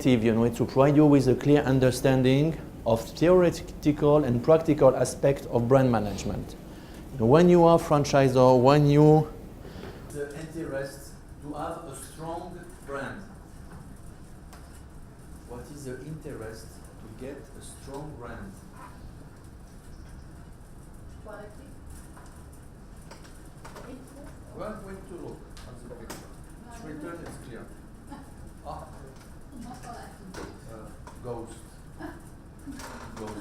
To provide you with a clear understanding of theoretical and practical aspects of brand management. When you are a franchisor, when you the interest to have a strong brand. What is the interest to get a strong brand? Quality. Well, going to look at the picture. It's written, it's clear. Ah. Ghost. Ghost.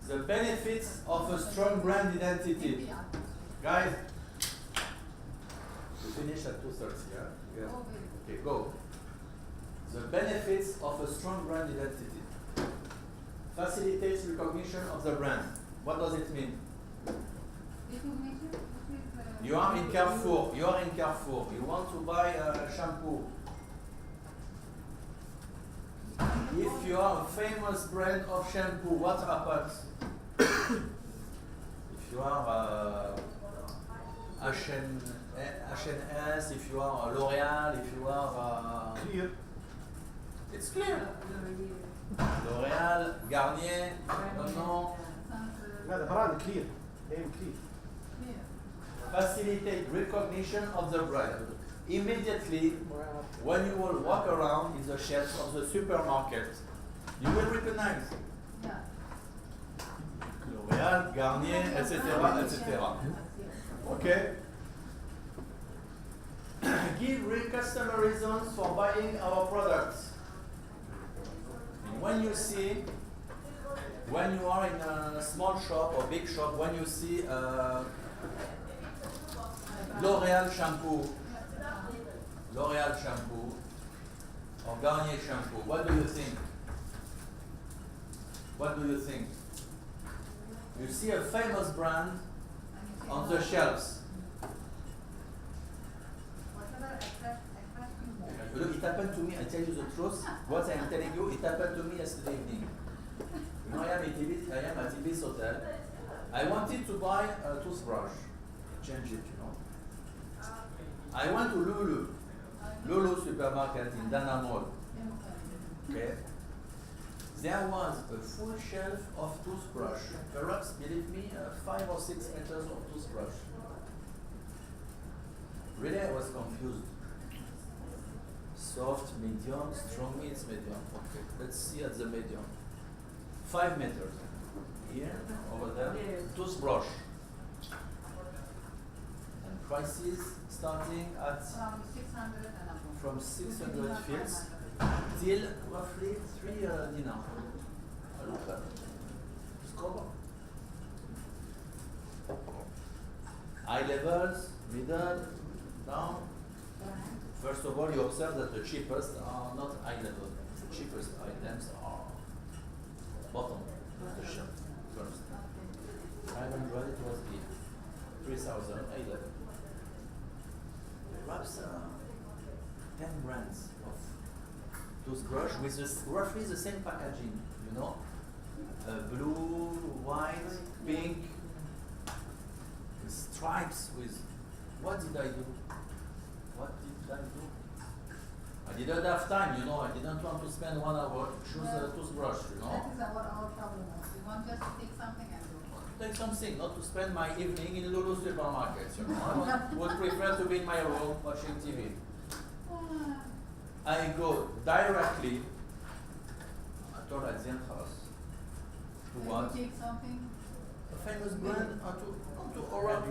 The benefits of a strong brand identity. Guys, we finish at 2:30, yeah? Okay, go. The benefits of a strong brand identity. Facilitates recognition of the brand. What does it mean? You are in Carrefour. You are in Carrefour. You want to buy a shampoo. If you are a famous brand of shampoo, what happens? If you are H&S, if you are L'Oréal, if you are clear. It's clear. L'Oréal, Garnier, no. لا ده brand clear. Name clear. Facilitate recognition of the brand. Immediately, when you will walk around in the shelves of the supermarket, you will recognize L'Oréal, Garnier, etc., etc. Okay? Give customer reasons for buying our products. And when you see, when you are in a small shop or big shop, when you see L'Oréal shampoo, or Garnier shampoo, what do you think? What do you think? You see a famous brand on the shelves. Look, it happened to me, I tell you the truth, what I am telling you, it happened to me yesterday evening. You know, I am at Ibis Hotel. I wanted to buy a toothbrush, change it, you know. I went to Lulu supermarket in Dana Mall. Okay. There was a full shelf of toothbrush, perhaps, believe me, 5 or 6 meters of toothbrush. Really, I was confused. Soft, medium, strong means medium. Okay, let's see at the medium. 5 meters. Here, over there, toothbrush. And prices starting at from 600 fils till roughly 3 dinar. Look at scrubber. High levels, middle, down. First of all, you observe that the cheapest are not high level. The cheapest items are bottom of the shelf. First. 500 it was here. 3,000, high level. Perhaps 10 brands of toothbrush with roughly the same packaging, you know? Blue, white, pink, with stripes, with... What did I do? What did I do? I didn't have time, you know, I didn't want to spend 1 hour to choose a toothbrush, you know? That is what our problem was. We want just to take something and go. Take something, not to spend my evening in Lulu supermarkets, you know? I would prefer to be in my room watching TV. I go directly at Torazian house to what? Take something. A famous brand to Oral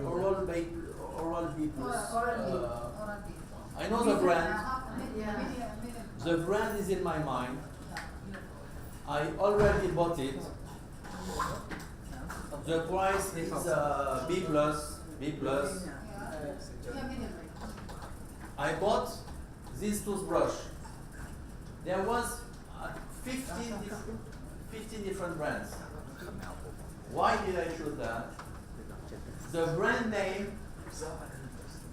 B Plus. I know the brand. The brand is in my mind. I already bought it. The price is B plus. I bought this toothbrush. There was 15 different brands. Why did I choose that? The brand name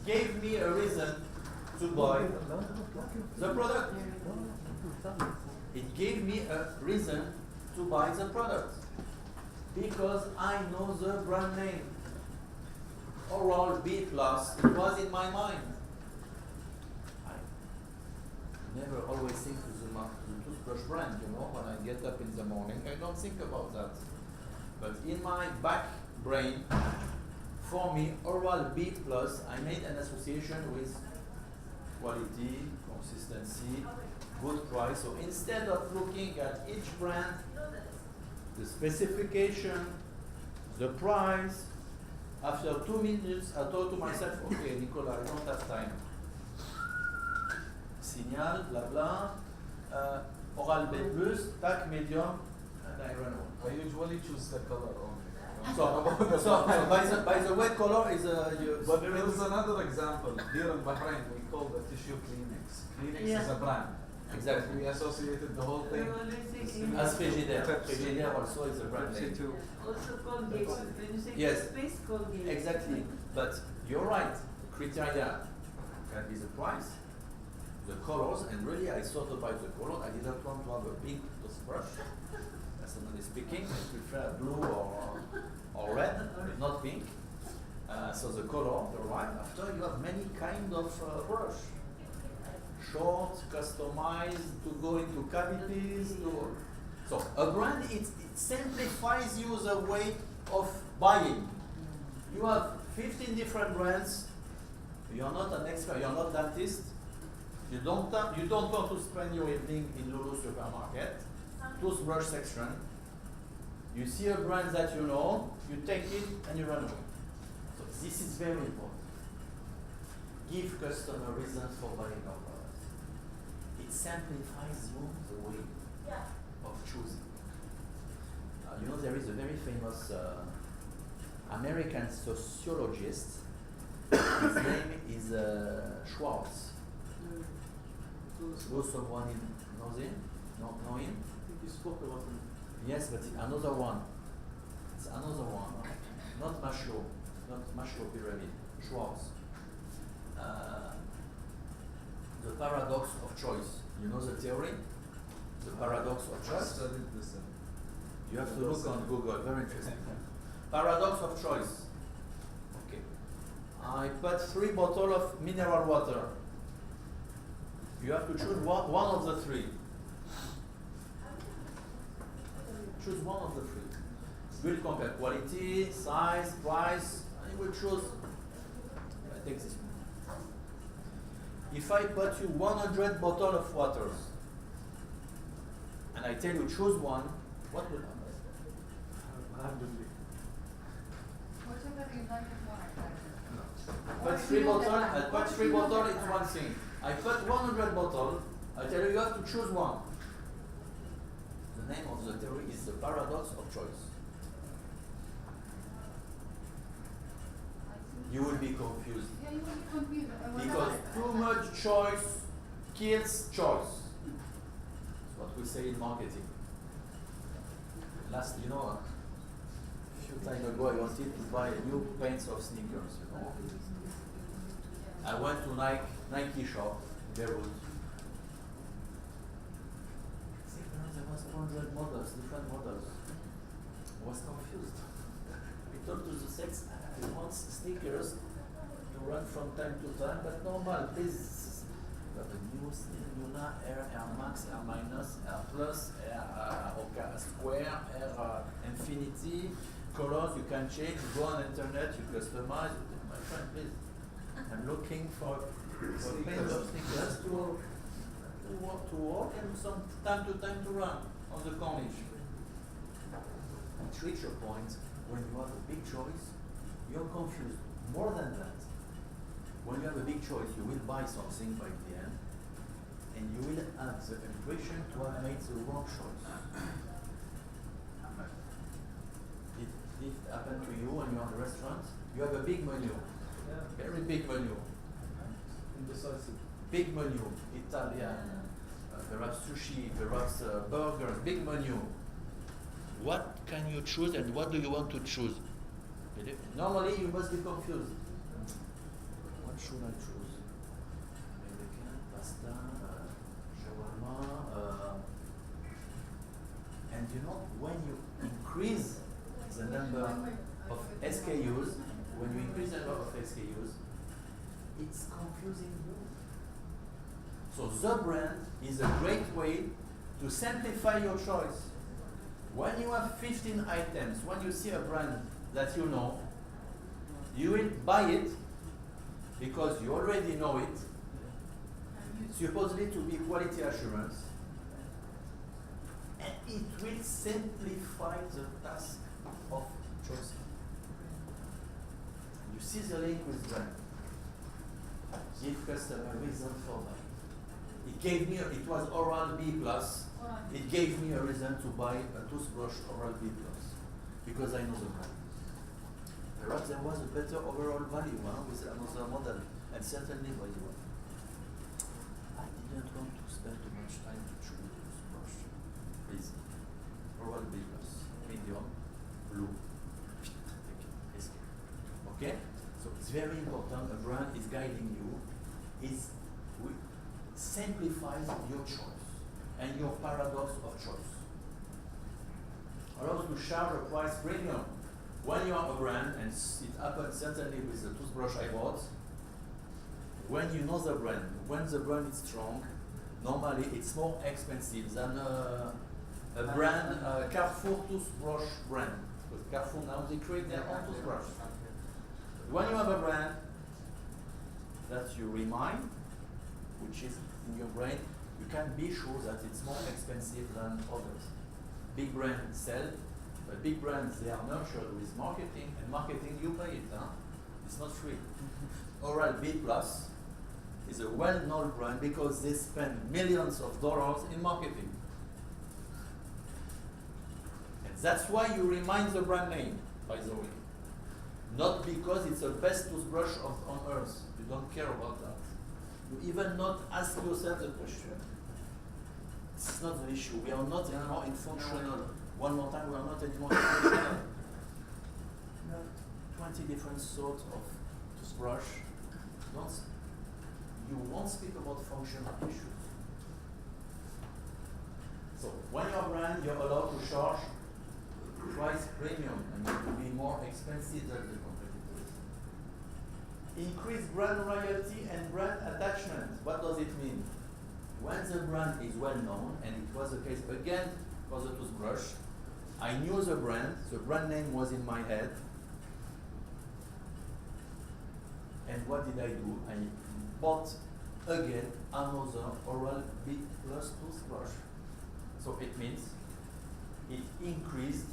gave me a reason to buy the product. gave me a reason to buy the product because I know the brand name. Oral B plus, it was in my mind. I never always think to the toothbrush brand, you know, when I get up in the morning, I don't think about that. But in my back brain, for me, Oral B plus, I made an association with quality, consistency, good price. So instead of looking at each brand, the specification, the price, after 2 minutes, I thought to myself, okay, Nicola, I don't have time. Signal, blah blah, Oral B plus, tac, medium, and I run away. I usually choose the color only. So by the way, color is But there is another example. Here in Bahrain, we call the tissue Kleenex. Kleenex is a brand. Exactly. We associated the whole thing. As Frigidaire. Frigidaire also is a brand name. Also Colgate. When you say Yes. space Colgate. Exactly. But you're right. The criteria can be the price, the colors, and really I thought about the color. I didn't want to have a big toothbrush. Personally speaking, I prefer blue or red, but not pink. So the color, you're right. After you have many kind of brush. Short, customized to go into cavities. So a brand, it simplifies you the way of buying. You have 15 different brands. You are not an expert. You are not dentist. You don't want to spend your evening in Lulu supermarket, toothbrush section. You see a brand that you know, you take it and you run away. So this is very important. Give customer reasons for buying our products. It simplifies you the way of choosing. You know, there is a very famous American sociologist. His name is Schwartz. Who someone knows him? Know him? I think you spoke about him. Yes, but another one. It's another one. Not Maslow. Not Maslow pyramid. Schwartz. The paradox of choice. You know the theory? The paradox of I choice? studied this. You have to look on Google. Very interesting. Paradox of choice. Okay. I put 3 bottles of mineral water. You have to choose one of the 3. Choose one of the 3. We'll compare quality, size, price, and you will choose. I take this one. If I put you 100 bottles of water, and I tell you choose one, what will happen? Alhamdulillah. Whichever you like it more attractive. Put 3 bottles, I put 3 bottles, it's one thing. I put 100 bottles, I tell you you have to choose one. The name of the theory is the paradox of choice. You will be confused. Yeah, you will be confused. Because too much choice kills choice. That's what we say in marketing. Last, you know, a few time ago I wanted to buy new paints of sneakers, you know. I went to Nike shop in Beirut. There was 100 models, different models. I was confused. I told to the sex, I want sneakers to run from time to time, but normal, please. You have a new Luna, Air Max, Air Minus, Air Plus, Air Square, Air Infinity. Colors you can change, you go on internet, you customize. My friend, please. I'm looking for a pair of sneakers to walk and some time to time to run on the corniche. It reaches a point when you have a big choice, you're confused. More than that, when you have a big choice, you will buy something by the end, and you will have the impression to have made the wrong choice. Did it happen to you when you're in a restaurant? You have a big menu, very big menu. Indecisive. Big menu, Italian, perhaps sushi, perhaps burgers, big menu. What can you choose and what do you want to choose? Normally you must be confused. What should I choose? American, pasta, shawarma, And you know, when you increase the number of SKUs, when you increase the number of SKUs, it's confusing you. So the brand is a great way to simplify your choice. When you have 15 items, when you see a brand that you know, you will buy it because you already know it, supposedly to be quality assurance, and it will simplify the task of choosing. You see the link with brand. Give customer reason for buying. It gave me, it was Oral B+. It gave me a reason to buy a toothbrush Oral B+, because I know the brand. Perhaps there was a better overall value with another model, and certainly by the way. I didn't want to spend too much time to choose a toothbrush. Please, Oral B+, medium, blue. Okay? So it's very important. A brand is guiding you. Simplifies your choice and your paradox of choice. Allows to charge a price premium. When you are a brand, and it happens certainly with the toothbrush I bought, when you know the brand, when the brand is strong, normally it's more expensive than a brand, Carrefour toothbrush brand. Because Carrefour now they create their own toothbrush. When you have a brand that you remind, which is in your brain, you can be sure that it's more expensive than others. Big brands sell, but big brands, they are nurtured with marketing, and marketing, you pay it, huh? It's not free. Oral B Plus is a well-known brand because they spend millions of dollars in marketing. And that's why you remind the brand name, by the way. Not because it's the best toothbrush on earth. You don't care about that. You even not ask yourself the question. It's not the issue. We are not anymore in functional. One more time, we are not anymore in functional. 20 different sorts of toothbrush. You won't speak about functional issues. So when you're a brand, you're allowed to charge price premium and it will be more expensive than the competitors. Increase brand loyalty and brand attachment. What does it mean? When the brand is well known, and it was the case again for the toothbrush, I knew the brand name was in my head. And what did I do? I bought again another Oral B Plus toothbrush. So it means it increased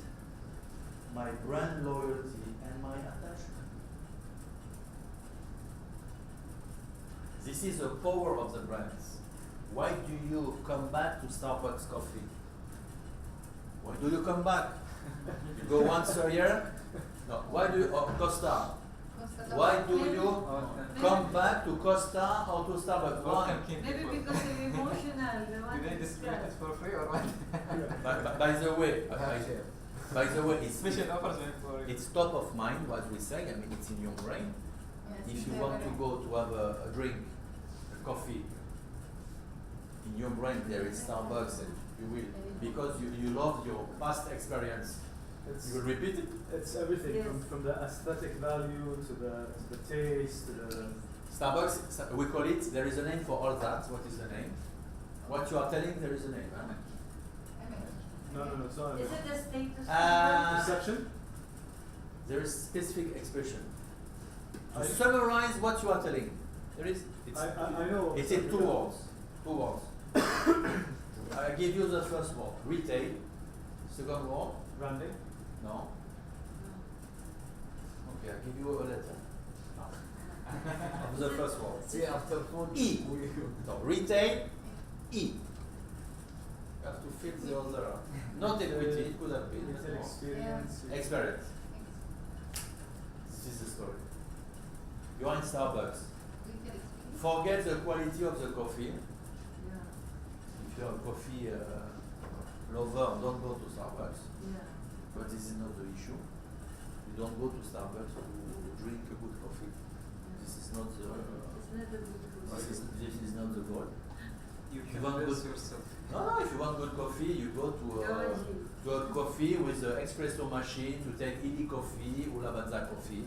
my brand loyalty and my attachment. This is the power of the brands. Why do you come back to Starbucks coffee? Why do you come back? You go once a year? No. Why do you, Costa? Why do you come back to Costa or to Starbucks? Why? Maybe because they're emotional. They want Do they to distribute it discuss. for free or what? By the way, by the way, Special offers for it's top of mind what we say. I mean, it's in your brain. If you want to go to have a drink, a coffee, in your brain there is Starbucks, and you will, because you love your past experience. You will repeat it. It's everything Yes. from the aesthetic value to the taste to the. Starbucks, we call it, there is a name for all that. What is the name? What you are telling, there is a name. Huh? No, it's not. Is it a status Perception? There is specific expression. To I- summarize what you are telling, there is. It's, I know. It's in 2 words. 2 words. I give you the first word, retail. Second word, Branding? no. Okay, I give you a letter. Of the first word. See, after food, E. So retail, E. You have to fit the other. Not equity, it could have been. Retail experience. Experience. This is the story. You are in Starbucks. Forget the quality of the coffee. Yeah. If you're a coffee lover, don't go to Starbucks. Yeah. But this is not the issue. You don't go to Starbucks to drink a good coffee. This is not the. It's not a good food. This is not the goal. you You can want convince good- yourself. No, if you want good coffee, you go to a coffee with an espresso machine to take ED coffee or Lavazza coffee.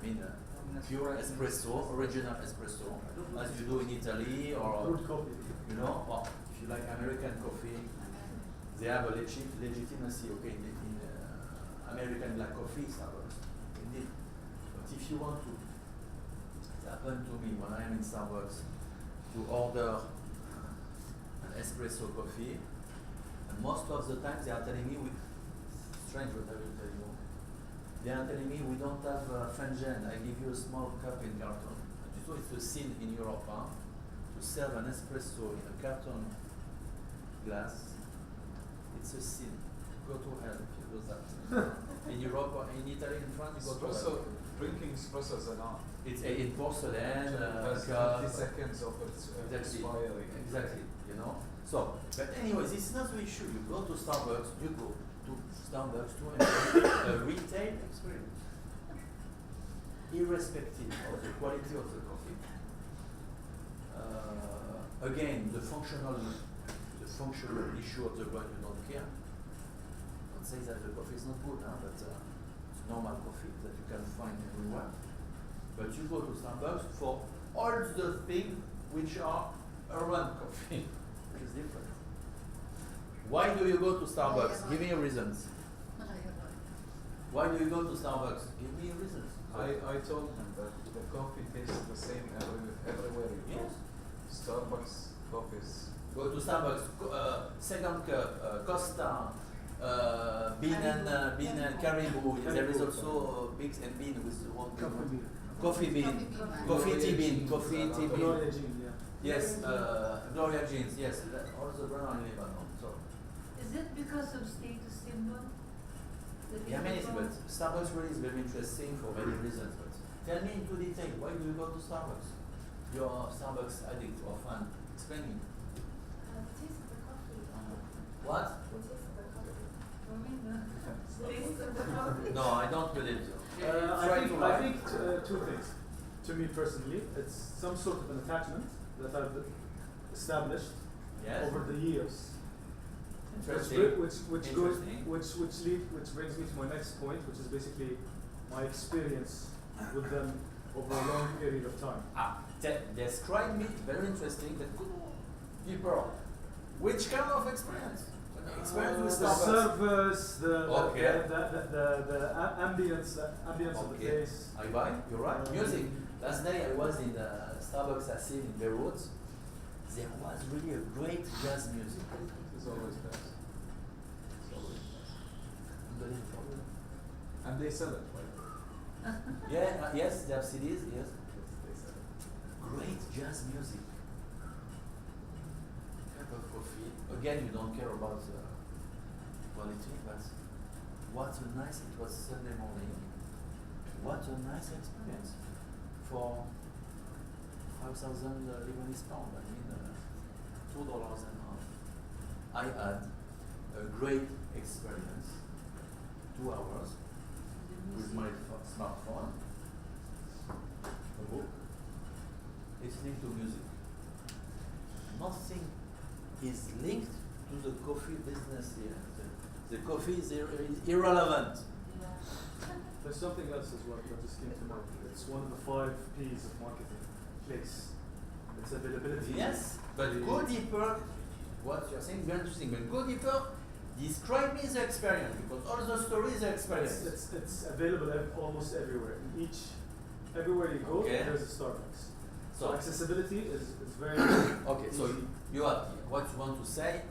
I mean, pure espresso, original espresso, as you do in Italy or, Good coffee. you know, or if you like American coffee, they have a legitimacy, okay, in American black coffee, Starbucks, indeed. But if you want to, it happened to me when I am in Starbucks, to order an espresso coffee, and most of the time they are telling me, strange what I will tell you, they are telling me we don't have French gen, I give you a small cup in carton. And you know it's a sin in Europe, to serve an espresso in a carton glass, it's a sin. Go to hell if you do that. In Europe, or in Italy, in France, you go to hell. Drinking espresso is an art. It's in porcelain, has cup. 50 seconds of its expiry. Exactly, you know. So, but anyway, this is not the issue. You go to Starbucks to enjoy a retail experience, irrespective of the quality of the coffee. Again, the functional issue of the brand, you don't care. Don't say that the coffee is not good, but it's normal coffee that you can find everywhere. But you go to Starbucks for all the things which are around coffee, which is different. Why do you go to Starbucks? Give me reasons. Why do you go to Starbucks? Give me reasons. I told him that the coffee tastes the same everywhere you go. Yes. Starbucks coffees. Go to Starbucks, second cup, Costa, bean and caribou. There is also pigs and bean with one coffee bean, coffee tea bean. Gloria Jean, yeah. Yes, Gloria Jeans. Yes, all the brand are in Lebanon. So Is it because of status symbol? yeah, many things. But Starbucks really is very interesting for many reasons. But tell me into detail. Why do you go to Starbucks? You're a Starbucks addict or fan. Explain me. Taste of the coffee. What? For me, the taste of the coffee. No, I don't believe you. I think two things. To me personally, it's some sort of an attachment that I've established Yes. over the years. Interesting. Which brings me to my next point, which is basically my experience with them over a long period of time. Describe me, very interesting, that good people. Which kind of experience? Experience with The Starbucks. service, the ambience of the Okay. place. I buy, you're right. Music. Last day I was in Starbucks Assil in Beirut. There was really a great jazz music. It's always best. It's always best. Unbelievable. And they sell it, right? Yeah, yes, they have CDs, yes. They sell it. Great jazz music. Cup of coffee. Again, you don't care about quality, but what a nice, it was Sunday morning. What a nice experience for 5,000 Lebanese pounds. I mean, $2 an hour. I had a great experience. 2 hours with my smartphone, a book, listening to music. Nothing is linked to the coffee business here. The coffee is irrelevant. There's something else as well that just came to mind. It's one of the 5 P's of marketing. Place. It's availability. Yes, but go deeper. What you're saying is very interesting. But go deeper. Describe me the experience, because all the stories are experience. It's available almost everywhere. Everywhere you go, Okay. there's a Starbucks. So So accessibility is very okay, so easy. you have what you want to say,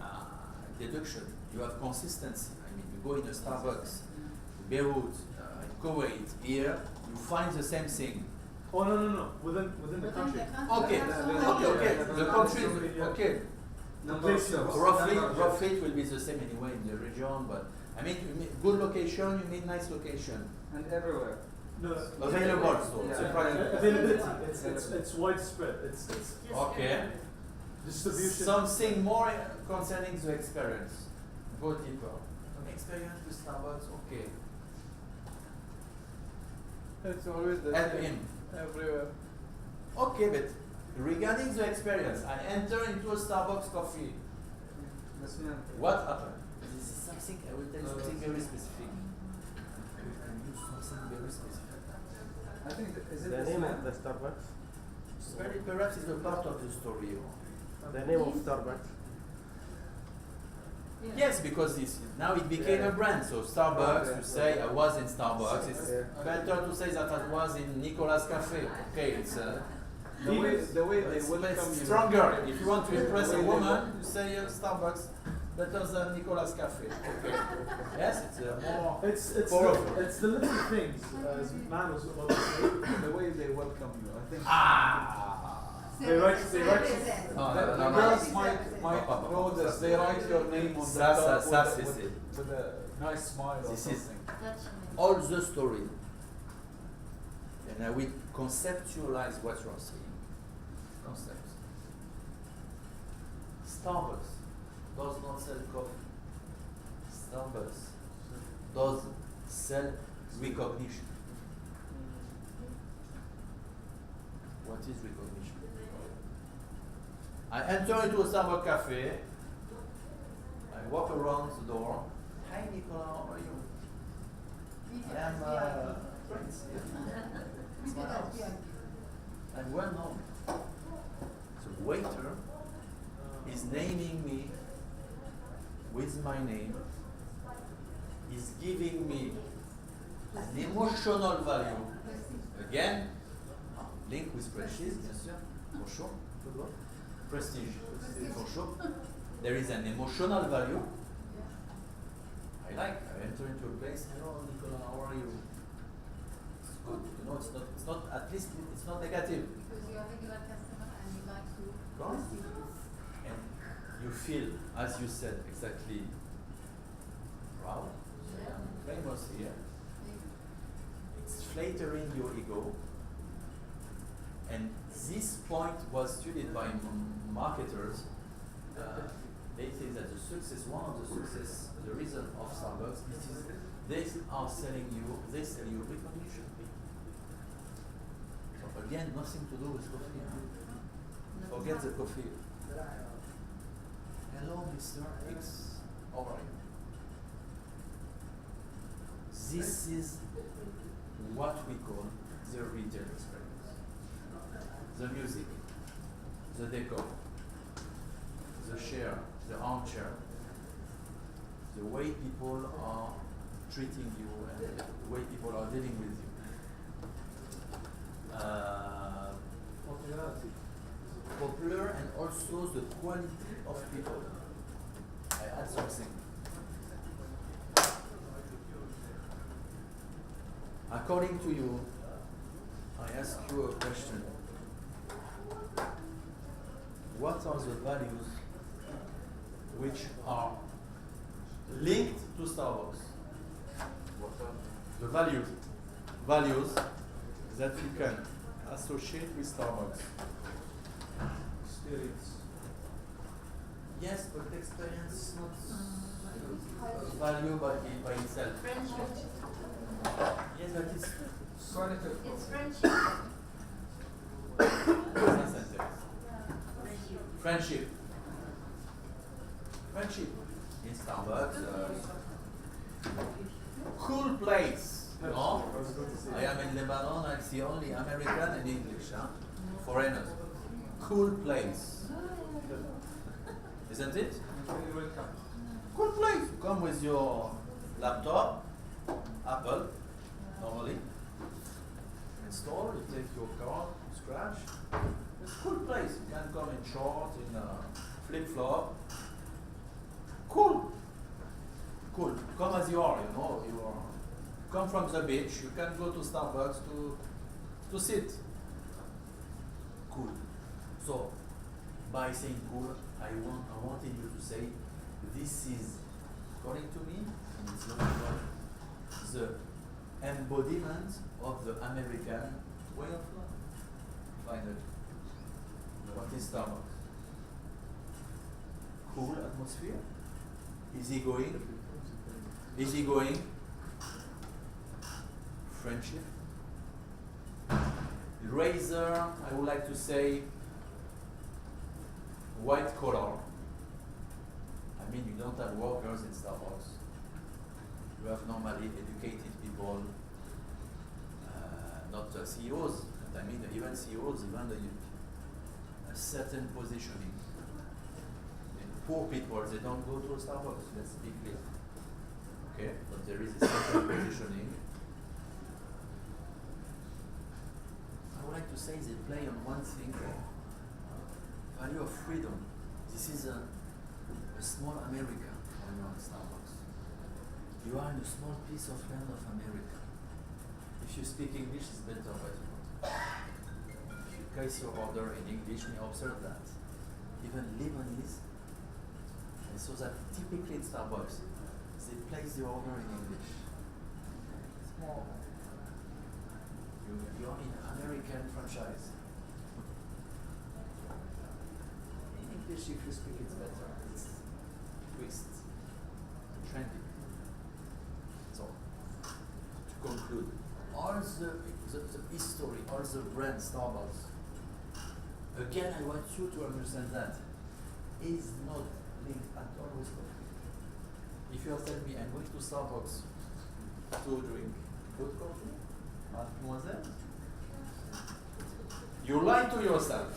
deduction. You have consistency. I mean, you go in a Starbucks, Beirut, in Kuwait, here, you find the same thing. Oh no. Within the country. Okay, the country, okay. Number of shops. Roughly it will be the same anyway in the region, but I mean, you need good location, you need nice location. And everywhere. No, Available, so Yeah. it's a practical. availability. It's widespread. It's Okay. distribution. Something more concerning the experience. Go deeper. Experience with Starbucks, okay. It's always the Help same. him. Everywhere. Okay, but regarding the experience, I enter into a Starbucks coffee. What happened? This is something, I will tell you something very specific. We can use something very specific. I think, is it The this name man? of the Starbucks? Perhaps it's a part of the story. The name of Starbucks? Yes, because now it became a brand. So Starbucks, you say I was in Starbucks. It's better to say that I was in Nicolas Cafe. Okay, it's The way they it's welcome you. stronger. If you want to impress a woman, you say Starbucks better than Nicolas Cafe. Okay. Yes, it's more It's powerful. it's the little things, as man was about to say. The way they welcome you, I think. They write. No, The no, no, girls no. might know this. They write your name on the Ça, top ça, with, c'est it. with a nice smile or This is something. all the story. And I will conceptualize what you are saying. Concept. Starbucks does not sell coffee. Starbucks does sell recognition. What is recognition? I enter into a Starbucks cafe. I walk around the door. Hi Nicola, how are you? I am Prince. It's my house. I'm well known. The waiter is naming me with my name, is giving me an emotional value. Again, linked with prestige, bien sûr, for sure. Prestige, for sure. There is an emotional value. I enter into a place, hello Nicola, how are you? It's good, it's not, at least it's not negative. Because you're a regular customer and you like to Right. And you feel, as you said, exactly proud, famous here. It's flattering your ego. And this point was studied by marketers. They say that one of the success, the reason of Starbucks is they are selling you, they sell you recognition. So again, nothing to do with coffee. Forget the coffee. Hello, Mr. X. How are you? This is what we call the retail experience. The music, the decor, the chair, the armchair, the way people are treating you and the way people are dealing with you. Popular and also the quality of people. I add something. According to you, I ask you a question. What are the values which are linked to Starbucks? What are the values that you can associate with Starbucks? Experience. Yes, but experience is not a value by itself. friendship. Yes, but it's It's friendship. business sentence. Friendship. Friendship in Starbucks. Cool place. No? I am in Lebanon. I'm the only American and English. Foreigners. Cool place. Isn't it? Cool place. You come with your laptop, Apple, normally. Install, you take your card, scratch. It's a cool place. You can come in short, in flip-flop. Cool. Cool. Come as you are, you are. Come from the beach, you can go to Starbucks to sit. Cool. So, by saying cool, I wanted you to say, this is, according to me, and it's not the embodiment of the American way of life. Finally. What is Starbucks? Cool atmosphere? Easygoing? Easygoing? Friendship? Razor, I would like to say, white collar. I mean, you don't have workers in Starbucks. You have normally educated people, not CEOs, but I mean even CEOs, even a certain positioning. And poor people, they don't go to a Starbucks, let's be clear. Okay, but there is a certain positioning. I would like to say they play on one thing, value of freedom. This is a small America when you're at Starbucks. You are in a small piece of land of America. If you speak English, it's better, but if you place your order in English, we observe that. Even Lebanese, and so that typically in Starbucks, they place the order in English. Small. You're in American franchise. In English, if you speak, it's better. It's twist, trendy. So, to conclude, all the history, all the brand Starbucks, again, I want you to understand that is not linked at all with coffee. If you are telling me I'm going to Starbucks to drink good coffee, mademoiselle, you lie to yourself.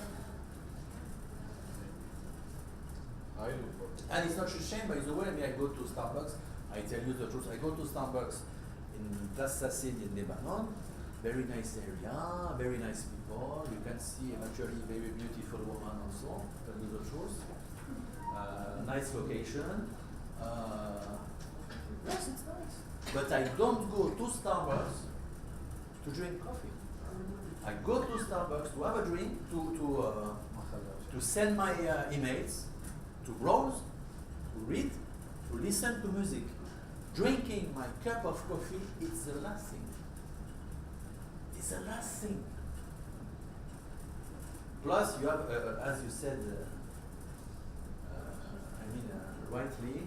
I do for it. And it's not a shame, by the way, I go to Starbucks, I tell you the truth, I go to Starbucks in Place Sassid in Lebanon, very nice area, very nice people, you can see actually very beautiful woman also, tell you the truth. Nice location. Yes, it's nice. But I don't go to Starbucks to drink coffee. I go to Starbucks to have a drink, to send my emails, to browse, to read, to listen to music. Drinking my cup of coffee is the last thing. It's the last thing. Plus, you have, as you said, rightly,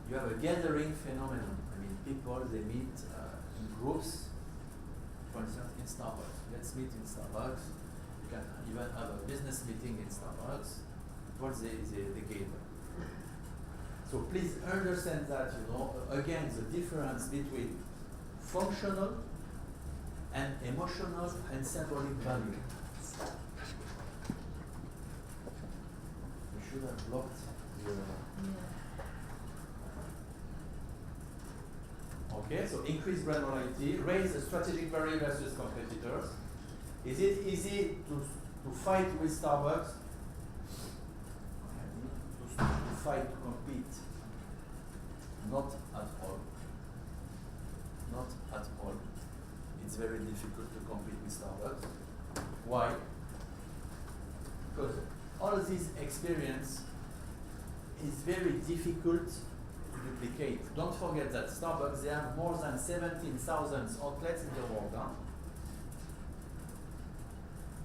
you have a gathering phenomenon. I mean, people, they meet in groups, for instance, in Starbucks. Let's meet in Starbucks. You can even have a business meeting in Starbucks. What they gather. So please understand that, again, the difference between functional and emotional and symbolic value. We should have blocked the... Okay, so increase brand loyalty, raise the strategic value versus competitors. Is it easy to fight with Starbucks? To fight, to compete? Not at all. Not at all. It's very difficult to compete with Starbucks. Why? Because all this experience is very difficult to duplicate. Don't forget that Starbucks, they have more than 17,000 outlets in the world.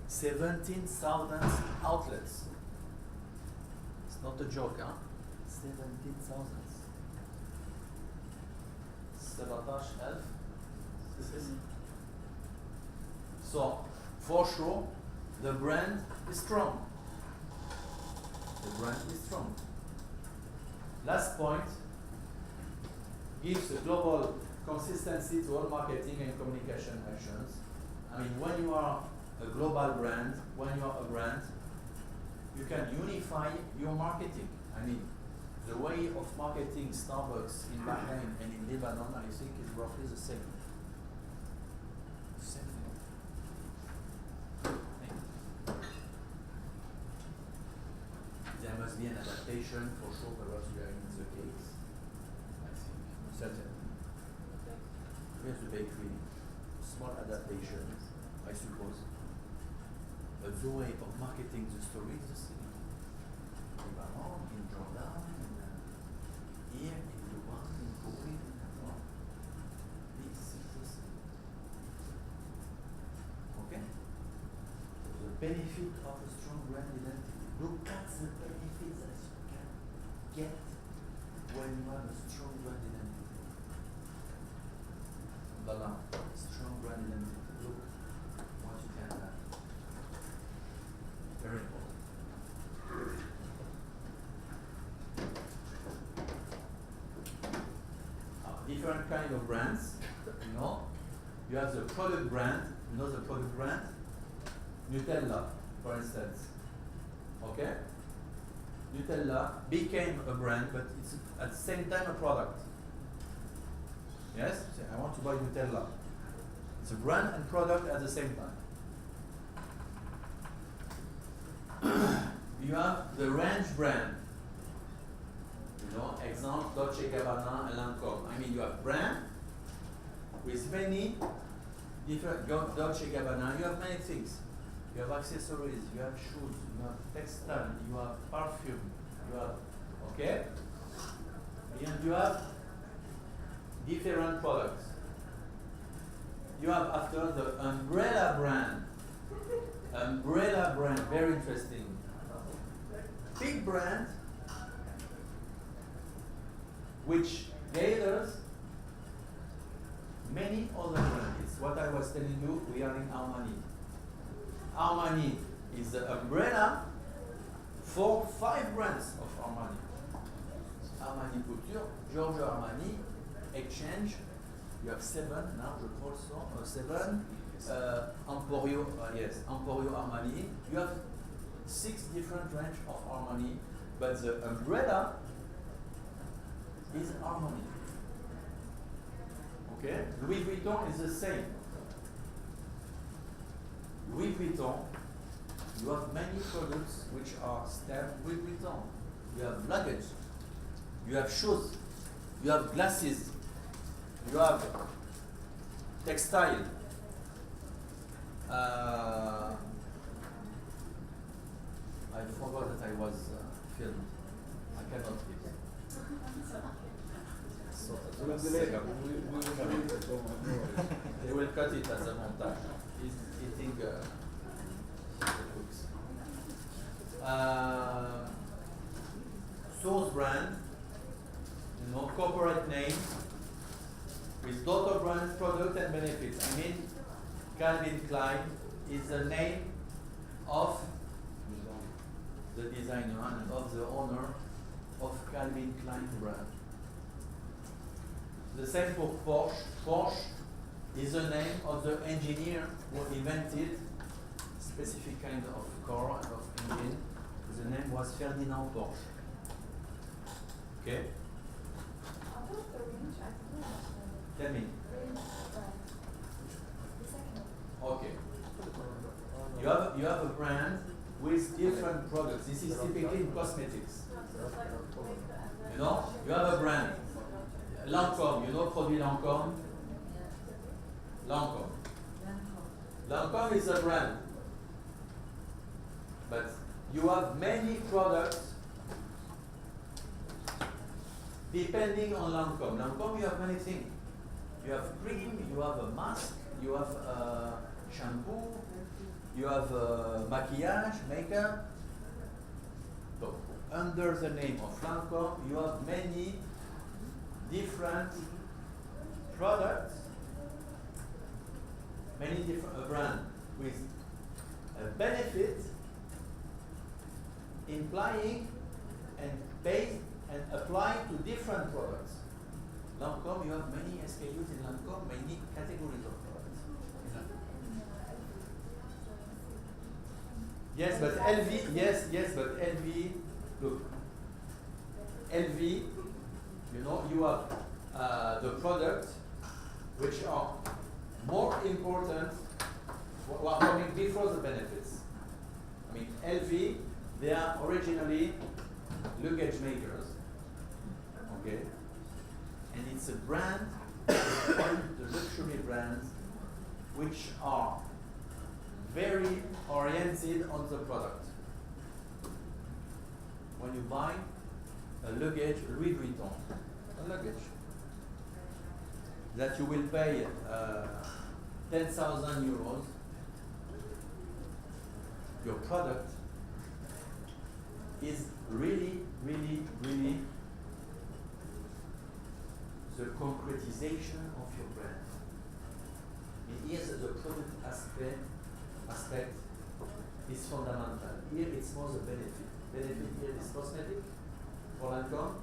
17,000 outlets. It's not a joke, 17,000. 17,000. So, for sure, the brand is strong. The brand is strong. Last point, gives a global consistency to all marketing and communication actions. I mean, when you are a global brand, when you are a brand, you can unify your marketing. I mean, the way of marketing Starbucks in Bahrain and in Lebanon, I think, is roughly the same. Same thing. There must be an adaptation for sure, perhaps regarding the case. I think, certainly. Here's the bakery, small adaptation, I suppose. But the way of marketing the story is the same. In Lebanon, in Jordan, here, in Dubai, in Kuwait, this is the same. Okay? The benefit of a strong brand identity. Look at the benefits that you can get when you have a strong brand identity. Voila, strong brand identity. Look what you can have. Very important. different kind of brands, you know. You have the product brand, you know the product brand? Nutella, for instance. Okay? Nutella became a brand, but it's at the same time a product. Yes? Say, I want to buy Nutella. It's a brand and product at the same time. You have the range brand. You know, example, Dolce Gabbana and Lancome. I mean, you have brand with many different, Dolce Gabbana, you have many things. You have accessories, you have shoes, you have textile, you have perfume, you have, okay? And you have different products. You have after the umbrella brand. Umbrella brand, very interesting. Big brand which gathers many other brands. It's what I was telling you, we are in Armani. Armani is the umbrella for 5 brands of Armani. Armani Couture, Giorgio Armani, Exchange, you have 7 now, je crois so, 7. Emporio, yes, Emporio Armani. You have 6 different range of Armani, but the umbrella is Armani. Okay? Louis Vuitton is the same. Louis Vuitton, you have many products which are stamped Louis Vuitton. You have luggage, you have shoes, you have glasses, you have textile. I forgot that I was filmed. I cannot read. So that was second. They will cut it as a montage. He's eating the cooks. Source brand, you know, corporate name with daughter brands, product and benefits. I mean, Calvin Klein is the name of the designer and of the owner of Calvin Klein brand. The same for Porsche. Porsche is the name of the engineer who invented specific kind of car and of engine. The name was Ferdinand Porsche. Okay? Tell me. Okay. You have a brand with different products. This is typically in cosmetics. You know, you have a brand. Lancome, you know produit Lancome? Lancome. Lancome is a brand. But you have many products depending on Lancome. Lancome, you have many things. You have cream, you have a mask, you have shampoo, you have maquillage, makeup. So, under the name of Lancome, you have many different products, many different brands with a benefit implying and based and applied to different products. Lancome, you have many SKUs in Lancome, many categories of products. Yes, but LV, yes, but LV, look, LV, you know, you have the products which are more important, are coming before the benefits. I mean, LV, they are originally luggage makers, okay? And it's a brand, the luxury brands, which are very oriented on the product. When you buy a luggage, Louis Vuitton, a luggage, that you will pay 10,000 euros, your product is really, really, really the concretization of your brand. And here the product aspect is fundamental. Here it's more the benefit. Benefit here is cosmetic for Lancome.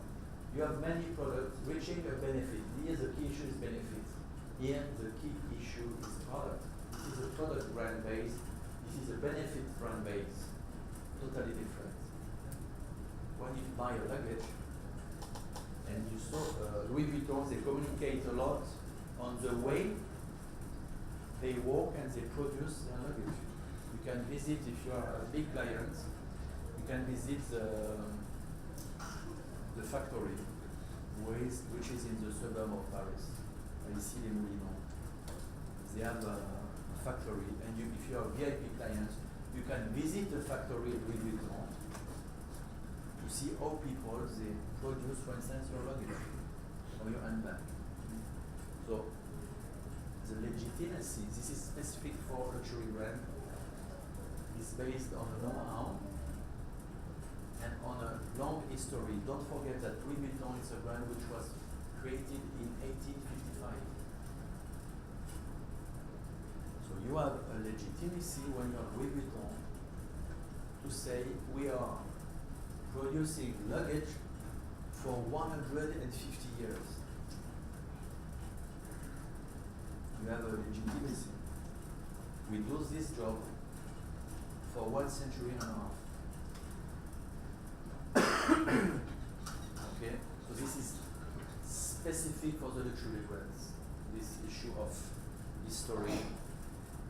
You have many products reaching a benefit. Here the key issue is benefit. Here the key issue is product. This is a product brand base. This is a benefit brand base. Totally different. When you buy a luggage, and you saw Louis Vuitton, they communicate a lot on the way they work and they produce their luggage. You can visit, if you are a big client, you can visit the factory, which is in the suburb of Paris, ici les Moulineaux. They have a factory, and if you are a VIP client, you can visit the factory of Louis Vuitton to see how people they produce, for instance, your luggage or your handbag. So the legitimacy, this is specific for luxury brand, is based on know-how and on a long history. Don't forget that Louis Vuitton is a brand which was created in 1855. So you have a legitimacy when you are Louis Vuitton to say we are producing luggage for 150 years. You have a legitimacy. We do this job for 1 century and a half. Okay, so this is specific for the luxury brands. This issue of history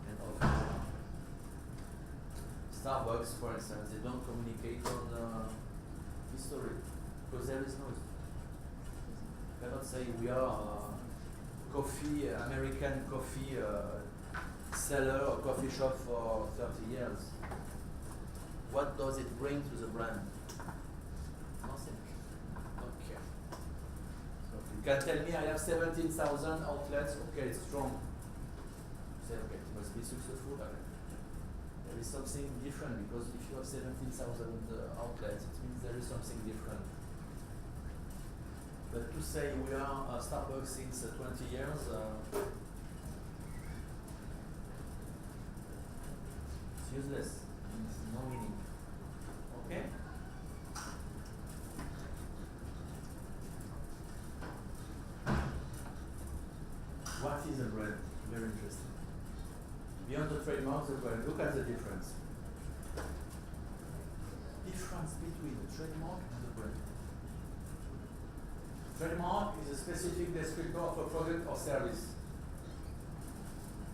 and of Starbucks, for instance, they don't communicate on history because there is no history. You cannot say we are coffee, American coffee seller or coffee shop for 30 years. What does it bring to the brand? Nothing. Don't care. So you can tell me I have 17,000 outlets, okay, it's strong. You say, okay, it must be successful. There is something different because if you have 17,000 outlets, it means there is something different. But to say we are Starbucks since 20 years, it's useless. It's no meaning. Okay? What is a brand? Very interesting. Beyond the trademark, the brand. Look at the difference. Difference between the trademark and the brand. Trademark is a specific descriptor of a product or service.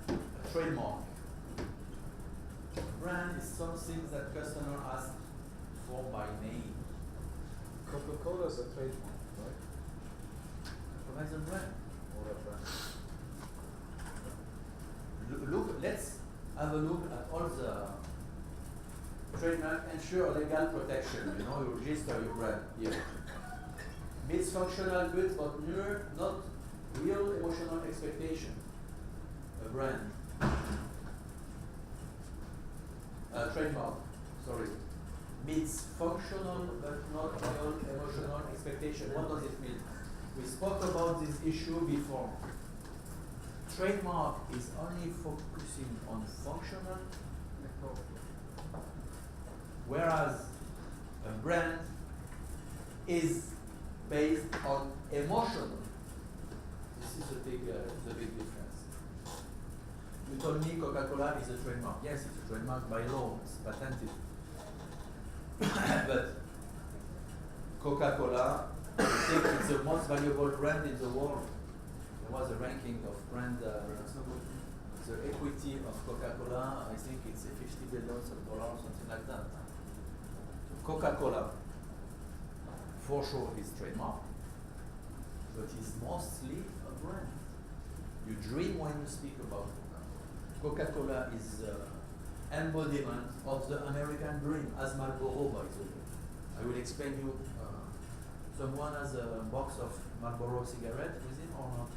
A trademark. Brand is something that customer asks for by name. Coca-Cola is a trademark, right? Provides a brand. Or a brand. Look, let's have a look at all the trademark ensure legal protection. You know, you register your brand here. Meets functional goods but not real emotional expectation. A brand. Trademark, sorry. Meets functional but not real emotional expectation. What does it mean? We spoke about this issue before. Trademark is only focusing on functional, whereas a brand is based on emotional. This is the big difference. You told me Coca-Cola is a trademark. Yes, it's a trademark by law, it's patented. But Coca-Cola, I think it's the most valuable brand in the world. There was a ranking of brand, the equity of Coca-Cola, I think it's $50 billion, something like that. So Coca-Cola, for sure, is trademark, but it's mostly a brand. You dream when you speak about Coca-Cola. Coca-Cola is embodiment of the American dream, as Marlboro, by the way. I will explain you. Someone has a box of Marlboro cigarette with him or not?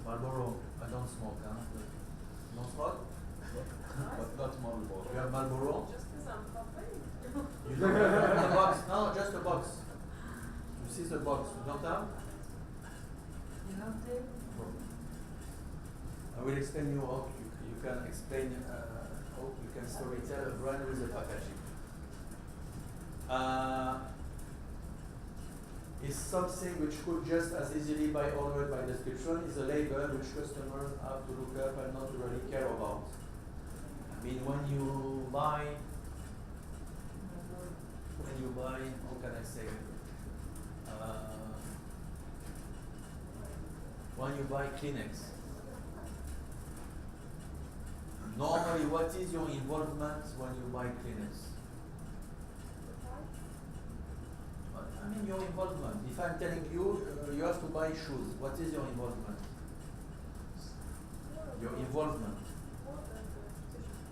Marlboro, I don't smoke, huh? No smoke? But not Marlboro. You have Marlboro? Just because I'm coughing. You don't have a box? No, just a box. You see the box, you don't have? You have to. I will explain you how you can explain how you can storytell a brand with a packaging. is something which could just as easily be ordered by description, is a label which customers have to look up and not really care about. I mean, when you buy, how can I say, when you buy Kleenex, normally what is your involvement when you buy Kleenex? I mean your involvement. If I'm telling you, you have to buy shoes, what is your involvement? Your involvement.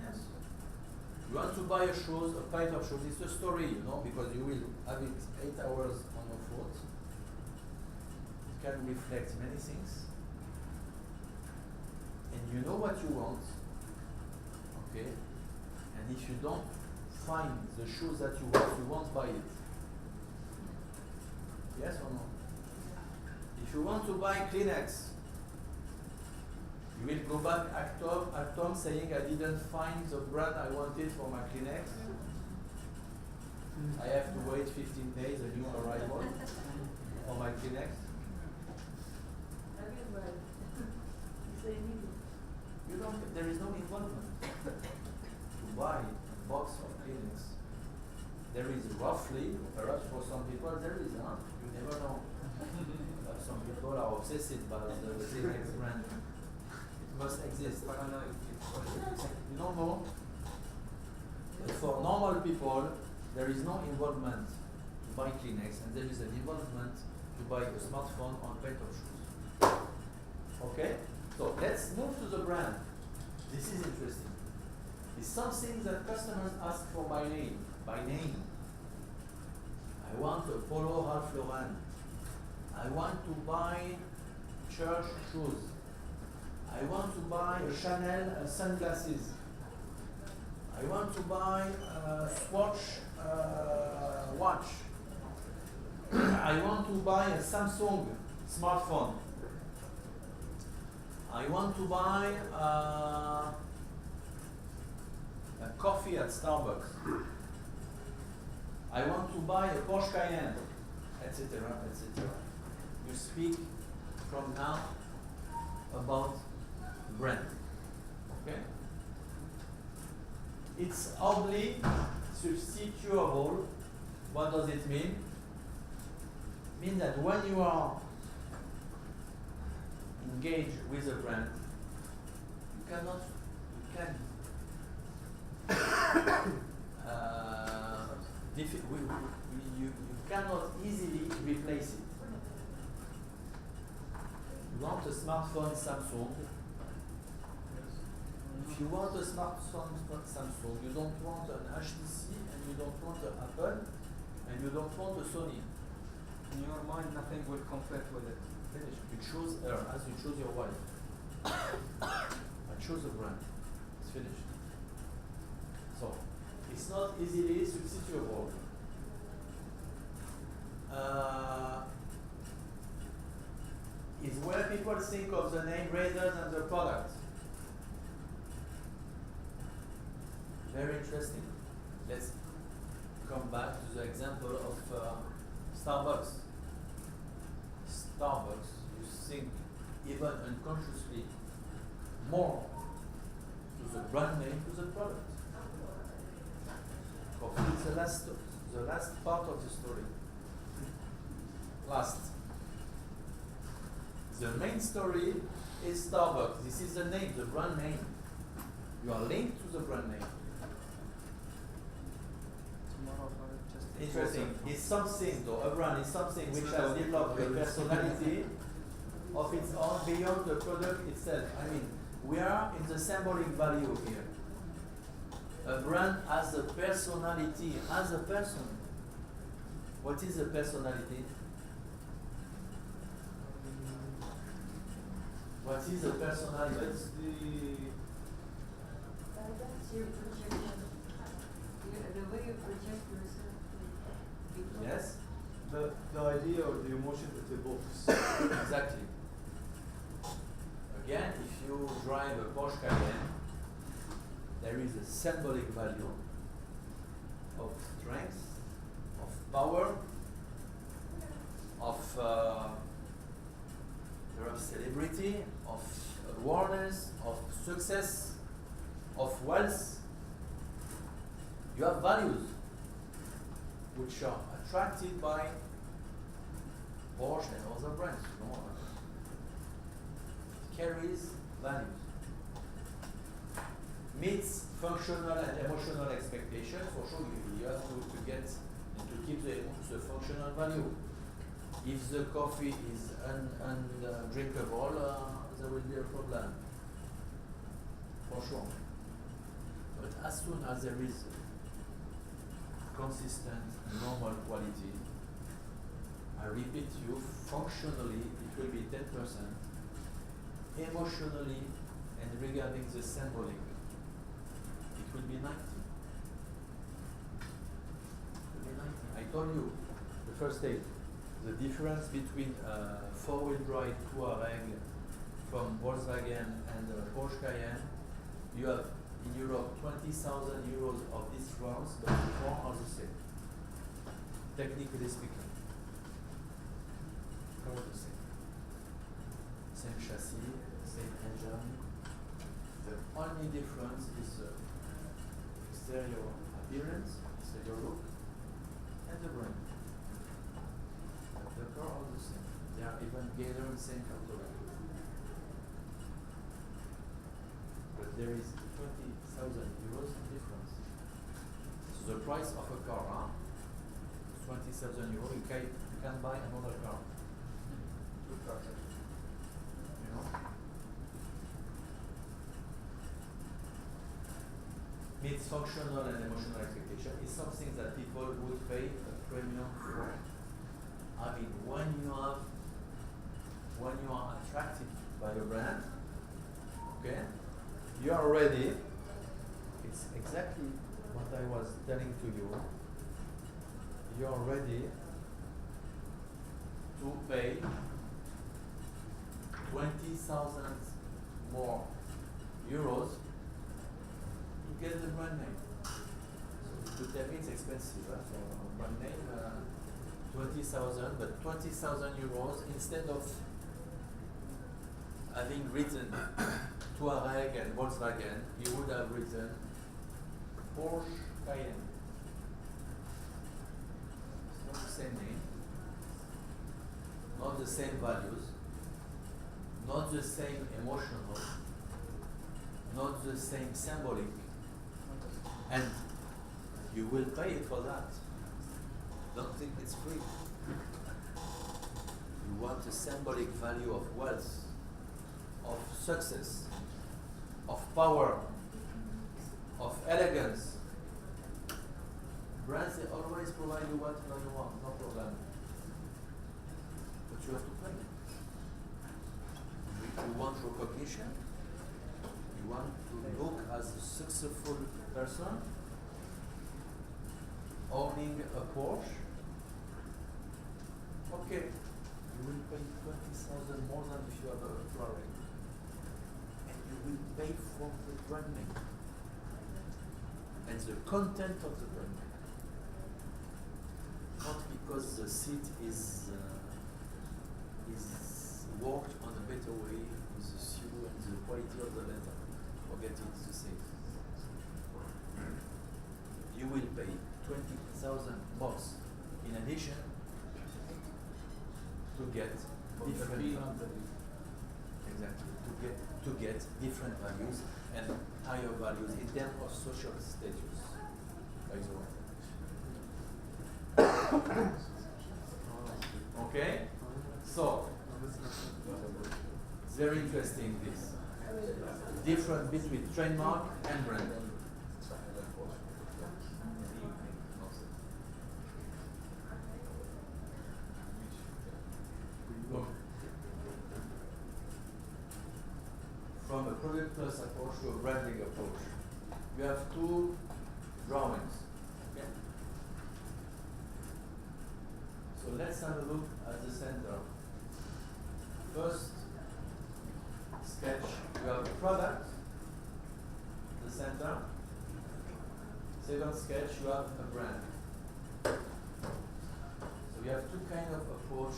Yes. You want to buy a shoes, a pair of shoes, it's a story, you know, because you will have it 8 hours on your foot. It can reflect many things. And you know what you want, okay? And if you don't find the shoes that you won't buy it. Yes or no? If you want to buy Kleenex, you will go back at Tom saying I didn't find the brand I wanted for my Kleenex. I have to wait 15 days, a new arrival for my Kleenex. You don't, there is no involvement to buy a box of Kleenex. There is roughly, perhaps for some people there is, huh? You never know. Some people are obsessed by the Kleenex brand. It must exist. You don't know. But for normal people, there is no involvement to buy Kleenex, and there is an involvement to buy a smartphone or a pair of shoes. Okay? So let's move to the brand. This is interesting. It's something that customers ask for by name. By name. I want a Polo Ralph Lauren. I want to buy church shoes. I want to buy a Chanel sunglasses. I want to buy a Swatch watch. I want to buy a Samsung smartphone. I want to buy a coffee at Starbucks. I want to buy a Porsche Cayenne, etc., etc. You speak from now about brand. Okay? It's hardly substitutable. What does it mean? It means that when you are engaged with a brand, you cannot easily replace it. You want a smartphone Samsung. If you want a smartphone Samsung, you don't want an HTC, and you don't want an Apple, and you don't want a Sony. In your mind, nothing will compete with it. Finish. You choose her as you choose your wife. I choose a brand. It's finished. So, it's not easily substitutable. Is where people think of the name rather than the product. Very interesting. Let's come back to the example of Starbucks. Starbucks, you think even unconsciously more to the brand name to the product. Coffee is the last part of the story. Last. The main story is Starbucks. This is the name, the brand name. You are linked to the brand name. Interesting. It's something, though, a brand is something which has developed a personality of its own beyond the product itself. I mean, we are in the symbolic value here. A brand has a personality, as a person. What is a personality? What is a personality? That's That's your projection. The way you project yourself to people. Yes? the idea or the emotion it evokes. Exactly. Again, if you drive a Porsche Cayenne, there is a symbolic value of strength, of power, there are celebrity, of awareness, of success, of wealth. You have values which are attracted by Porsche and other brands. You know, it carries values. Meets functional and emotional expectations. For sure, you have to get and to keep the functional value. If the coffee is undrinkable, there will be a problem. For sure. But as soon as there is consistent, normal quality, I repeat you, functionally it will be 10%, emotionally and regarding the symbolic, it will be 90. It will be 90. I told you the first day, the difference between four-wheel drive Touareg from Volkswagen and Porsche Cayenne, you have in Europe 20,000 euros of difference, but the car are the same. Technically speaking, car are the same. Same chassis, same engine. The only difference is the exterior appearance, exterior look, and the brand. The car are the same. They are even gathered same category. But there is 20,000 euros difference. So the price of a car, 20,000 euros, you can buy another car. Two cars. You know? Meets functional and emotional expectation is something that people would pay a premium for. I mean, when you are attracted by the brand, okay, you are ready. It's exactly what I was telling to you. You are ready to pay 20,000 more euros to get the brand name. So you tell me it's expensive, for a brand name. 20,000, but 20,000 euros instead of having written Touareg and Volkswagen, you would have written Porsche Cayenne. It's not the same name, not the same values, not the same emotional, not the same symbolic, and you will pay it for that. Don't think it's free. You want a symbolic value of wealth, of success, of power, of elegance. Brands, they always provide you what you want, no problem. But you have to pay. You want recognition, you want to look as a successful person, owning a Porsche. Okay, you will pay 20,000 more than if you have a Ferrari. And you will pay for the brand name and the content of the brand name. Not because the seat is worked on a better way with the sew and the quality of the leather. Forget it, it's the same. You will pay 20,000 bucks in addition to get different exactly to get different values and higher values in terms of social status. By the way. Okay? So it's very interesting this. Difference between trademark and brand. From a product plus approach to a branding approach. You have two drawings. Okay? So let's have a look at the center. First sketch, you have the product, the center. Second sketch, you have a brand. So you have two kind of approach,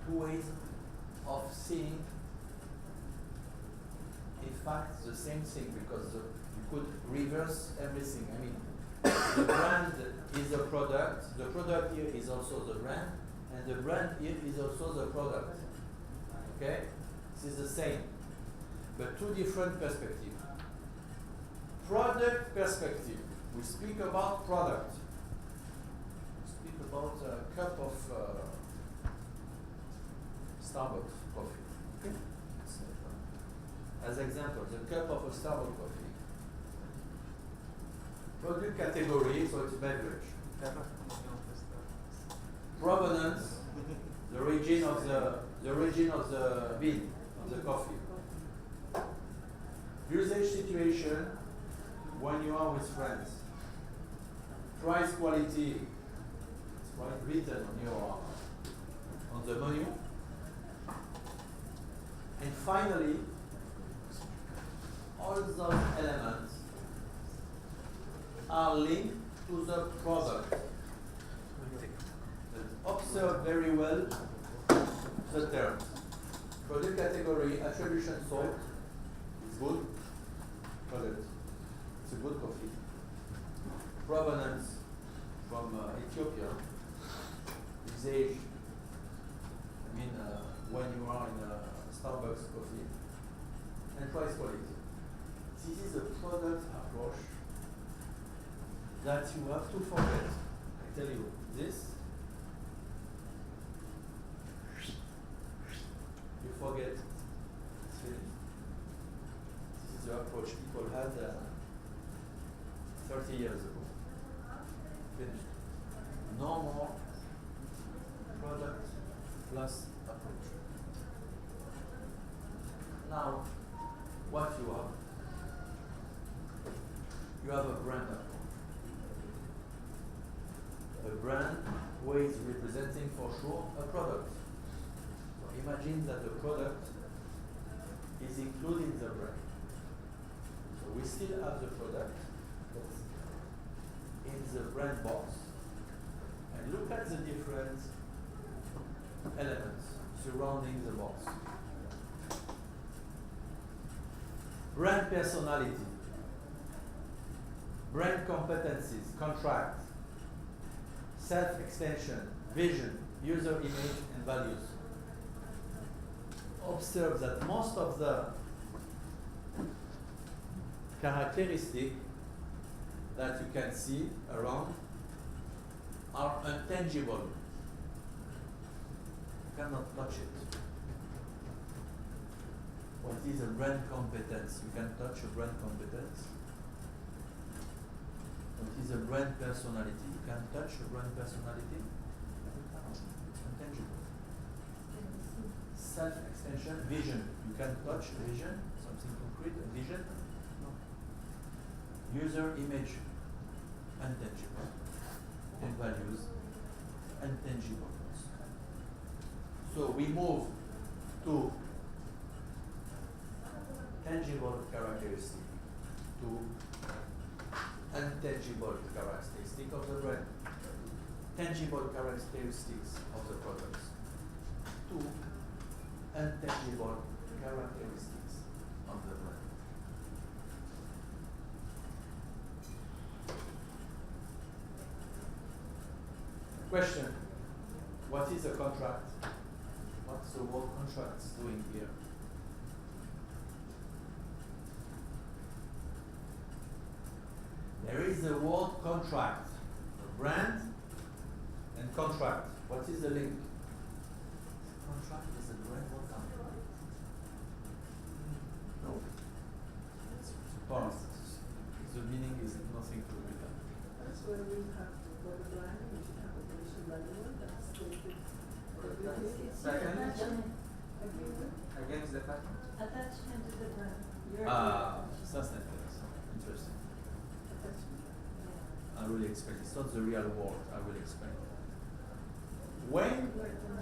two ways of seeing, in fact, the same thing, because you could reverse everything. I mean, the brand is a product, the product here is also the brand, and the brand here is also the product. Okay? This is the same, but two different perspectives. Product perspective. We speak about product. We speak about a cup of Starbucks coffee. Okay? As example, the cup of a Starbucks coffee. Product category, so it's beverage. Provenance, the origin of the bean, of the coffee. Usage situation, when you are with friends. Price quality, it's right written on the menu. And finally, all those elements are linked to the product. Observe very well the terms. Product category, attribution salt is good. Product. It's a good coffee. Provenance from Ethiopia. Usage. I mean, when you are in a Starbucks coffee. And price quality. This is a product approach that you have to forget. I tell you, this, you forget, it's finished. This is the approach people had 30 years ago. Finished. No more product plus approach. Now, what you have? You have a brand approach. A brand who is representing for sure a product. So imagine that the product is included in the brand. So we still have the product in the brand box. And look at the different elements surrounding the box. Brand personality, brand competencies, contract, self-extension, vision, user image, and values. Observe that most of the characteristics that you can see around are intangible. You cannot touch it. What is a brand competence? You can touch a brand competence. What is a brand personality? You can touch a brand personality. It's intangible. Self-extension, vision. You can touch vision, something concrete, a vision. No. User image, intangible. And values, intangible. So we move to tangible characteristic, to intangible characteristic of the brand, tangible characteristics of the products, to intangible characteristics of the brand. Question: what is a contract? What's the word contract doing here? There is the word contract, brand and contract. What is the link? Contract is a brand or contract? No. It's part. The meaning is nothing to do with that. That's where we have to go to brand, we should have a commission manual that's stated. Second. Agreement. Against the patent? Attachment to the brand. Ça c'est intéressant. Interesting. Attachment. I will explain. It's not the real word. I will explain. When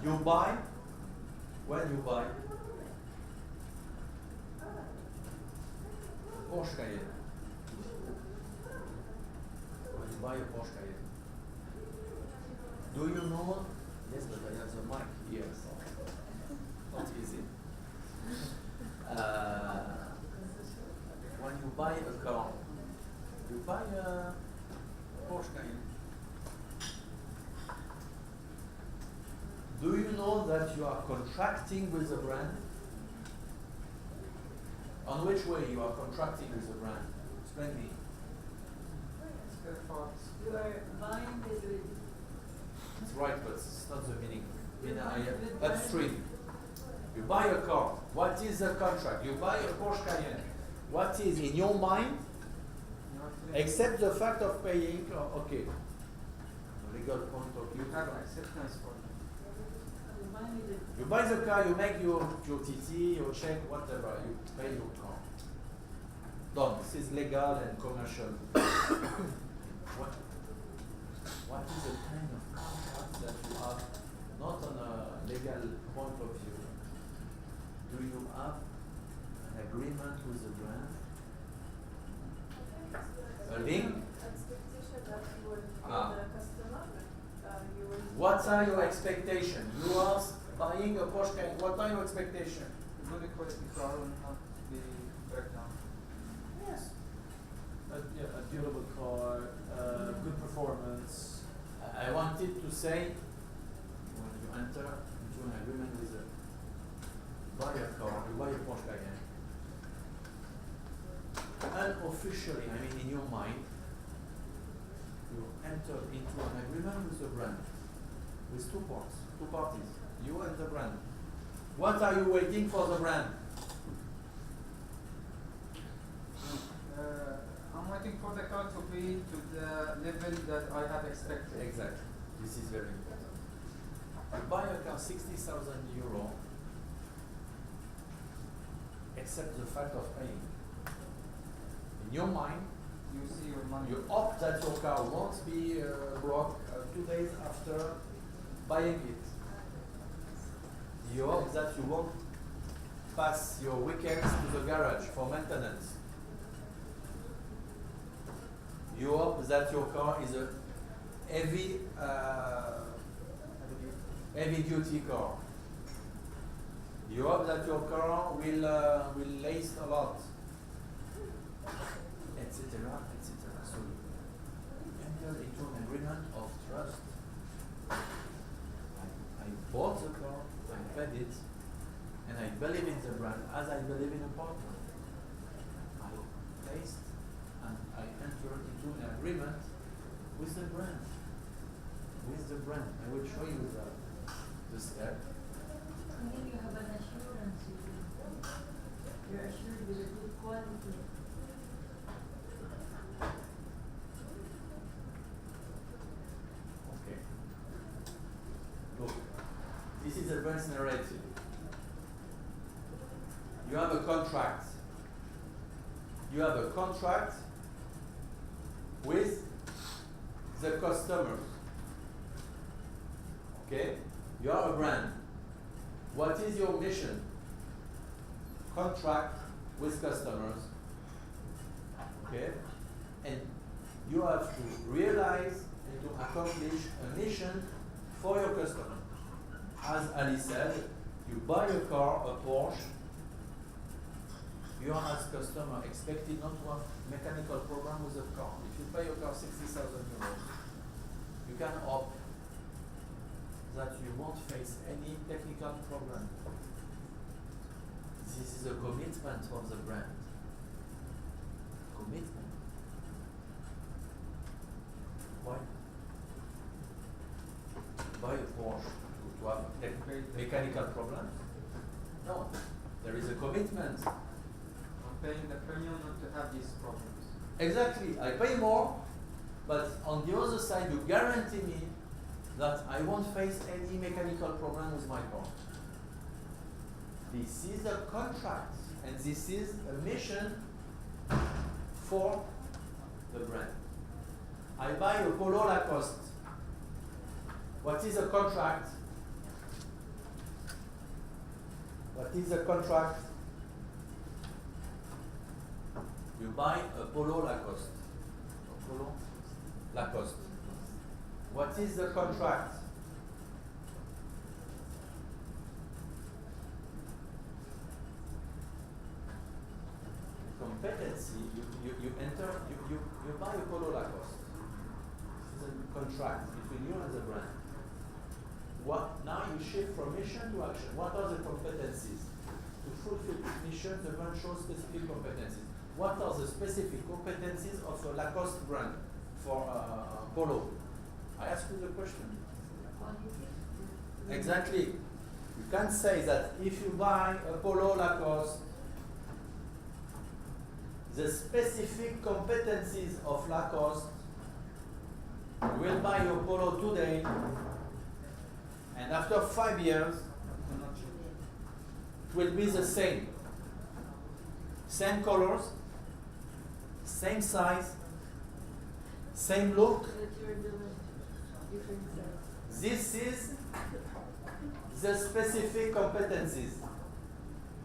you buy, Porsche Cayenne. When you buy a Porsche Cayenne, Do you know? Yes, but I have the mic here, so not easy. When you buy a car, you buy a Porsche Cayenne. Do you know that you are contracting with the brand? On which way you are contracting with the brand? Explain me. Spare parts. You are buying the It's right, but it's not the meaning. Upstream. You buy a car. What is the contract? You buy a Porsche Cayenne. What is in your mind, except the fact of paying? Okay. Legal point of view. Have acceptance for it. You buy the car, you make your TT, your check, whatever, you pay your car. Done. This is legal and commercial. What is the kind of contract that you have, not on a legal point of view? Do you have an agreement with the brand? A link? Expectation that you will Ah. the customer, you will. What are your expectations? You are buying a Porsche Cayenne. What are your expectations? Good quality car will not be breakdown. Yes. A durable car, good performance. I wanted to say, when you enter into an agreement with a buy a car, you buy a Porsche Cayenne. Unofficially, I mean in your mind, you enter into an agreement with the brand, with two parties, you and the brand. What are you waiting for the brand? I'm waiting for the car to be to the level that I have expected. Exactly. This is very important. You buy a car 60,000 euro, except the fact of paying. In your mind, You see your money. you hope that your car won't be broke 2 days after buying it. You hope that you won't pass your weekends to the garage for maintenance. You hope that your car is a heavy, heavy duty car. You hope that your car will last a lot, etc., etc. So you enter into an agreement of trust. I bought the car, I paid it, and I believe in the brand as I believe in a partner. I taste and I enter into an agreement with the brand. With the brand. I will show you the step. And then you have an assurance. You're assured with a good quality. Okay. Look, this is the brand's narrative. You have a contract. You have a contract with the customer. Okay? You are a brand. What is your mission? Contract with customers. Okay? And you have to realize and to accomplish a mission for your customer. As Ali said, you buy a car, a Porsche, you are as customer expected not to have mechanical problem with the car. If you buy a car 60,000 euros, you can hope that you won't face any technical problem. This is a commitment of the brand. Commitment. Why? Buy a Porsche to have mechanical problems? No. There is a commitment. I'm paying the premium not to have these problems. Exactly. I pay more, but on the other side, you guarantee me that I won't face any mechanical problem with my car. This is a contract, and this is a mission for the brand. I buy a Polo Lacoste. What is a contract? What is a contract? You buy a Polo Lacoste. A Polo Lacoste. What is the contract? let's see, you buy a Polo Lacoste. This is a contract between you and the brand. What now you shift from mission to action. What are the competencies? To fulfill this mission, the brand shows specific competencies. What are the specific competencies of a Lacoste brand for Polo? I ask you the question. Exactly. You can't say that if you buy a Polo Lacoste, the specific competencies of Lacoste, you will buy your Polo today, and after 5 years, it will be the same. Same colors, same size, same look. This is the specific competencies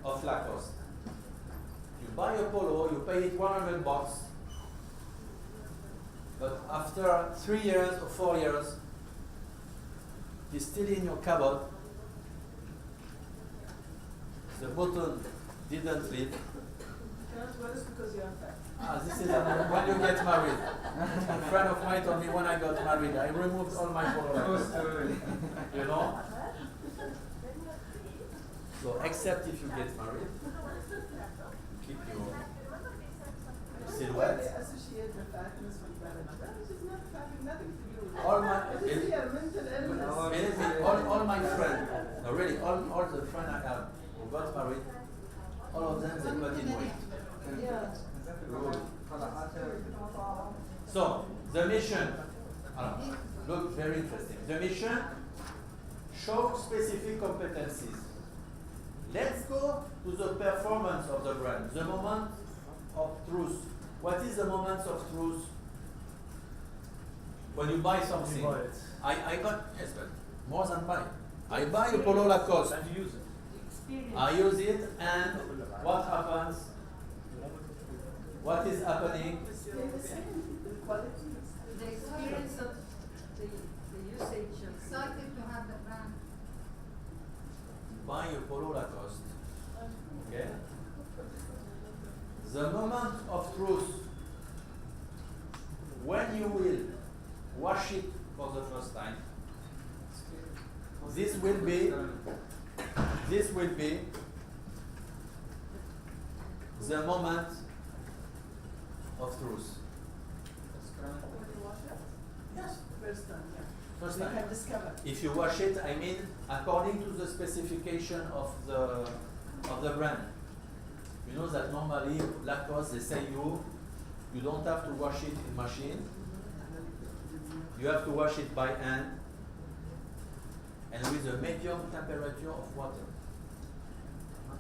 of Lacoste. You buy a Polo, you pay it $100, but after 3 years or 4 years, it's still in your cupboard. The button didn't leave. Well, it's because you're fat. This is when you get married. A friend of mine told me when I got married, I removed all my Polo. You know? So except if you get married, keep your silhouette. They associate the fatness with vanity. Vanity is not fat, nothing to do with it. All my It is a mental illness. believe me, all my friends, no really, all the friends I have who got married, all of them they got in weight. Yeah. So the mission, look very interesting. The mission shows specific competencies. Let's go to the performance of the brand, the moment of truth. What is the moment of truth? When you buy something. You buy it. I got, yes, but more than buy. I buy a Polo Lacoste. And you use it. Experience. I use it, and what happens? What is happening? Stay the same. The quality is The experience of the usage of. Excited to have the brand. Buy a Polo Lacoste. Okay? The moment of truth, when you will wash it for the first time, this will be the moment of truth. when you wash it. Yes. First time, yeah. First They time. can discover. If you wash it, I mean, according to the specification of the brand. You know that normally Lacoste, they say you don't have to wash it in machine. You have to wash it by hand and with a medium temperature of water.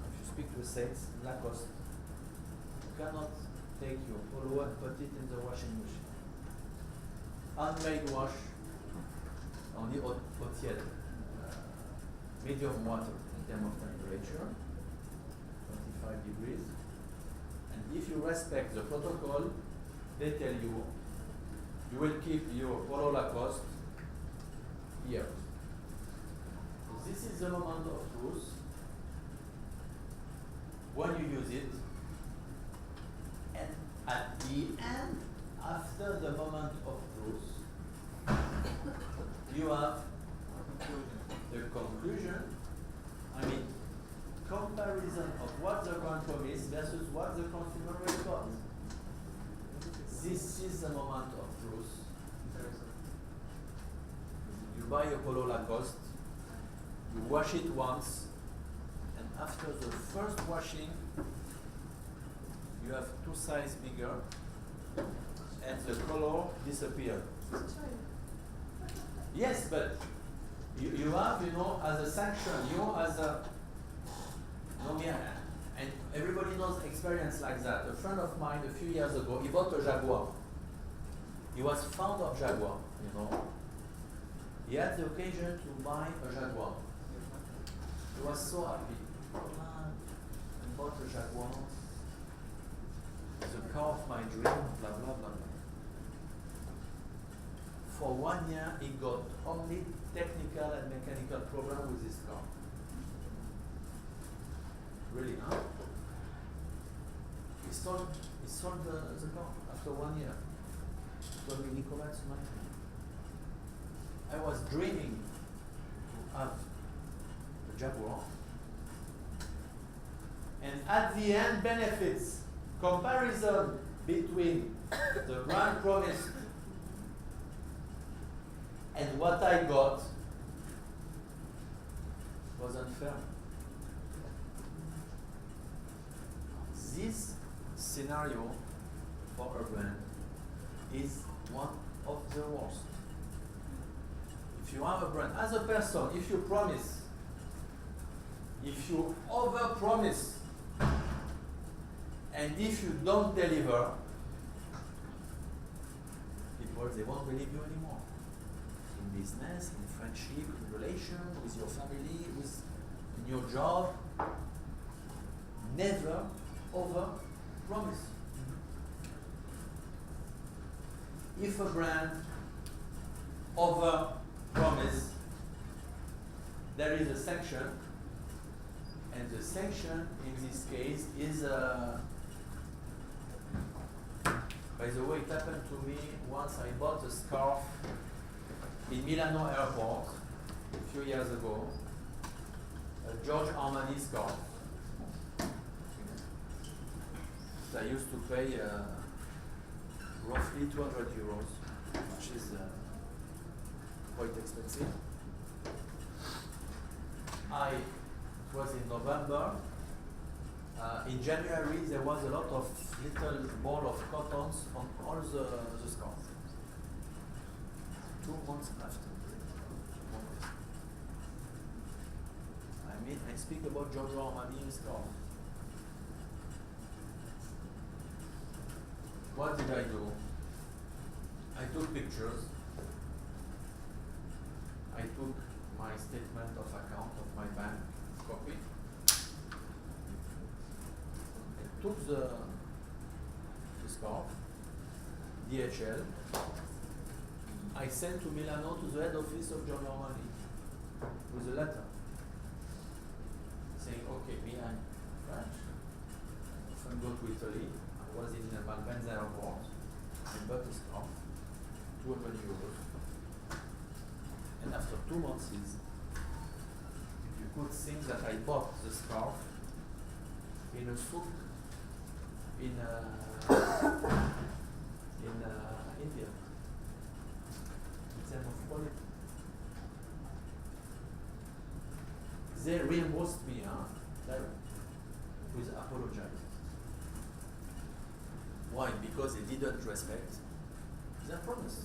If you speak to a sales, Lacoste, you cannot take your polo and put it in the washing machine. Handmade wash on the hot tiède, medium water in terms of temperature, 25 degrees. And if you respect the protocol, they tell you you will keep your Polo Lacoste here. So this is the moment of truth. When you use it, and at the end, after the moment of truth, you have the conclusion, I mean, comparison of what the brand promised versus what the consumer will got. This is the moment of truth. You buy a Polo Lacoste, you wash it once, and after the first washing, you have 2 sizes bigger, and the color disappears. Yes, but you have, as a sanction, as a, yeah, and everybody knows experience like that. A friend of mine a few years ago, he bought a Jaguar. He was fond of Jaguar, He had the occasion to buy a Jaguar. He was so happy. He bought a Jaguar. The car of my dream, blah, blah, blah, blah. For 1 year, he got only technical and mechanical problem with his car. Really, huh? He he sold the car after 1 year. Told me, Nicolas, it's my time. I was dreaming to have a Jaguar. And at the end, benefits, comparison between the brand promised and what I got was unfair. This scenario for a brand is one of the worst. If you have a brand, as a person, if you promise, if you over-promise, and if you don't deliver, people, they won't believe you anymore. In business, in friendship, in relation, with your family, in your job. Never over-promise. If a brand over-promise, there is a sanction, and the sanction in this case is by the way, it happened to me once. I bought a scarf in Milano airport a few years ago, a George Armani scarf. So I used to pay roughly 200 euros, which is quite expensive. It was in November. In January, there was a lot of little ball of cottons on all the scarves. 2 months after. I speak about Giorgio Armani scarf. What did I do? I took pictures. I took my statement of account of my bank, copy. I took the scarf, DHL. I sent to Milano to the head office of Giorgio Armani with a letter saying, okay, me, I'm French. I often go to Italy. I was in Malpensa airport. I bought a scarf, 200 euros. And after 2 months, you could think that I bought the scarf in a souk in India. In terms of quality. They reimbursed me, with apologize. Why? Because they didn't respect their promise.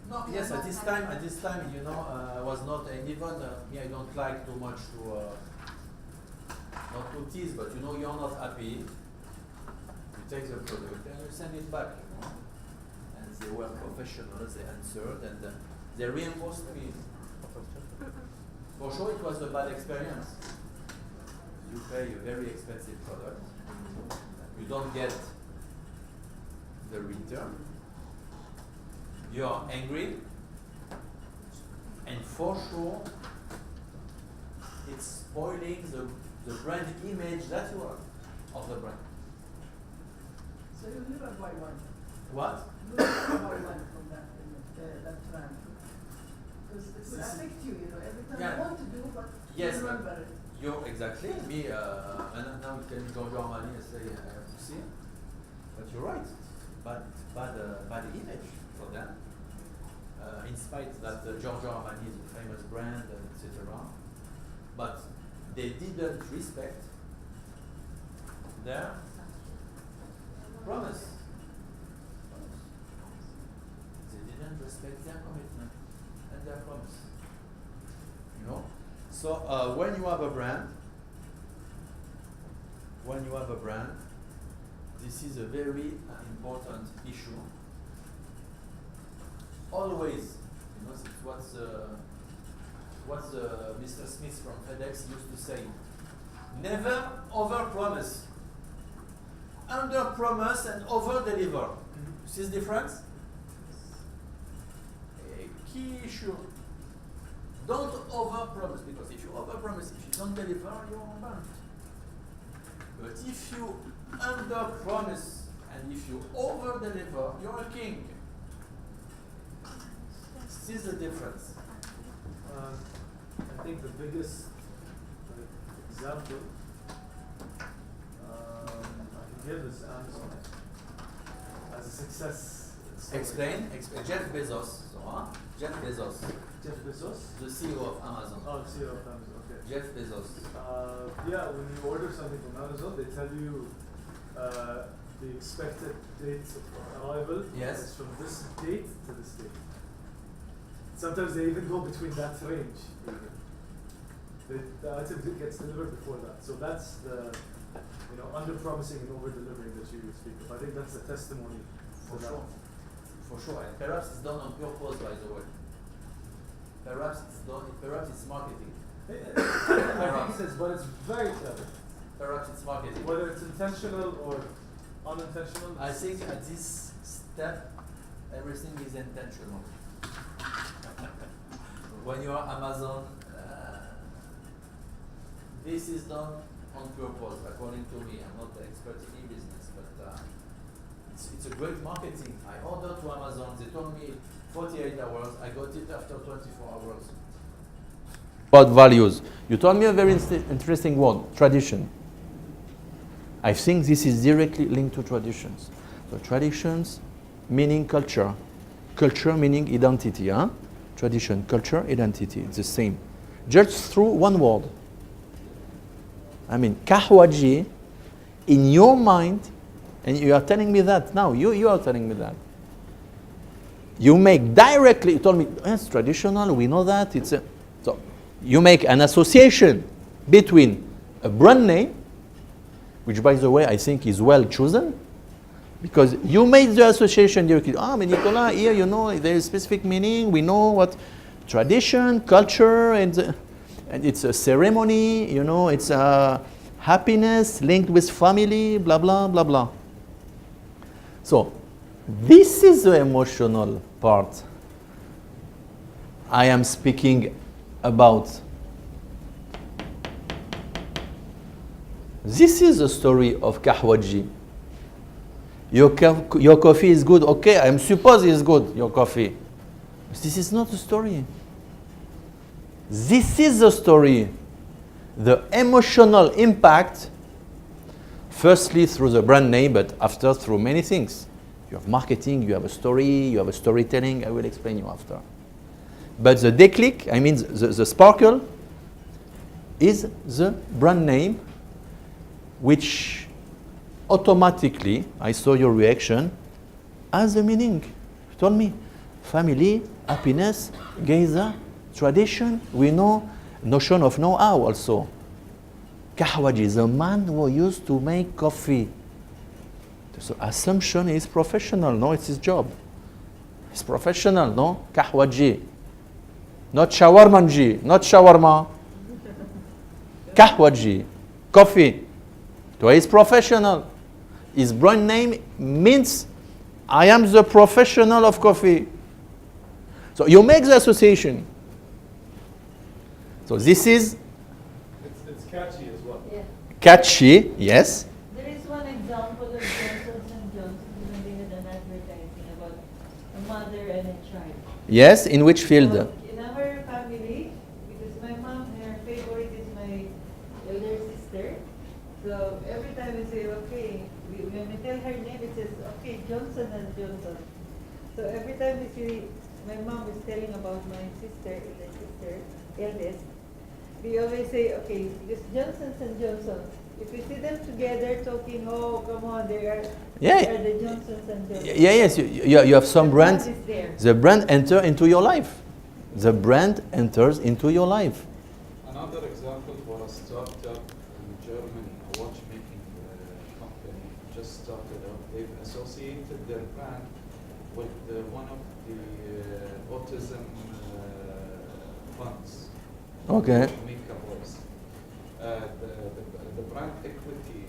No, yes, at this time, I was not, and even me, I don't like too much to, not to tease, but you're not happy. You take the product and you send it back, And they were professionals, they answered, and they reimbursed me. For sure, it was a bad experience. You pay a very expensive product. You don't get the return. You are angry, and for sure, it's spoiling the brand image that you are of the brand. So you never buy one. What? You never buy one from that brand. Because it will affect you, every time Yeah. you want to do, but Yes, you remember it. You're exactly me. And now you can go to Germany and say, I have to see. But you're right. Bad image for them. In spite that Giorgio Armani is a famous brand, etc. But they didn't respect their promise. They didn't respect their commitment and their promise. So when you have a brand, this is a very important issue. Always, what's Mr. Smith from FedEx used to say. Never over-promise. Under-promise and over-deliver. See the difference? A key issue. Don't over-promise, because if you over-promise, if you don't deliver, you're burnt. But if you under promise and if you over deliver, you're a king. This is the difference. I think the biggest example I can give is Amazon as a success story. Explain. Jeff Bezos. So, Jeff Bezos, Jeff Bezos? the CEO of Amazon. Oh, CEO of Amazon, okay. Jeff Bezos. Yeah, when you order something from Amazon, they tell you the expected date of arrival Yes. is from this date to this date. Sometimes they even go between that range. The item gets delivered before that. So that's the under promising and over delivering that you speak of. I think that's a testimony For to sure. For sure. And perhaps it's done on purpose, by the way. Perhaps it's marketing. I think it is, but it's very clever. Perhaps it's marketing. Whether it's intentional or unintentional. I think at this step, everything is intentional. When you are Amazon, this is done on purpose, according to me. I'm not the expert in e-business, but it's a great marketing. I ordered to Amazon. They told me 48 hours. I got it after 24 hours. About values. You told me a very interesting word, tradition. I think this is directly linked to traditions. So traditions meaning culture. Culture meaning identity. Tradition, culture, identity. It's the same. Just through one word. I mean, kahwaji, in your mind, and you are telling me that now, you are telling me that. You make directly, you told me, it's traditional, we know that. So you make an association between a brand name, which by the way I think is well chosen, because you made the association directly. Mais Nicolas, here there is specific meaning, we know what tradition, culture, and it's a ceremony, it's a happiness linked with family, blah, blah, blah, blah. So this is the emotional part I am speaking about. This is the story of Kahwaji. Your coffee is good. Okay, I suppose it's good, your coffee. But this is not the story. This is the story. The emotional impact, firstly through the brand name, but after through many things. You have marketing, you have a story, you have a storytelling. I will explain you after. But the déclic, I mean the sparkle, is the brand name, which automatically, I saw your reaction, has a meaning. You told me, family, happiness, geza, tradition, we know, notion of know-how also. Kahwaji is a man who used to make coffee. So assumption is professional, no, it's his job. It's professional, no? Kahwaji. Not shawarmanji, not shawarma. Kahwaji, coffee. So he's professional. His brand name means I am the professional of coffee. So you make the association. So this is It's catchy as well. Yeah. catchy, yes. There is one example of Johnson & Johnson when they had an advertising about a mother and a child. Yes, in which field? So in our family, because my mom, her favorite is my elder sister. So every time we say, okay, when we tell her name, it says, okay, Johnson & Johnson. So every time we see, my mom is telling about my sister, eldest, we always say, okay, because Johnson & Johnson. If we see them together talking, oh, come on, they are the Johnsons and Johnsons. Yeah, yes, you have some The brands. brand is there. The brand enter into your life. The brand enters into your life. Another example for a startup in Germany, a watchmaking company just started up. They've associated their brand with one of the autism funds. Okay. Mika Boys. The brand equity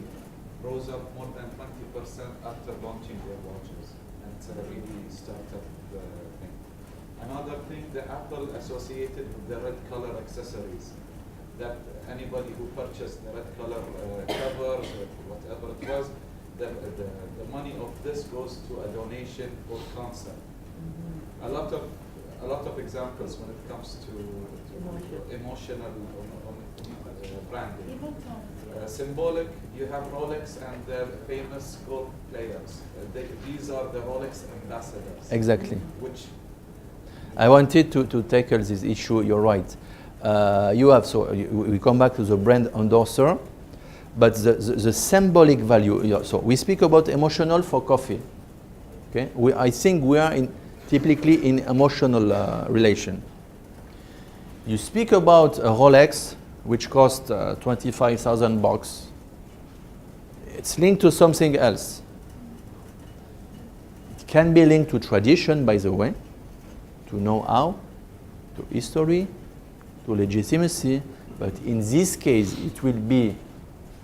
rose up more than 20% after launching their watches. And it's a really startup thing. Another thing, the Apple associated with the red color accessories. that anybody who purchased the red color covers or whatever it was, the money of this goes to a donation for cancer. A lot of examples when it comes to emotional branding. Symbolic, you have Rolex and their famous golf players. These are the Rolex ambassadors. Exactly. Which I wanted to tackle this issue. You're right. We come back to the brand endorser, but the symbolic value. So we speak about emotional for coffee. Okay. I think we are typically in emotional relation. You speak about a Rolex, which cost 25,000 bucks. It's linked to something else. It can be linked to tradition, by the way, to know-how, to history, to legitimacy, but in this case, it will be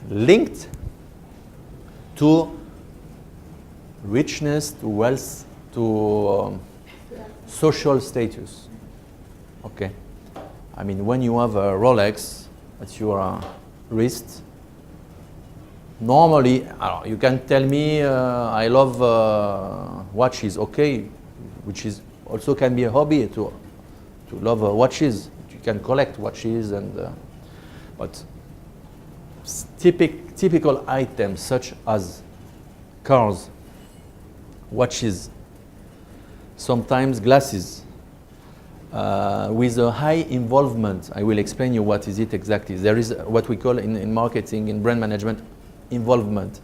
linked to richness, to wealth, to social status. Okay. I mean, when you have a Rolex at your wrist, normally, you can tell me I love watches, okay, which is also can be a hobby to love watches. You can collect watches, but typical items such as cars, watches, sometimes glasses, with a high involvement. I will explain you what is it exactly. There is what we call in marketing, in brand management, involvement.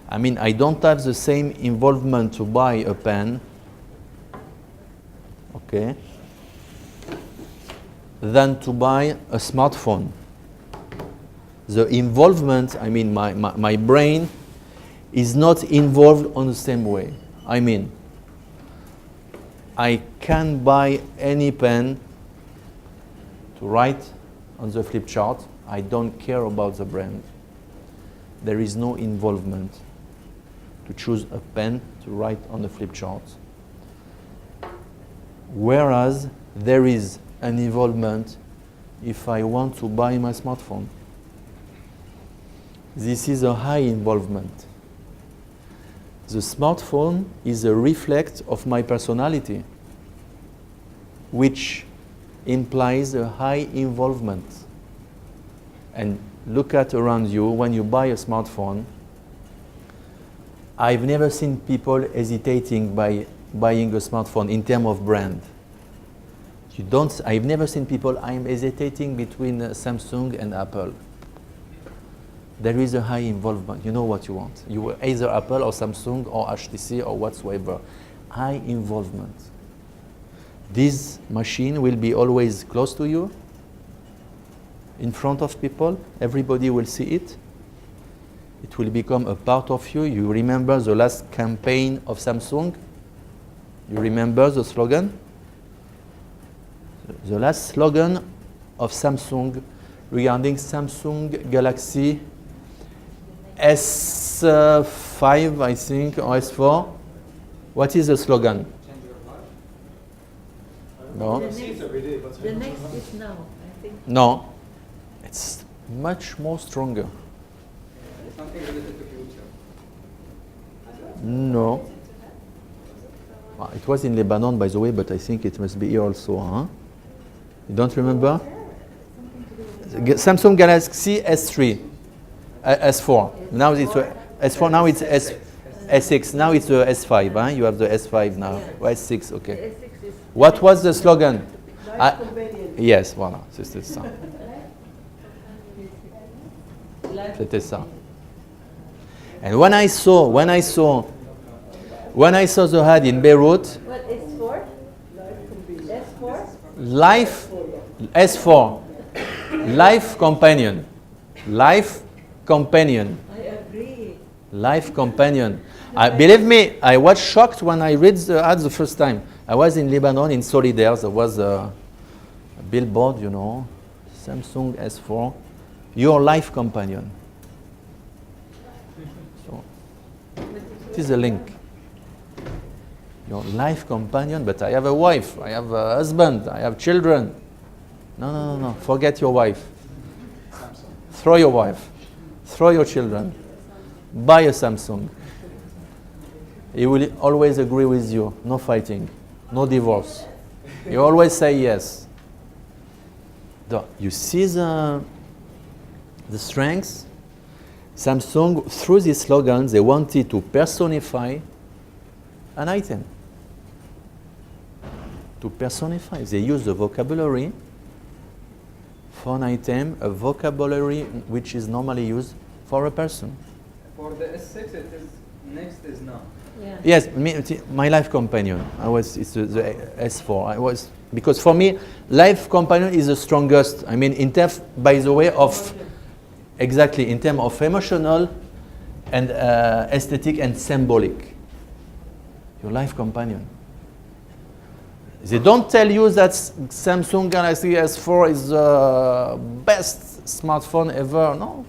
I mean, I don't have the same involvement to buy a pen, okay, than to buy a smartphone. The involvement, I mean, my brain is not involved on the same way. I mean, I can buy any pen to write on the flip chart. I don't care about the brand. There is no involvement to choose a pen to write on the flip chart. Whereas there is an involvement if I want to buy my smartphone. This is a high involvement. The smartphone is a reflex of my personality, which implies a high involvement. And look at around you, when you buy a smartphone, I've never seen people hesitating by buying a smartphone in terms of brand. I've never seen people, I'm hesitating between Samsung and Apple. There is a high involvement. You know what you want. You will either Apple or Samsung or HTC or whatsoever. High involvement. This machine will be always close to you, in front of people. Everybody will see it. It will become a part of you. You remember the last campaign of Samsung? You remember the slogan? The last slogan of Samsung regarding Samsung Galaxy S5, I think, or S4. What is the slogan? Change your life. No. I see it every day, but The next is now, I think. No. It's much more stronger. Something related to future. No. It was in Lebanon, by the way, but I think it must be here also. Huh? You don't remember? Samsung Galaxy S3, S4. Now it's S4. Now it's S6. Now it's the S5. Huh? You have the S5 now. Or S6. Okay. What was the slogan? Yes, voilà, c'était ça. C'était ça. And when I saw the ad in Beirut, What is for? S4? Life S4, Life Companion, Life Companion, I agree. Life Companion. Believe me, I was shocked when I read the ad the first time. I was in Lebanon, in Solidaire. There was a billboard, you know, Samsung S4, your life companion. So, it is a link. Your life companion, but I have a wife, I have a husband, I have children. No, forget your wife. throw your wife, throw your children, buy a Samsung. He will always agree with you. No fighting, no divorce. He always say yes. You see the strengths? Samsung, through these slogans, they wanted to personify an item. To personify. They use the vocabulary for an item, a vocabulary which is normally used for a person. For the S6, it is next is now. Yeah. Yes, my life companion. It's the S4. Because for me, life companion is the strongest. I mean, in terms, by the way, of exactly in terms of emotional and aesthetic and symbolic. Your life companion. They don't tell you that Samsung Galaxy S4 is the best smartphone ever. No.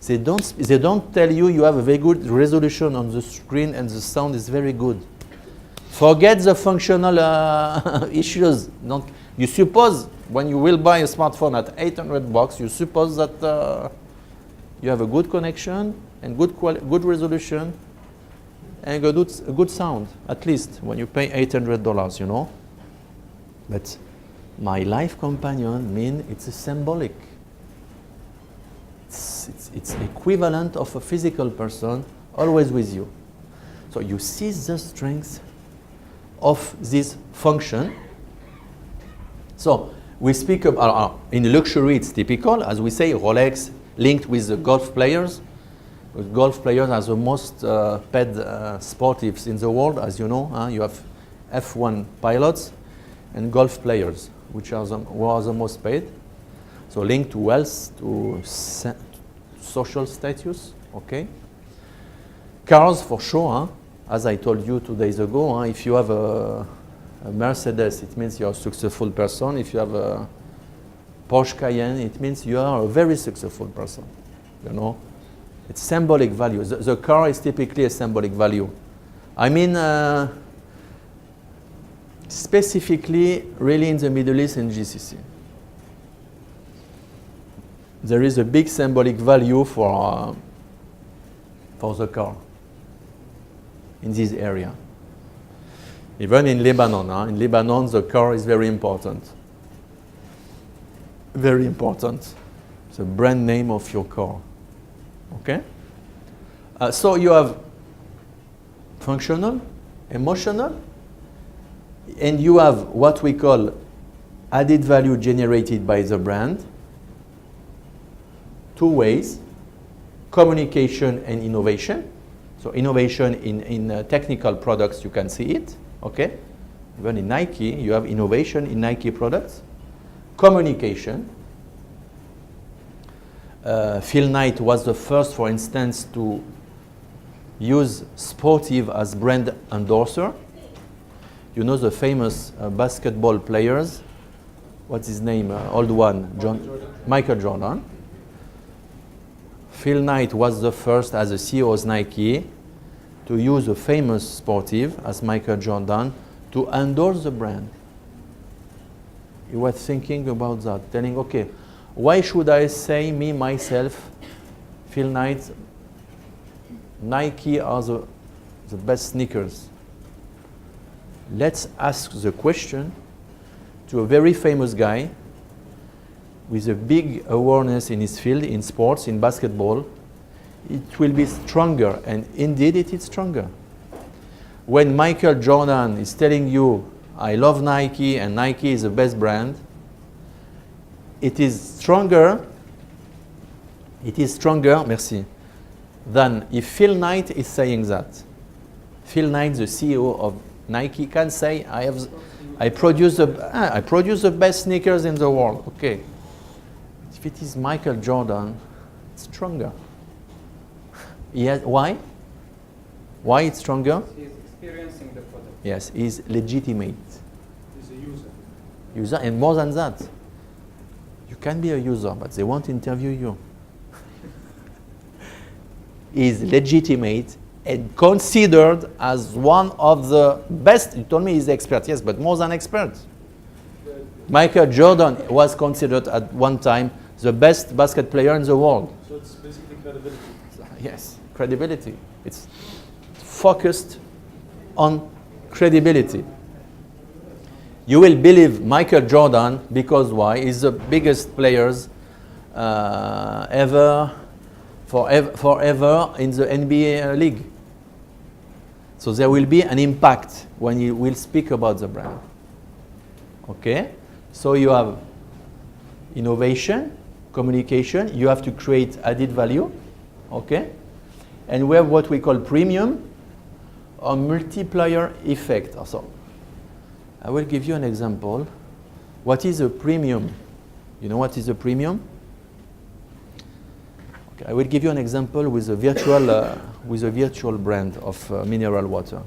They don't tell you have a very good resolution on the screen and the sound is very good. Forget the functional issues. You suppose when you will buy a smartphone at $800, you suppose that you have a good connection and good resolution and a good sound, at least when you pay $800, you know. But my life companion means it's a symbolic. It's equivalent of a physical person always with you. So you see the strength of this function. So we speak about, in luxury it's typical, as we say, Rolex linked with the golf players. Golf players are the most paid sportives in the world, as you know. You have F1 pilots and golf players, which are who are the most paid. So linked to wealth, to social status, okay? Cars for sure, as I told you 2 days ago, if you have a Mercedes, it means you're a successful person. If you have a Porsche Cayenne, it means you are a very successful person, you know? It's symbolic value. The car is typically a symbolic value. I mean, specifically, really in the Middle East and GCC. There is a big symbolic value for the car in this area. Even in Lebanon, in Lebanon, the car is very important. Very important. It's the brand name of your car. Okay? So you have functional, emotional, and you have what we call added value generated by the brand. 2 ways, communication and innovation. So innovation in technical products, you can see it, okay? Even in Nike, you have innovation in Nike products. Communication. Phil Knight was the first, for instance, to use Sportive as brand endorser. You know the famous basketball players. What's his name? Old one, Michael Jordan. Phil Knight was the first, as the CEO of Nike, to use a famous Sportive as Michael Jordan to endorse the brand. He was thinking about that, telling, okay, why should I say me, myself, Phil Knight, Nike are the best sneakers? Let's ask the question to a very famous guy with a big awareness in his field, in sports, in basketball. It will be stronger, and indeed it is stronger. When Michael Jordan is telling you, I love Nike and Nike is the best brand, it is stronger, merci, than if Phil Knight is saying that. Phil Knight, the CEO of Nike, can say, I produce the best sneakers in the world. Okay. If it is Michael Jordan, it's stronger. Yes, why? Why it's stronger? He's experiencing the product. Yes, he's legitimate. He's a user. User, and more than that, you can be a user, but they won't interview you. He's legitimate and considered as one of the best. You told me he's expert, yes, but more than expert. Michael Jordan was considered at one time the best basket player in the world. So it's basically credibility. Yes, credibility. It's focused on credibility. You will believe Michael Jordan because why? He's the biggest players forever in the NBA league. So there will be an impact when you will speak about the brand. Okay? So you have innovation, communication, you have to create added value. Okay? And we have what we call premium or multiplier effect. Also, I will give you an example. What is a premium? You know what is a premium? Okay, I will give you an example with a virtual brand of mineral water.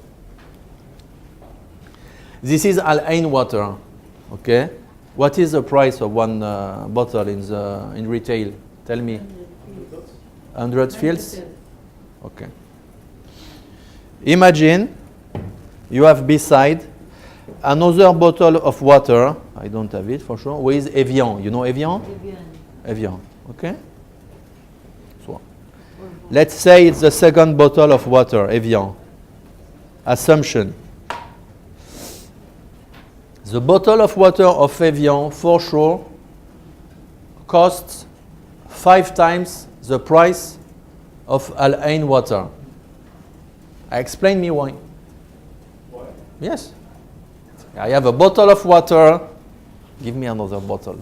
This is Al Ain water. Okay, what is the price of one bottle in retail? Tell me. 100 fields. Okay. Imagine you have beside another bottle of water. I don't have it for sure. With Evian. You know Evian? Evian. Okay. So, let's say it's the second bottle of water, Evian. Assumption. The bottle of water of Evian, for sure, costs 5 times the price of Al Ain water. Explain me why. Why? Yes. I have a bottle of water. Give me another bottle.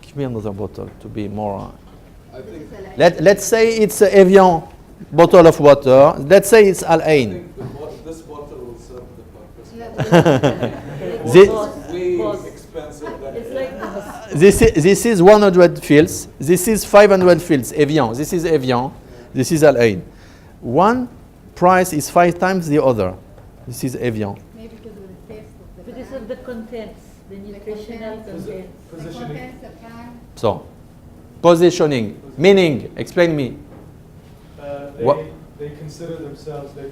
Give me another bottle to be more. I think Let's say it's a Evian bottle of water. Let's say it's Al Ain. this bottle will serve the purpose. This, Way expensive than It's like this is 100 fields. This is 500 fields. Evian. This is Evian. This is Al Ain. One price is 5 times the other. This is Evian. Maybe because of the taste of the because of the contents, the nutritional contents. Positioning. contents, the brand. So, positioning, meaning. Explain me. What? They consider themselves, they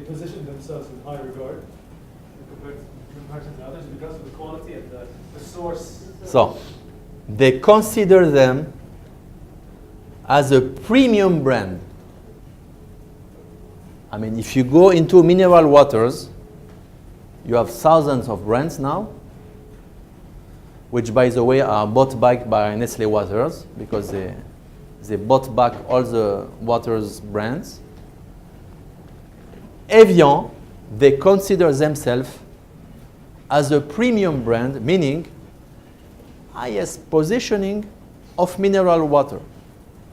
position themselves in high regard compared to others because of the quality and the source. So, they consider them as a premium brand. I mean, if you go into mineral waters, you have thousands of brands now, which, by the way, are bought back by Nestle Waters because they bought back all the waters brands. Evian, they consider themselves as a premium brand, meaning highest positioning of mineral water.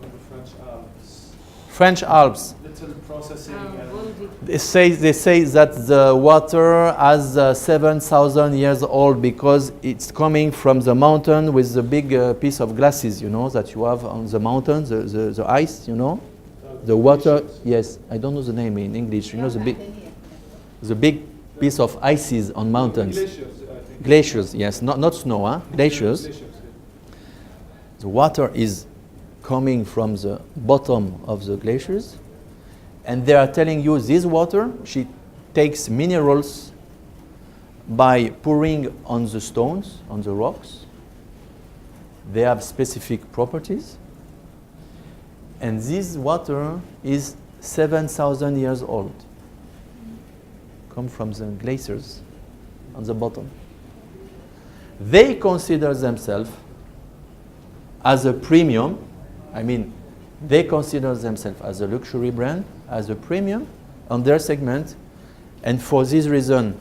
From the French Alps. French Alps. Little processing and They say that the water has 7,000 years old because it's coming from the mountain with the big piece of glasses, you know, that you have on the mountain, the ice, you know. The water, yes, I don't know the name in English, you know, the big piece of ices on mountains. glaciers, I think. Glaciers, yes, not snow, huh? Glaciers. Yeah. The water is coming from the bottom of the glaciers, and they are telling you this water, she takes minerals by pouring on the stones, on the rocks. They have specific properties, and this water is 7,000 years old. Come from the glaciers on the bottom. They consider themselves as a premium. I mean, they consider themselves as a luxury brand, as a premium on their segment, and for this reason,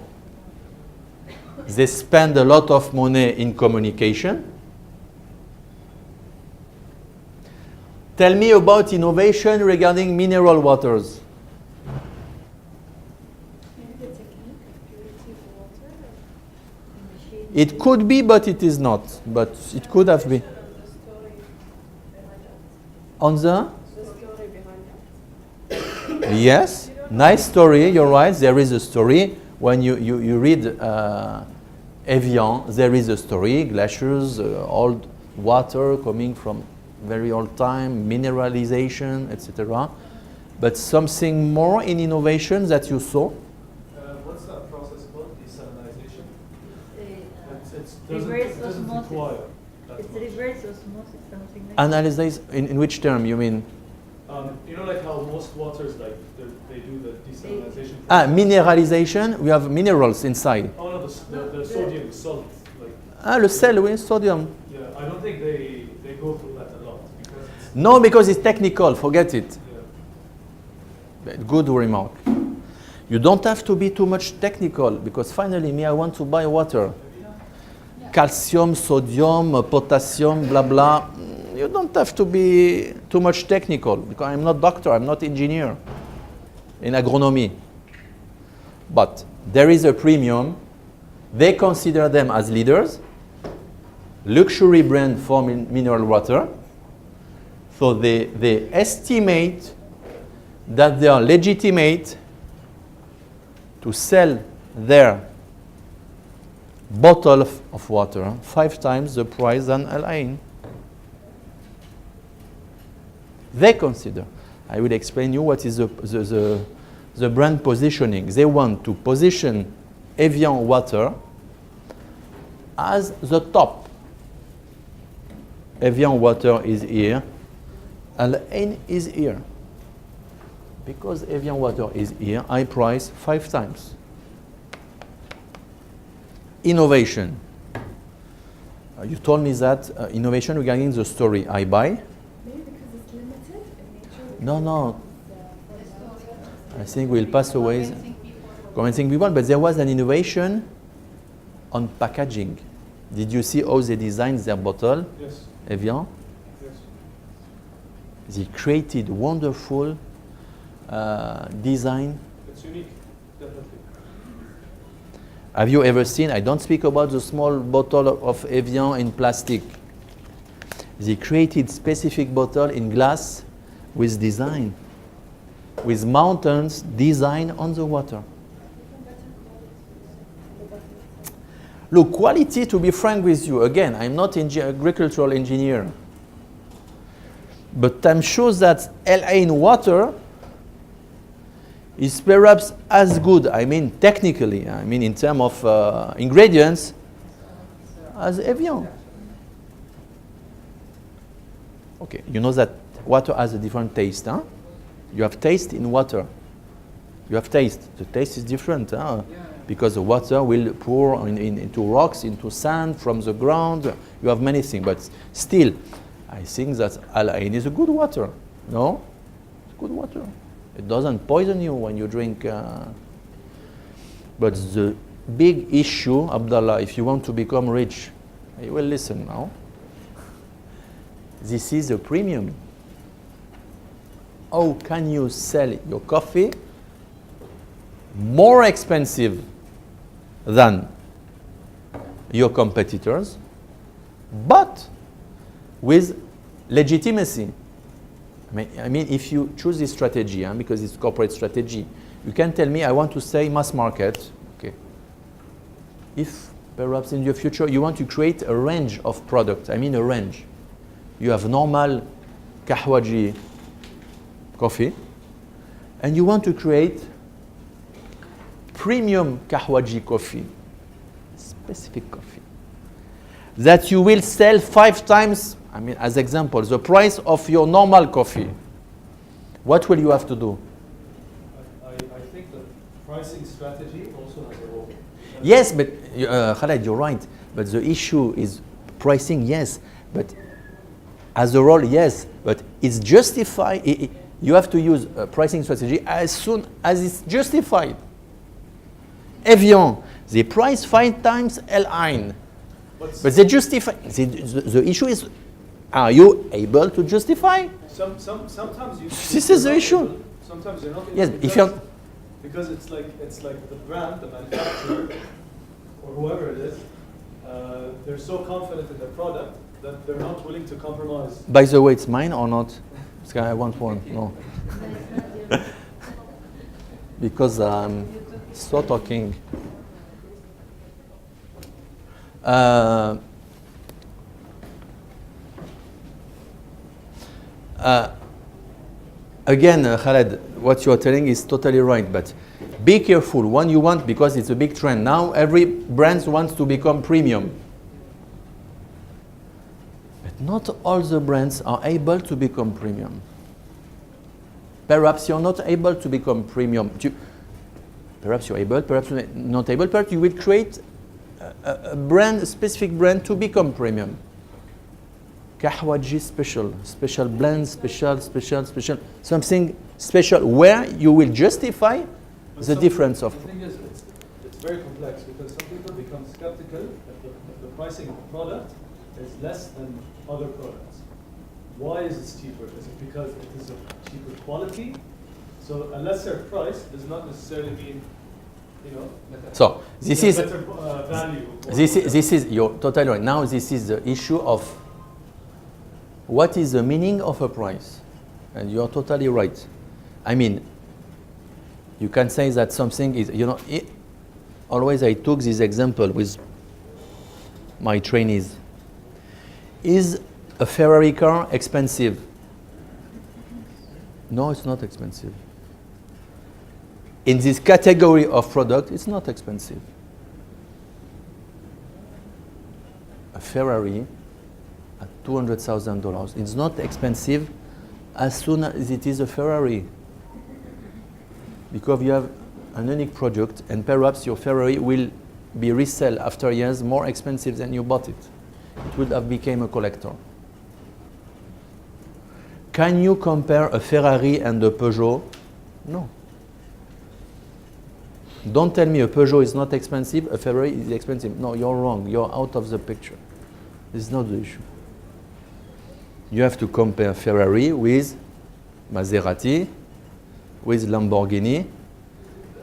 they spend a lot of money in communication. Tell me about innovation regarding mineral waters. Maybe the technique of purity of water. It could be, but it is not. But it could have been. On the? Yes, nice story, you're right, there is a story. When you read Evian, there is a story, glaciers, old water coming from very old time, mineralization, etc. But something more in innovation that you saw? What's that process called? Desalinization? Reverse It doesn't osmosis. require that It's much. reverse osmosis, something like that. Analyze in which term you mean? You know, like how most waters, like they do the desalinization. Ah, process? mineralization. We have minerals inside. Oh no, the sodium salt. Like, Ah, le sel, oui, sodium. yeah, I don't think they go through that a lot because it's, No, because it's technical. Forget it. yeah. Good remark. You don't have to be too much technical because finally, me, I want to buy water. Calcium, sodium, potassium, blah blah. You don't have to be too much technical because I'm not doctor, I'm not engineer in agronomy. But there is a premium. They consider them as leaders, luxury brand for mineral water. So they estimate that they are legitimate to sell their bottle of water 5 times the price than Al-Ain. They consider. I will explain you what is the brand positioning. They want to position Evian water as the top. Evian water is here. Al-Ain is here. Because Evian water is here, I price 5 times. Innovation. You told me that innovation regarding the story I buy. Maybe because it's limited in nature. No. I think we'll pass away convincing people, but there was an innovation on packaging. Did you see how they designed their bottle, Yes. Evian? Yes. They created wonderful design. It's unique, definitely. Have you ever seen, I don't speak about the small bottle of Evian in plastic. They created specific bottle in glass with design, with mountains design on the water. Look, quality, to be frank with you, again, I'm not an agricultural engineer, but I'm sure that Al-Ain water is perhaps as good, I mean technically, I mean in terms of ingredients, as Evian. Okay, you know that water has a different taste, huh? You have taste in water. You have taste. The taste is different, huh? Yeah. Because the water will pour into rocks, into sand, from the ground. You have many things, but still, I think that Al-Ain is a good water. No? It's good water. It doesn't poison you when you drink. But the big issue, Abdallah, if you want to become rich, you will listen now. This is a premium. How can you sell your coffee more expensive than your competitors, but with legitimacy? I mean, if you choose this strategy, because it's corporate strategy, you can tell me, I want to say mass market. Okay. If perhaps in your future you want to create a range of products, I mean a range. You have normal kahwaji coffee, and you want to create premium kahwaji coffee, specific coffee, that you will sell 5 times, I mean, as example, the price of your normal coffee. What will you have to do? I think the pricing strategy also has a role. Yes, but Khaled, you're right. But the issue is pricing, yes. But as a role, yes. But it's justified. You have to use a pricing strategy as soon as it's justified. Evian, they price 5 times Al-Ain. But they justify. The issue is, are you able to justify? Sometimes you. This is the issue. Sometimes you're not. Yes, because, if you're. because it's like the brand, the manufacturer, or whoever it is, they're so confident in their product that they're not willing to compromise. By the way, it's mine or not? This guy, I want one. No. Because I'm so talking. Again, Khaled, what you are telling is totally right, but be careful when you want, because it's a big trend. Now every brand wants to become premium. not all the brands are able to become premium. Perhaps you're not able to become premium. Perhaps you're able, perhaps you're not able, perhaps you will create a brand, a specific brand to become premium. Kahwaji special, special blend, special, something special where you will justify the difference of. The thing is, it's very complex because some people become skeptical if the pricing of the product is less than other products. Why is it cheaper? Is it because it is a cheaper quality? So a lesser price does not necessarily mean, So this is better value. this is you're totally right. Now this is the issue of what is the meaning of a price, and you're totally right. I mean, you can say that something is always I took this example with my trainees. Is a Ferrari car expensive? No, it's not expensive. In this category of product, it's not expensive. A Ferrari at $200,000, it's not expensive as soon as it is a Ferrari. Because you have an unique product, and perhaps your Ferrari will be resell after years more expensive than you bought it. It would have become a collector. Can you compare a Ferrari and a Peugeot? No. Don't tell me a Peugeot is not expensive, a Ferrari is expensive. No, you're wrong. You're out of the picture. This is not the issue. You have to compare Ferrari with Maserati, with Lamborghini,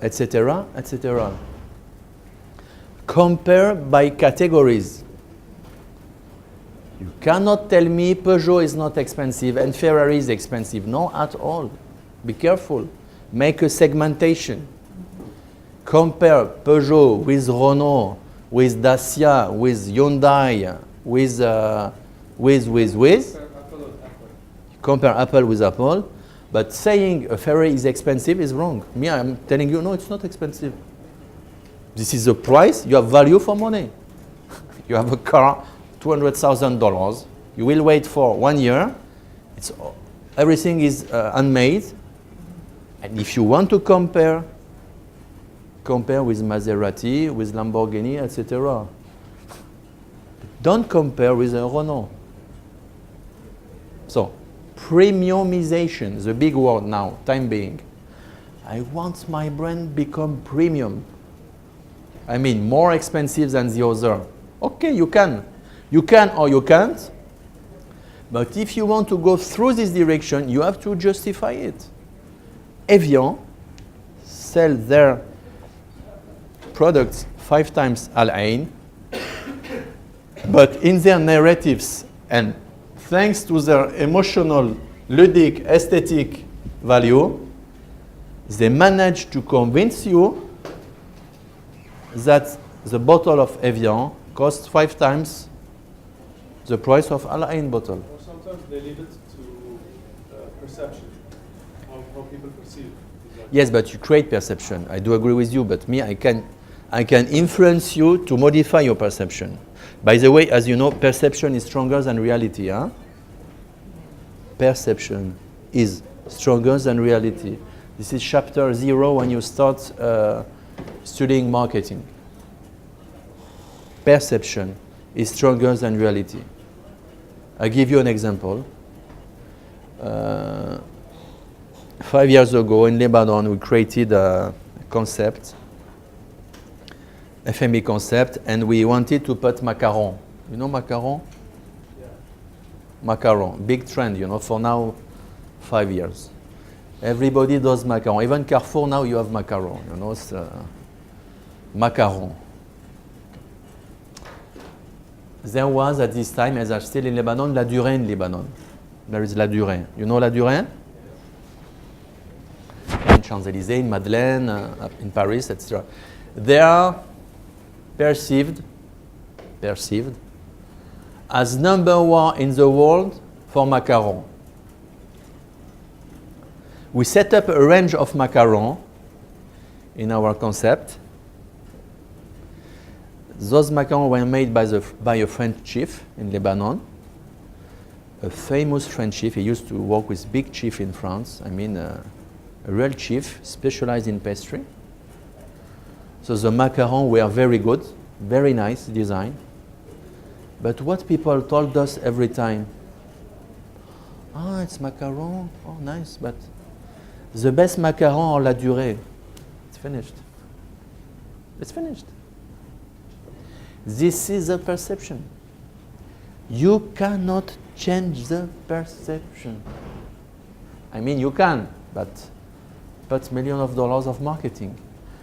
etc., etc. Compare by categories. You cannot tell me Peugeot is not expensive and Ferrari is expensive. No, at all. Be careful. Make a segmentation. Compare Peugeot with Renault, with Dacia, with Hyundai, with. Compare Apple with Apple. But saying a Ferrari is expensive is wrong. Me, I'm telling you, no, it's not expensive. This is the price. You have value for money. You have a car, $200,000. You will wait for 1 year. Everything is unmade. And if you want to compare with Maserati, with Lamborghini, etc. Don't compare with a Renault. So, premiumization, the big word now, time being. I want my brand become premium. I mean, more expensive than the other. Okay, you can. You can or you can't. But if you want to go through this direction, you have to justify it. Evian sell their products 5 times Al Ain, but in their narratives and thanks to their emotional, ludic, aesthetic value, they manage to convince you that the bottle of Evian costs 5 times the price of Al Ain bottle. Or sometimes they leave it to perception, how people perceive. Exactly. Yes, but you create perception. I do agree with you, but me, I can influence you to modify your perception. By the way, as you know, perception is stronger than reality. Huh? Perception is stronger than reality. This is chapter 0 when you start studying marketing. Perception is stronger than reality. I'll give you an example. 5 years ago in Lebanon, we created a concept, FME concept, and we wanted to put macaron. You know macaron? Yeah. Macaron, big trend, for now, 5 years. Everybody does macaron. Even Carrefour now you have macaron. It's macaron. There was at this time, as I'm still in Lebanon, La Durée in Lebanon. There is La Durée. You know La Durée? In Champs-Élysées, in Madeleine, in Paris, etc. They are perceived as number 1 in the world for macaron. We set up a range of macaron in our concept. Those macarons were made by a French chef in Lebanon. a famous French chef. He used to work with big chief in France. I mean, a real chief specialized in pastry. So the macarons were very good, very nice design. But what people told us every time, it's macaron, oh nice, but the best macaron en la durée, it's finished. It's finished. This is a perception. You cannot change the perception. I mean, you can, but millions of dollars of marketing.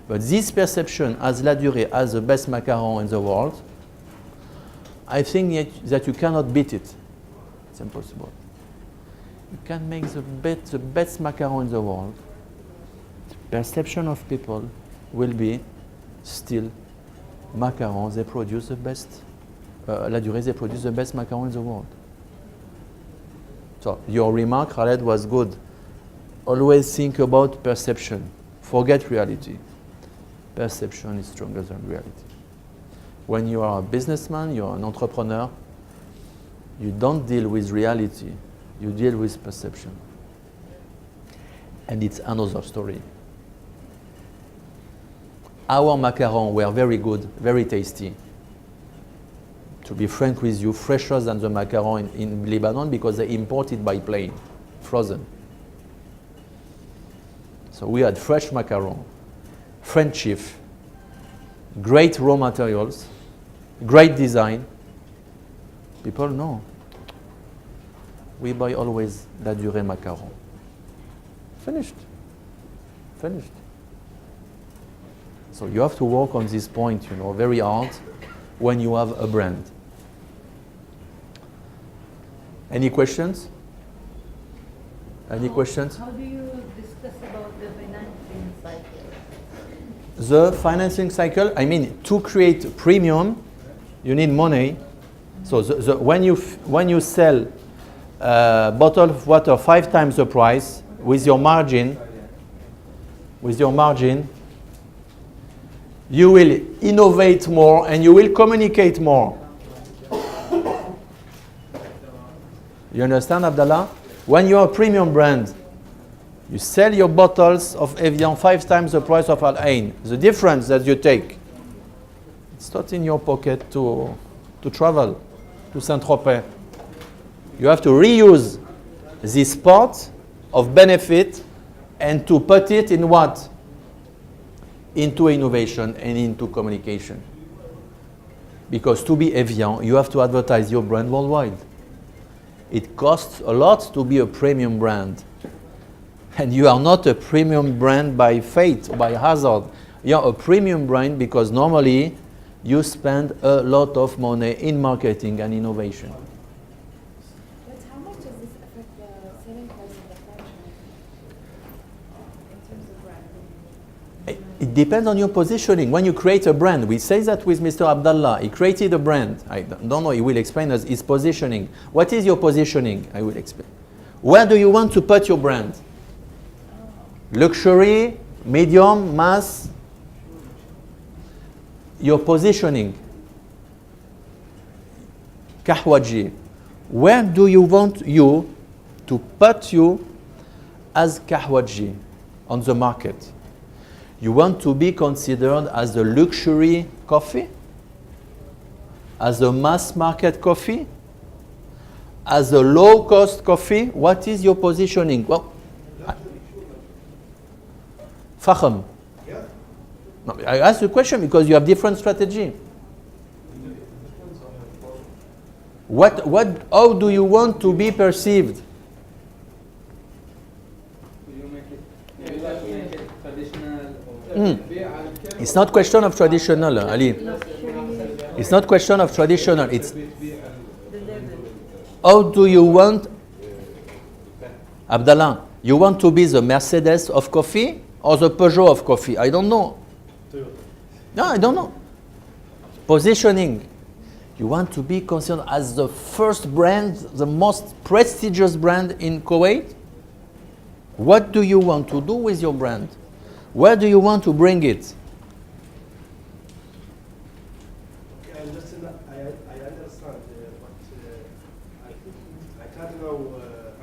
But this perception as La Durée, as the best macaron in the world, I think that you cannot beat it. It's impossible. You can make the best macaron in the world. The perception of people will be still macarons. They produce the best. La Durée, they produce the best macaron in the world. So your remark, Khaled, was good. Always think about perception. Forget reality. Perception is stronger than reality. When you are a businessman, you are an entrepreneur, you don't deal with reality, you deal with perception. And it's another story. Our macarons were very good, very tasty. To be frank with you, fresher than the macaron in Lebanon because they imported by plane, frozen. So we had fresh macaron, French chef, great raw materials, great design. People know. We buy always La Durée macaron. Finished. Finished. So you have to work on this point, very hard when you have a brand. Any questions? Any questions? How do you discuss about the financing cycle? The financing cycle, I mean, to create premium, you need money. So when you sell a bottle of water 5 times the price with your margin, you will innovate more and you will communicate more. You understand, Abdallah? When you're a premium brand, you sell your bottles of Evian 5 times the price of Al Ain. The difference that you take, it's not in your pocket to travel to Saint-Tropez. You have to reuse this part of benefit and to put it in what? Into innovation and into communication. Because to be Evian, you have to advertise your brand worldwide. It costs a lot to be a premium brand. And you are not a premium brand by fate, by hazard. You are a premium brand because normally you spend a lot of money in marketing and innovation. But how much does this affect the selling price of the franchise in terms of brand? It depends on your positioning. When you create a brand, we say that with Mr. Abdallah, he created a brand. I don't know, he will explain us his positioning. What is your positioning? I will explain. Where do you want to put your brand? Luxury, medium, mass? Your positioning. Kahwaji. Where do you want you to put you as Kahwaji on the market? You want to be considered as a luxury coffee? As a mass market coffee? As a low-cost coffee? What is your positioning? Well, Fakhm. No, I ask you a question because you have different strategy. How do you want to be perceived? It's not question of traditional, Ali. It's not question of traditional. It's how do you want, Abdallah? You want to be the Mercedes of coffee or the Peugeot of coffee? I don't know. No, I don't know. Positioning. You want to be considered as the first brand, the most prestigious brand in Kuwait? What do you want to do with your brand? Where do you want to bring it? Okay, I understand, but I think I can't now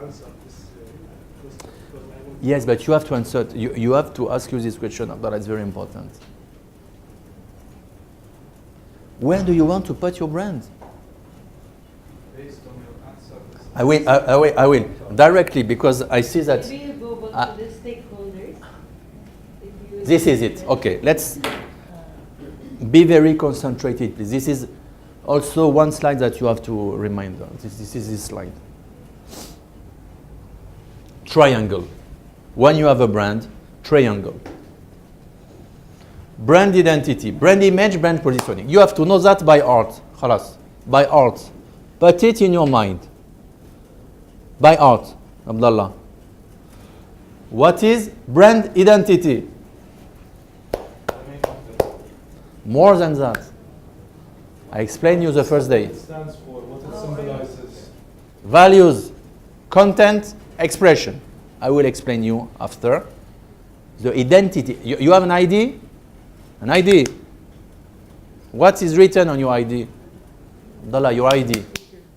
answer this question because I want. Yes, but you have to answer. You have to ask you this question, Abdullah. It's very important. Where do you want to put your brand? Based on your answer, I will directly because I see that. Maybe you go back to the stakeholders. If you This is it. Okay, let's be very concentrated, please. This is also one slide that you have to remind. This is this slide. Triangle. When you have a brand, triangle. Brand identity, brand image, brand positioning. You have to know that by heart. Khalas. By heart. Put it in your mind. By heart, Abdullah. What is brand identity? More than that. I explained you the first day. It stands for what it symbolizes. Values, content, expression. I will explain you after. The identity. You have an ID? An ID. What is written on your ID? Abdullah, your ID.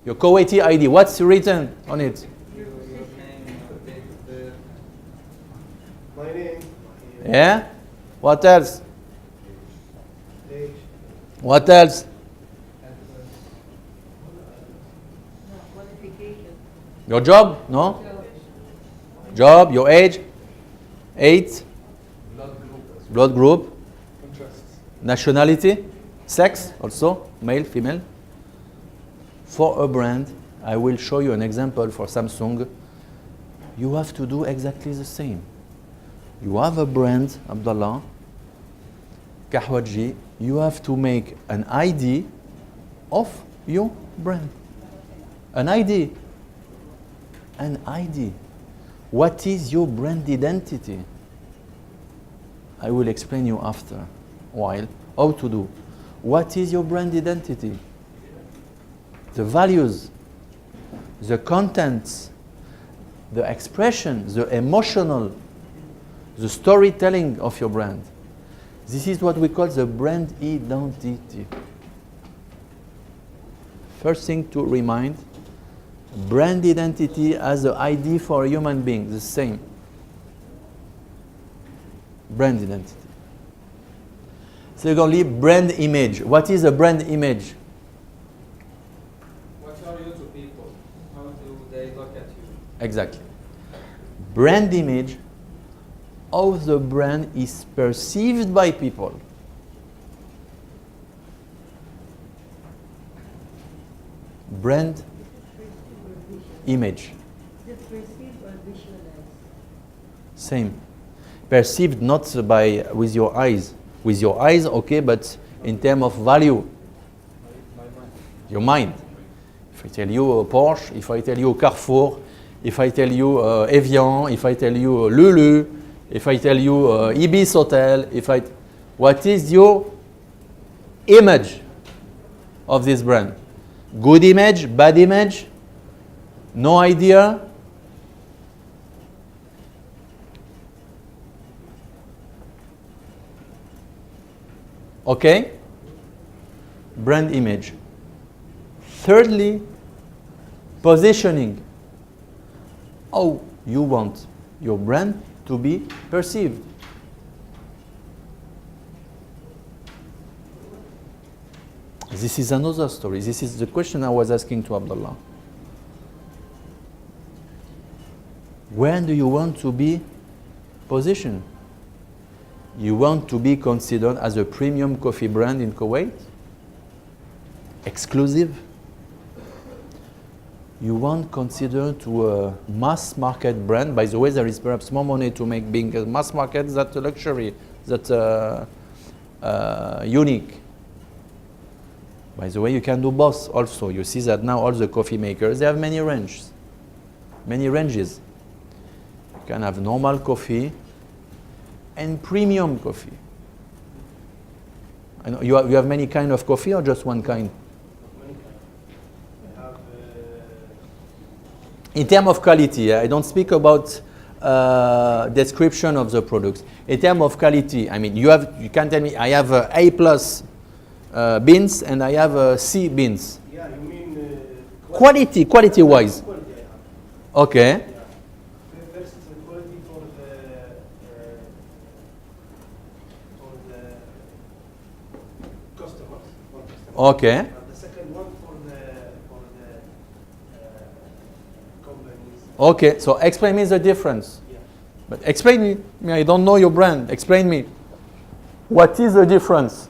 Your Kuwaiti ID. What's written on it? My name. Yeah? What else? Age. What else? No, qualification. Your job? No? Job, your age? 8? Blood group? Interests. Nationality? Sex also? Male, female? For a brand, I will show you an example for Samsung. You have to do exactly the same. You have a brand, Abdullah, Kahwaji, you have to make an ID of your brand. An ID. An ID. What is your brand identity? I will explain you after a while how to do. What is your brand identity? The values, the contents, the expression, the emotional, the storytelling of your brand. This is what we call the brand identity. First thing to remind, brand identity as the ID for a human being, the same. Brand identity. Secondly, brand image. What is a brand image? What are you to people? How do they look at you? Exactly. Brand image, how the brand is perceived by people. Brand image. Is it perceived or visualized? Same. Perceived not by with your eyes. With your eyes, okay, but in terms of value. Your mind. If I tell you Porsche, if I tell you Carrefour, if I tell you Evian, if I tell you Lulu, if I tell you Ibis Hotel, what is your image of this brand? Good image, bad image, no idea. Okay? Brand image. Thirdly, positioning. How you want your brand to be perceived. This is another story. This is the question I was asking to Abdullah. Where do you want to be positioned? You want to be considered as a premium coffee brand in Kuwait? Exclusive? You want considered to a mass market brand? By the way, there is perhaps more money to make being a mass market than a luxury, that unique. By the way, you can do both also. You see that now all the coffee makers, they have many ranges. You can have normal coffee and premium coffee. I know you have many kind of coffee or just one kind? Many kinds. I have. In terms of quality, I don't speak about description of the products. In terms of quality, I mean, you can tell me I have A plus beans and I have C beans. Yeah, you mean Quality wise. Quality I have. Okay. Yeah. First quality for the customers. one customer. Okay. And the second one for the companies. Okay. So explain me the difference. Yeah. But explain me. I don't know your brand. Explain me. What is the difference?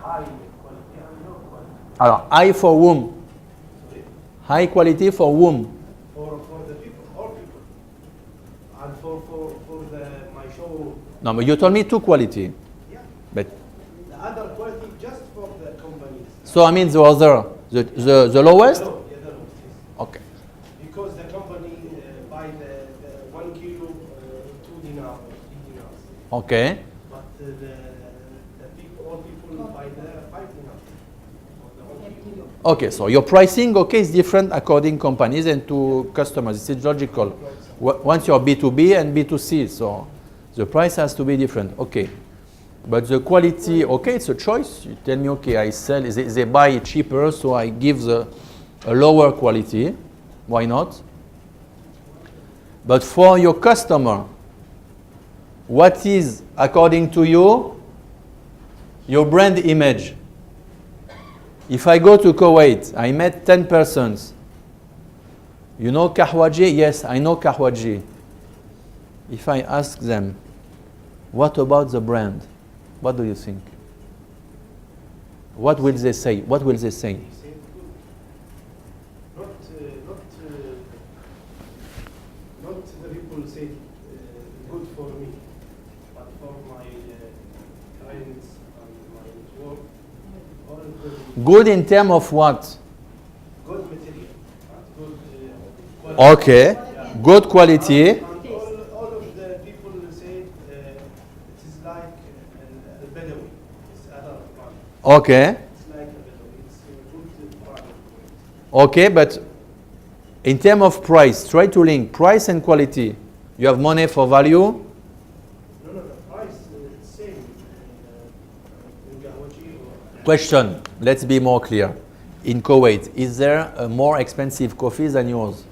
High quality and low quality. Alors, high for whom? Sorry. High quality for whom? For the people, all people. And for my show, No, but you told me 2 quality. yeah. But The other quality just for the companies. so I mean the other, the lowest? No, the other ones, yes. Okay. Because the company buy the 1 kilo, 2 dinar, 3 dinars. Okay. But the people, all people buy the 5 dinars. For the 1 kilo. Okay, so your pricing, okay, is different according companies and to customers. It's logical. Once you're B2B and B2C, so the price has to be different. Okay. But the quality, okay, it's a choice. You tell me, okay, I sell, they buy cheaper, so I give a lower quality. Why not? But for your customer, what is, according to you, your brand image? If I go to Kuwait, I met 10 persons. You know Kahwaji? Yes, I know Kahwaji. If I ask them, what about the brand? What do you think? What will they say? What will they say? He said good. Not the people say good for me, but for my clients and my work, all good. Good in terms of what? Good material, and good quality. Okay, Yeah. good quality. And all of the people say it is like a Bedawi. It's other brand. Okay, It's like a Bedawi. It's a good brand. okay, but in terms of price, try to link price and quality. You have money for value? No, the price is same in Gawaji or Question, let's be more clear. In Kuwait, is there a more expensive coffee than yours?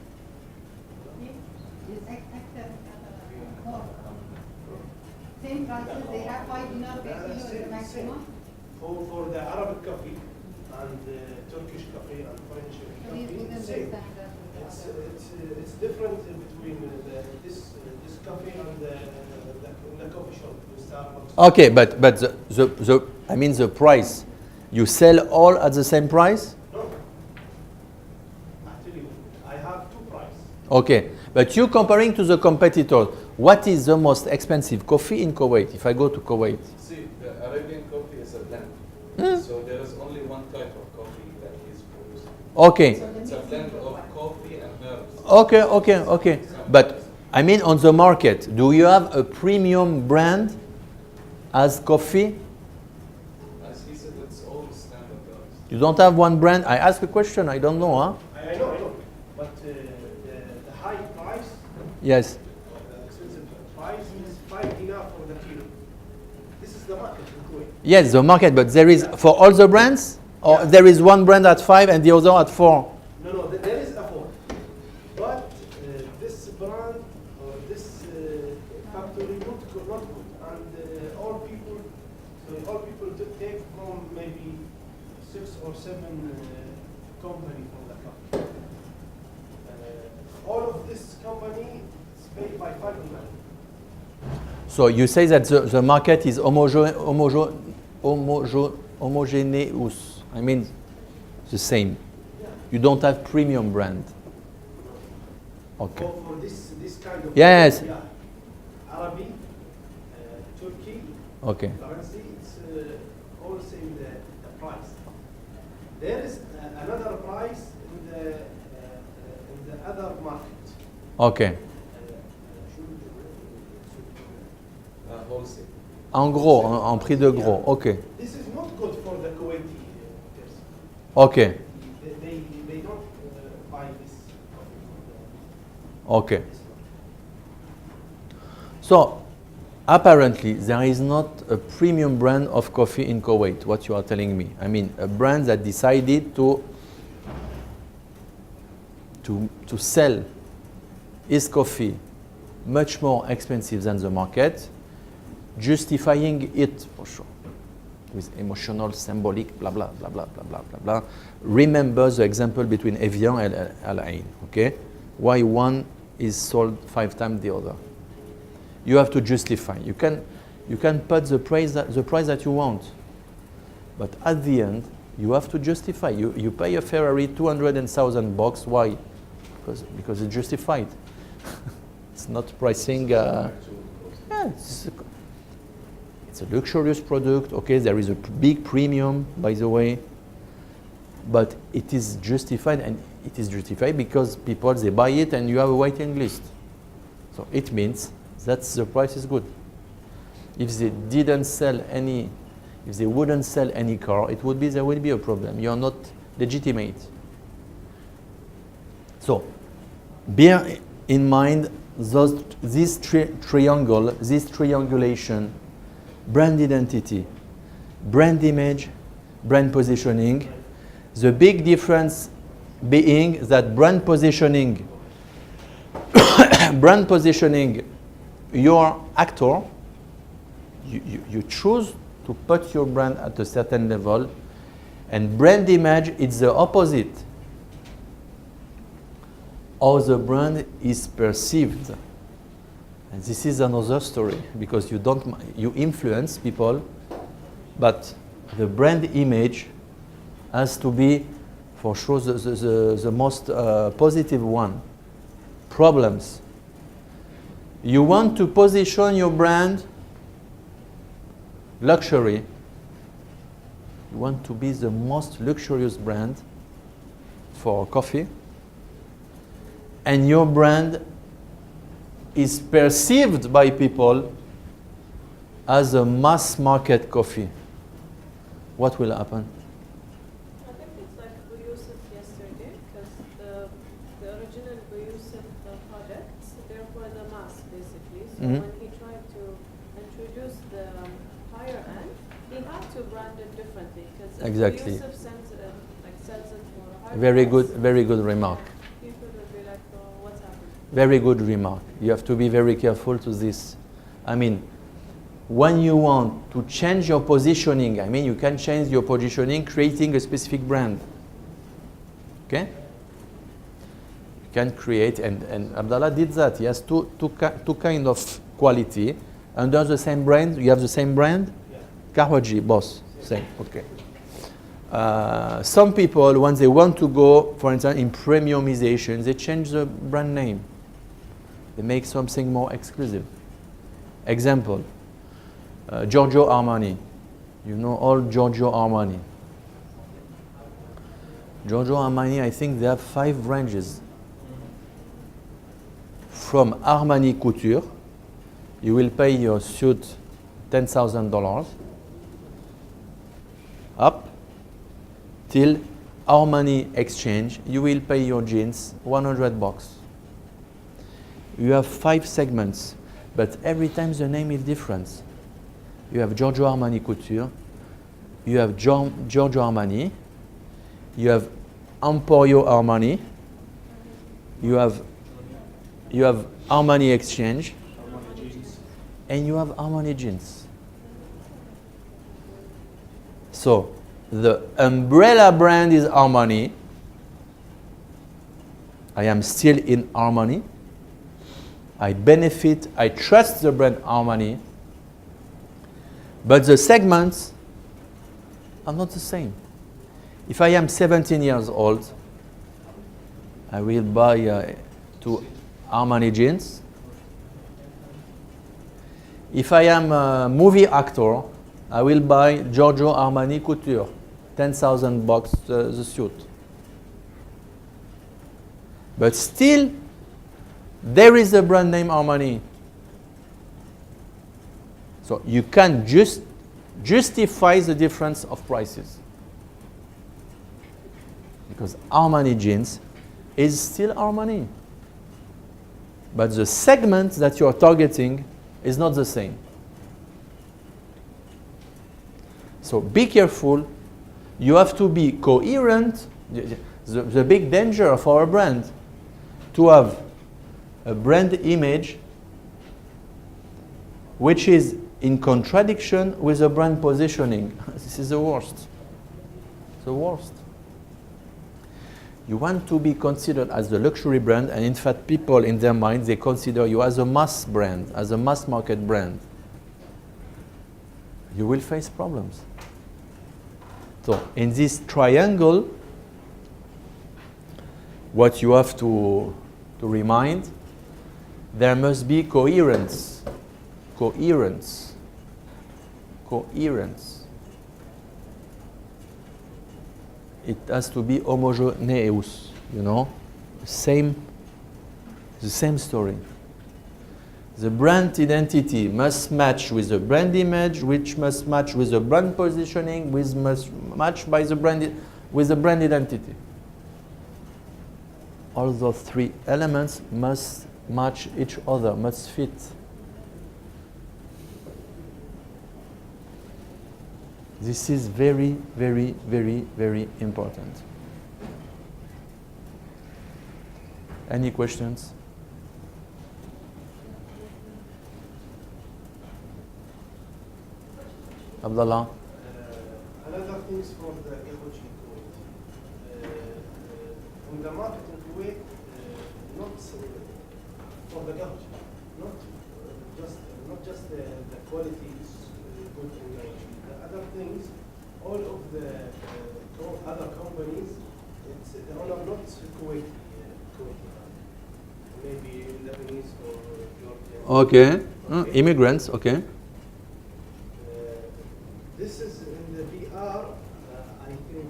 Same prices, they have 5 dinar per kilo is the maximum. for the Arabic coffee and Turkish coffee and French Please coffee, wouldn't it's same. understand that. It's different between this coffee and the coffee shop, the Starbucks. Okay, but the I mean the price. You sell all at the same price? No. Actually, I have 2 prices. Okay, but you comparing to the competitors, what is the most expensive coffee in Kuwait? If I go to Kuwait, See, the Arabian coffee is a blend. So there is only one type of coffee that is produced. okay, It's a blend of coffee and herbs. okay. But I mean on the market, do you have a premium brand as coffee? As he said, it's all standardized. You don't have one brand? I ask a question. I don't know, huh? I know. But the high price, Yes. the expensive price is 5 dinar for the kilo. This is the market in Kuwait. Yes, the market, but there is for all the brands, or there is one brand at 5 and the other at 4. No, there is a 4. But this brand or this factory not good. And all people to take from maybe 6 or 7 company from the company. All of this company is paid by 5 dinar. So you say that the market is homogeneous. I mean, the same. You don't have premium brand. Okay. For this kind of Yes. yeah. Arabic, Turkey, Okay. currency, it's all same the price. There is another price in the other market. Okay. Wholesale. En gros, en prix de gros. Okay. This is not good for the Kuwaiti person. Okay. They don't buy this. Okay. So, apparently, there is not a premium brand of coffee in Kuwait, what you are telling me. I mean, a brand that decided to sell his coffee much more expensive than the market, justifying it for sure with emotional, symbolic, blah, blah, blah, blah, blah, blah, blah, blah. Remember the example between Evian and Al Ain, okay? Why one is sold 5 times the other. You have to justify. You can put the price that you want, but at the end, you have to justify. You pay a Ferrari $200,000. Why? Because it's justified. It's not pricing. Yeah, it's a luxurious product. Okay, there is a big premium, by the way, but it is justified, and it is justified because people, they buy it, and you have a waiting list. So it means that the price is good. If they didn't sell any, if they wouldn't sell any car, there would be a problem. You are not legitimate. So bear in mind this triangulation: brand identity, brand image, brand positioning. The big difference being that brand positioning, your actor, you choose to put your brand at a certain level, and brand image, it's the opposite. How the brand is perceived. And this is another story, because you influence people, but the brand image has to be, for sure, the most positive one. Problems. You want to position your brand luxury. You want to be the most luxurious brand for coffee, and your brand is perceived by people as a mass market coffee. What will happen? I think it's like Yusuf yesterday, because the original Yusuf products, they're for the mass basically. So Mhm. when he tried to introduce the higher end, he had to brand it differently, because Exactly. Yusuf sells it for a higher Very price, good remark. people will be like, oh, what's happening? Very good remark. You have to be very careful to this. I mean, when you want to change your positioning, you can change your positioning creating a specific brand. Okay? You can create, and Abdallah did that. He has two kind of quality. Under the same brand, you have the same brand? Yeah. Kahwaji, boss. Same. Okay. Some people, when they want to go, for instance, in premiumization, they change the brand name. They make something more exclusive. Example, Giorgio Armani. You know all Giorgio Armani. Giorgio Armani, I think they have 5 ranges. From Armani Couture, you will pay your suit $10,000 up till Armani Exchange, you will pay your jeans $100. You have 5 segments, but every time the name is different. You have Giorgio Armani Couture, you have Giorgio Armani, you have Emporio Armani, you have Armani Exchange, and you have Armani jeans. So the umbrella brand is Armani. I am still in Armani. I benefit, I trust the brand Armani. But the segments are not the same. If I am 17 years old, I will buy 2 Armani jeans. If I am a movie actor, I will buy Giorgio Armani Couture, $10,000 the suit. But still, there is a brand name Armani. So you can just justify the difference of prices. Because Armani jeans is still Armani. But the segment that you are targeting is not the same. So be careful. You have to be coherent. The big danger of our brand, to have a brand image which is in contradiction with the brand positioning. This is the worst. The worst. You want to be considered as the luxury brand, and in fact people in their mind, they consider you as a mass brand, as a mass market brand. You will face problems. So in this triangle, what you have to remind, there must be coherence. Coherence. Coherence. It has to be homogeneous, you know, the same story. The brand identity must match with the brand image, which must match with the brand positioning, which must match by the brand with the brand identity. All those three elements must match each other, must fit. This is very, very, very, very important. Any questions? Abdullah? Another thing is for the Kuwait. On the market in Kuwait, not for the garbage, not just the quality is good in the other things, all of the other companies, it's the owner not Kuwait, maybe Lebanese or European. Okay. Immigrants, okay. This is in the PR, I think.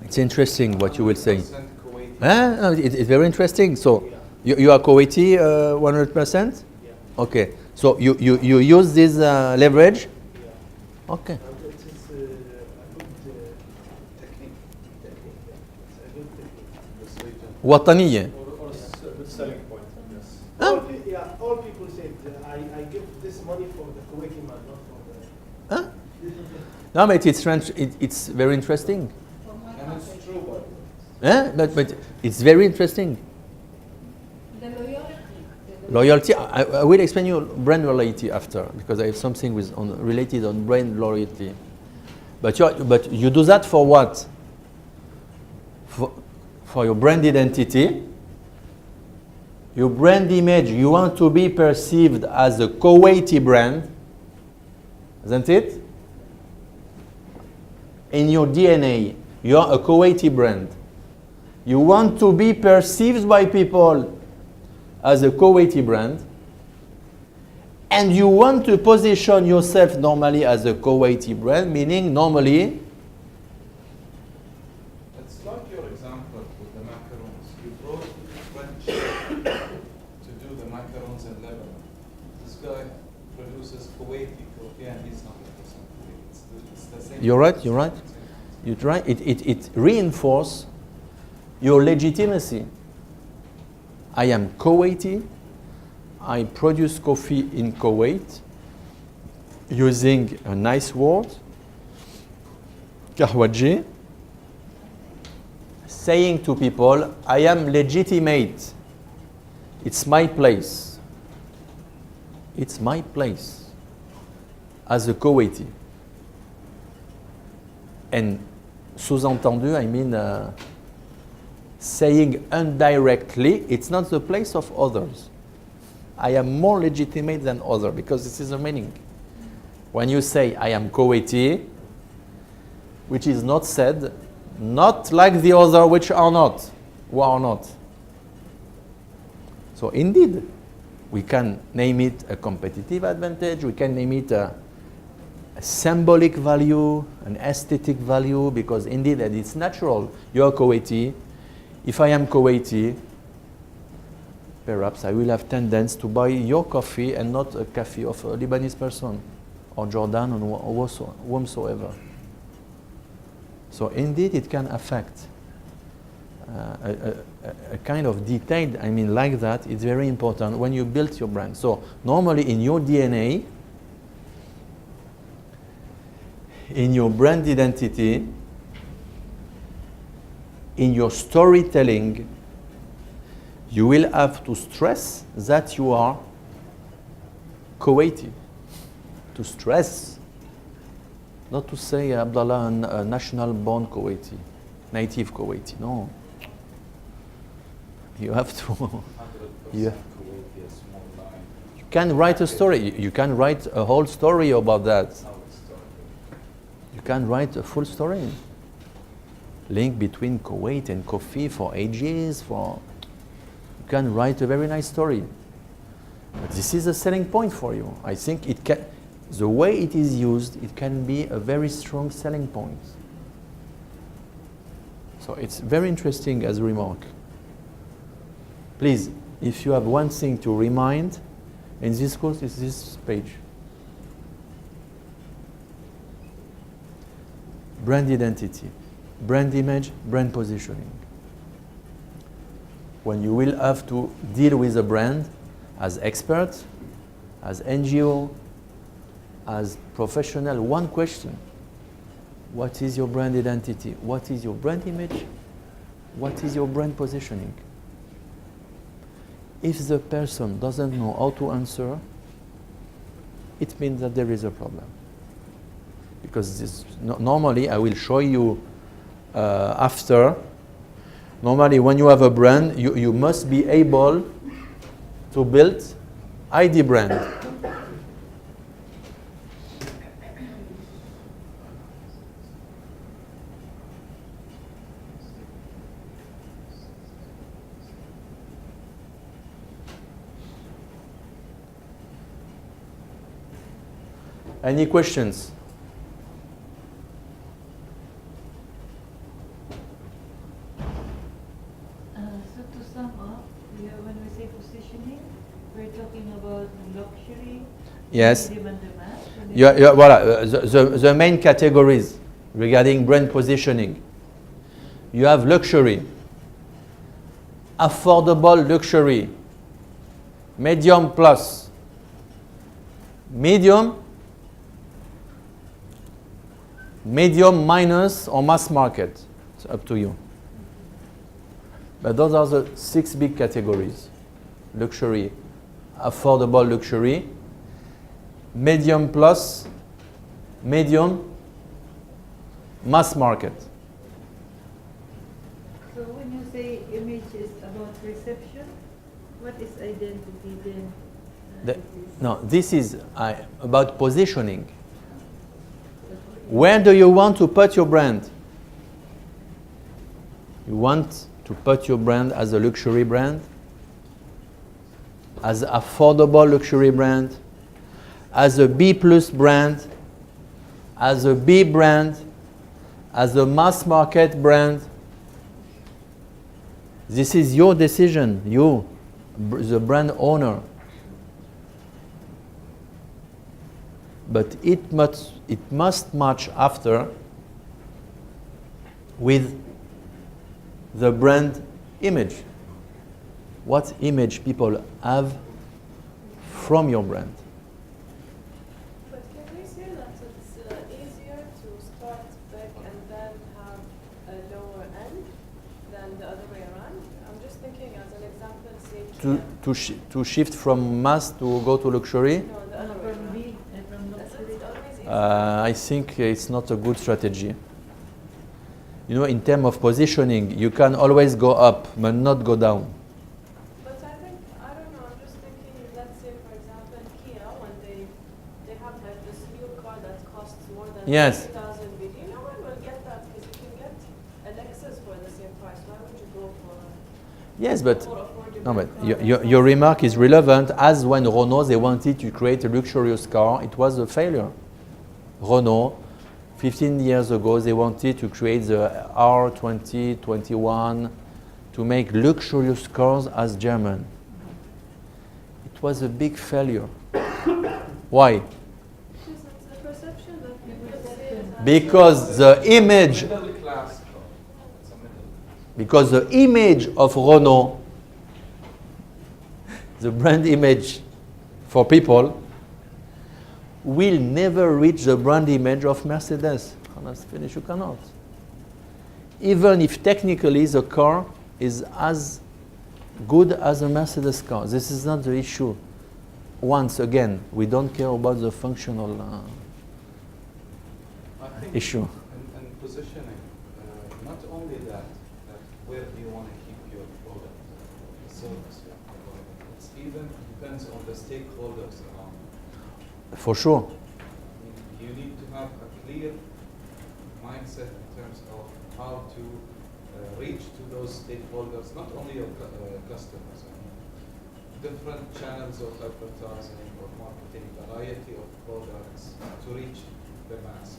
It's interesting what you will say. 100% Kuwaiti. No, it's very interesting. So you are Kuwaiti 100%? Yeah. Okay. So you use this leverage? Yeah. Okay. And it is a good technique. It's a good technique. وطنية. Or a good selling point, yes. All people say I give this money for the Kuwaiti man, not for the. Huh? No, but it's very interesting. And it's true, but But it's very interesting. The loyalty. Loyalty. I will explain you brand loyalty after, because I have something related on brand loyalty. But you do that for what? For your brand identity, your brand image. You want to be perceived as a Kuwaiti brand, isn't it? In your DNA, you are a Kuwaiti brand. You want to be perceived by people as a Kuwaiti brand, and you want to position yourself normally as a Kuwaiti brand, meaning normally. it's like your example with the macarons. You brought French to do the macarons in Lebanon. This guy produces Kuwaiti coffee and he's not 100% Kuwaiti. It's the same. You're right. You're right. You try. It reinforces your legitimacy. I am Kuwaiti. I produce coffee in Kuwait using a nice word, kahwaji, saying to people, I am legitimate. It's my place. It's my place as a Kuwaiti. And sous-entendu, I mean, saying indirectly, it's not the place of others. I am more legitimate than others, because this is the meaning. When you say, I am Kuwaiti, which is not said, not like the other which are not, who are not. So indeed, we can name it a competitive advantage, we can name it a symbolic value, an aesthetic value, because indeed that it's natural. You're Kuwaiti. If I am Kuwaiti, perhaps I will have tendency to buy your coffee and not a coffee of a Lebanese person, or Jordan, or whomsoever. So indeed it can affect a kind of detail, I mean, like that. It's very important when you build your brand. So normally in your DNA, in your brand identity, in your storytelling, you will have to stress that you are Kuwaiti. To stress. Not to say Abdullah a national born Kuwaiti, native Kuwaiti. No. You have to. 100% Yeah. Kuwaiti, a small line. You can write a story. You can write a whole story about that. That's how it started. You can write a full story. Link between Kuwait and coffee for ages. You can write a very nice story. But this is a selling point for you. I think it can. The way it is used, it can be a very strong selling point. So it's very interesting as a remark. Please, if you have one thing to remind in this course, it's this page. Brand identity, brand image, brand positioning. When you will have to deal with a brand as expert, as NGO, as professional, one question: what is your brand identity? What is your brand image? What is your brand positioning? If the person doesn't know how to answer, it means that there is a problem. Because this, normally, I will show you after. Normally, when you have a brand, you must be able to build ID brand. Any questions? So to sum up, when we say positioning, we're talking about luxury, Yes. medium and the mass. Voilà, the main categories regarding brand positioning. You have luxury, affordable luxury, medium plus, medium minus, or mass market. It's up to you. But those are the 6 big categories. Luxury, affordable luxury, medium plus, medium, mass market. So when you say image is about perception, what is identity then? This is about positioning. Where do you want to put your brand? You want to put your brand as a luxury brand, as an affordable luxury brand, as a B plus brand, as a B brand, as a mass market brand. This is your decision, you, the brand owner. But it must match after with the brand image. What image people have from your brand. But can we say that it's easier to start big and then have a lower end than the other way around? I'm just thinking as an example, say To shift from mass to go to luxury? No, the other way From around. B and from luxury. It's always easier. I think it's not a good strategy. You know, in terms of positioning, you can always go up, but not go down. But I think, I don't know, I'm just thinking, let's say for example Kia, when they have like this new car that costs more than Yes. 50,000 BD, no one will get that because you can get a Lexus for the same price. Why would you go for Yes, but more affordable no, but car? your remark is relevant. As when Renault, they wanted to create a luxurious car, it was a failure. Renault, 15 years ago, they wanted to create the R20, 21, to make luxurious cars as German. It was a big failure. Why? Because it's the perception that people say it as Because the image, Middle class car. It's a middle. because the image of Renault, the brand image for people, will never reach the brand image of Mercedes. Let's finish, you cannot. Even if technically the car is as good as a Mercedes car. This is not the issue. Once again, we don't care about the functional I think issue. and positioning, not only that where do you want to keep your product, service, it's even depends on the stakeholders around. For sure. You need to have a clear mindset in terms of how to reach to those stakeholders, not only your customers, different channels of advertising or marketing, variety of products to reach the mass.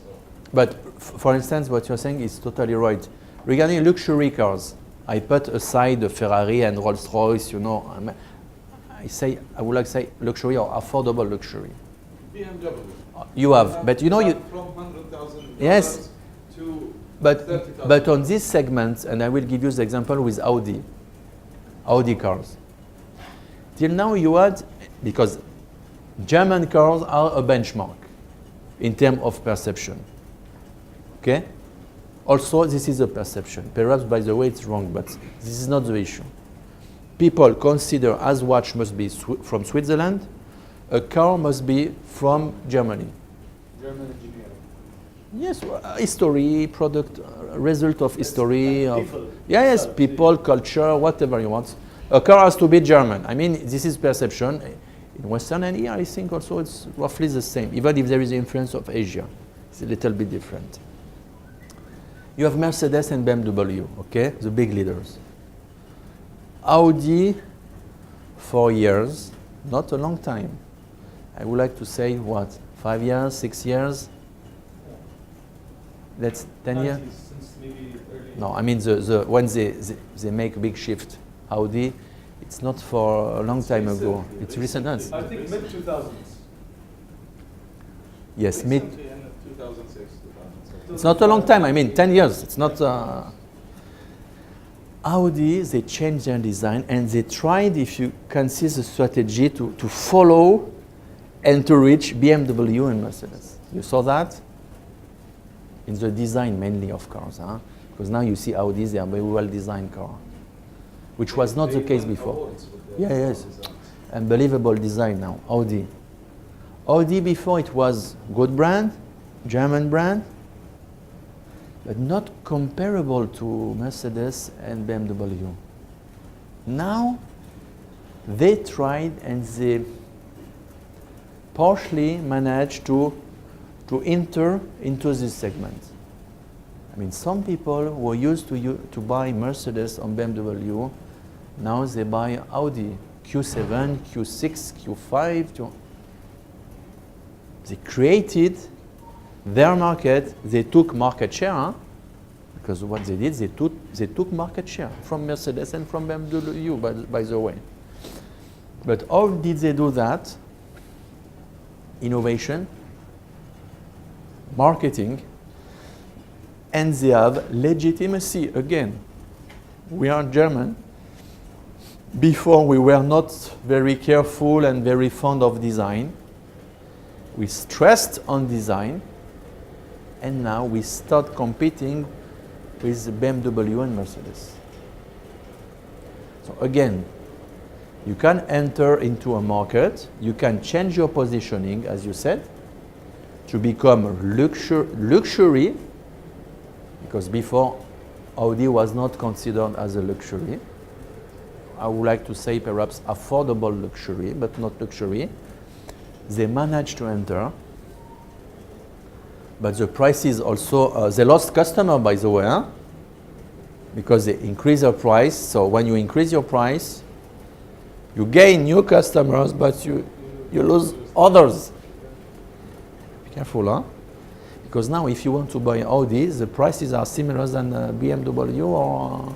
But for instance, what you're saying is totally right. Regarding luxury cars, I put aside the Ferrari and Rolls-Royce, you know. I would like to say luxury or affordable luxury. BMW. You have, but you know, you from $100,000 yes, to but $30,000. on this segment, and I will give you the example with Audi cars. Till now, you had, because German cars are a benchmark in terms of perception. Okay? Also, this is a perception. Perhaps, by the way, it's wrong, but this is not the issue. People consider as watch must be from Switzerland, a car must be from Germany. German engineering. Yes, history, product, result of history. Like Of, people. yes, people, culture, whatever you want. A car has to be German. I mean, this is perception. In Western and here, I think also it's roughly the same, even if there is the influence of Asia. It's a little bit different. You have Mercedes and BMW, okay, the big leaders. Audi, 4 years, not a long time. I would like to say, what, 5 years, 6 years? That's 10 years? Since maybe early. No, I mean, when they make a big shift, Audi, it's not for a long time ago. It's recent. I think mid-2000s. Yes, mid. Recently in 2006, 2007. It's not a long time. I mean, 10 years. It's not. Audi, they changed their design and they tried, if you can see the strategy, to follow and to reach BMW and Mercedes. You saw that? In the design mainly of cars, huh? Because now you see Audis, they are very well designed car, which was not the They case won before. awards with their Yeah, yes. designs. Unbelievable design now, Audi. Audi before it was good brand, German brand, but not comparable to Mercedes and BMW. Now, they tried and they partially managed to enter into this segment. I mean, some people who are used to buy Mercedes on BMW, now they buy Audi Q7, Q6, Q5. They created their market. They took market share, huh? Because what they did, they took market share from Mercedes and from BMW, by the way. But how did they do that? Innovation, marketing, and they have legitimacy. Again, we are German. Before, we were not very careful and very fond of design. We stressed on design, and now we start competing with BMW and Mercedes. So again, you can enter into a market, you can change your positioning, as you said, to become luxury, because before Audi was not considered as a luxury. I would like to say perhaps affordable luxury, but not luxury. They managed to enter, but the prices also, they lost customer, by the way, huh? Because they increase their price. So when you increase your price, you gain new customers, but you lose others. Be careful, huh? Because now if you want to buy Audi, the prices are similar than BMW or...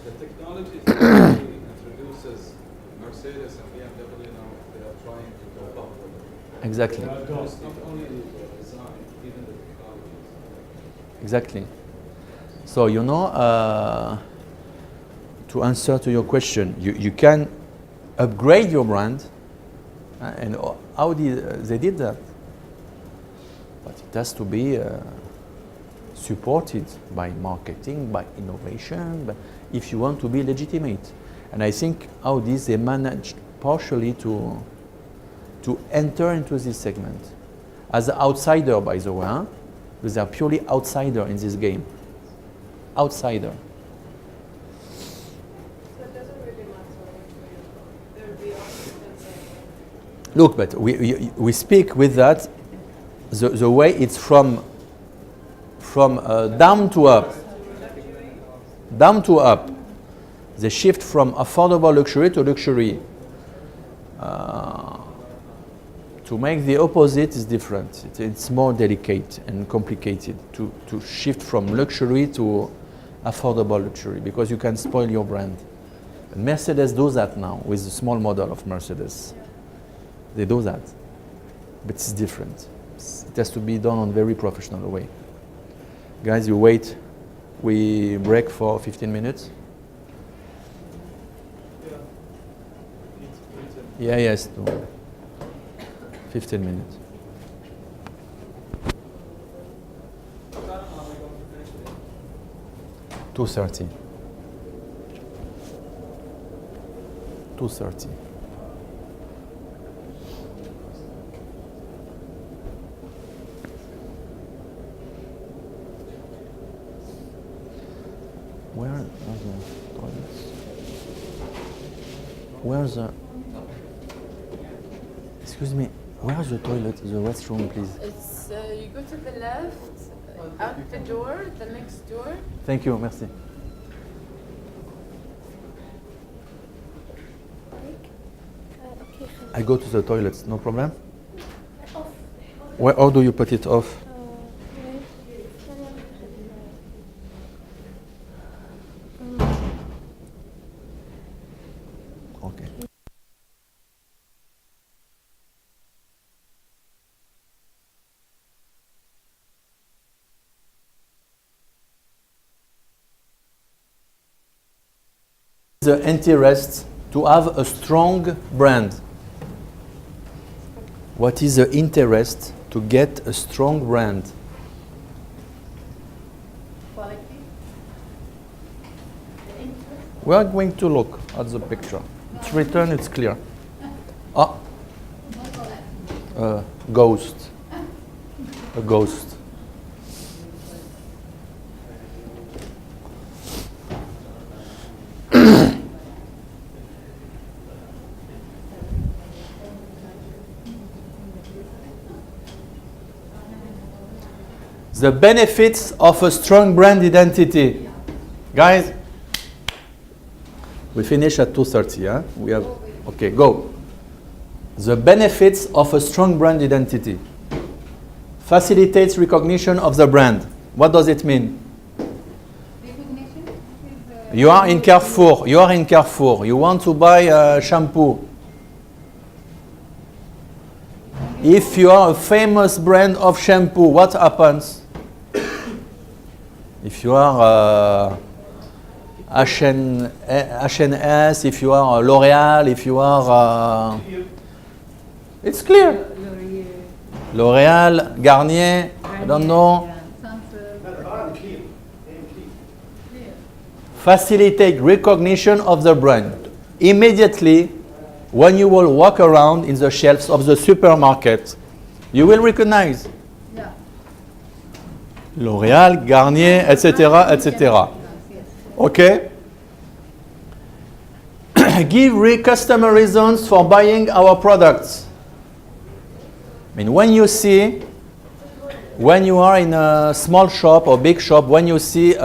The technology that introduces Mercedes and BMW now, they are trying to go up with it. Exactly. It's not only the design, even the technology. Exactly. So, you know, to answer to your question, you can upgrade your brand, and Audi, they did that. But it has to be supported by marketing, by innovation, but if you want to be legitimate. And I think Audis, they managed partially to enter into this segment. As an outsider, by the way, huh? Because they are purely outsider in this game. Outsider. So it doesn't really matter which way you go. There will be options and Look, but we speak with that, the way it's from down to up. Down to up. The shift from affordable luxury to luxury. To make the opposite is different. It's more delicate and complicated to shift from luxury to affordable luxury because you can spoil your brand. And Mercedes does that now with the small model of Mercedes. They do that, but it's different. It has to be done on a very professional way. Guys, you wait. We break for 15 minutes. Yeah, yes. 15 minutes. What time are we going to finish today? 2:30. 2:30. Where are the toilets? Where's the... Excuse me, where's the toilet, the restroom, please? It's you go to the left, out the door, the next door. Thank you, merci. I go to the toilets, no problem? Where, how do you put it off? Okay. The interest to have a strong brand. What is the interest to get a strong brand? Quality. We are going to look at the picture. It's written, it's clear. Ah, ghost. A ghost. The benefits of a strong brand identity. Guys, we finish at 2:30, yeah? We have, okay, go. The benefits of a strong brand identity. Facilitates recognition of the brand. What does it mean? Recognition? You are in Carrefour. You are in Carrefour. You want to buy a shampoo. If you are a famous brand of shampoo, what happens? If you are HNS, if you are L'Oréal, if you are... it's clear. L'Oréal, Garnier, I don't know. Facilitate recognition of the brand. Immediately, when you will walk around in the shelves of the supermarket, you will recognize L'Oréal, Garnier, etc., etc. Okay? Give customer reasons for buying our products. I mean, when you are in a small shop or big shop, when you see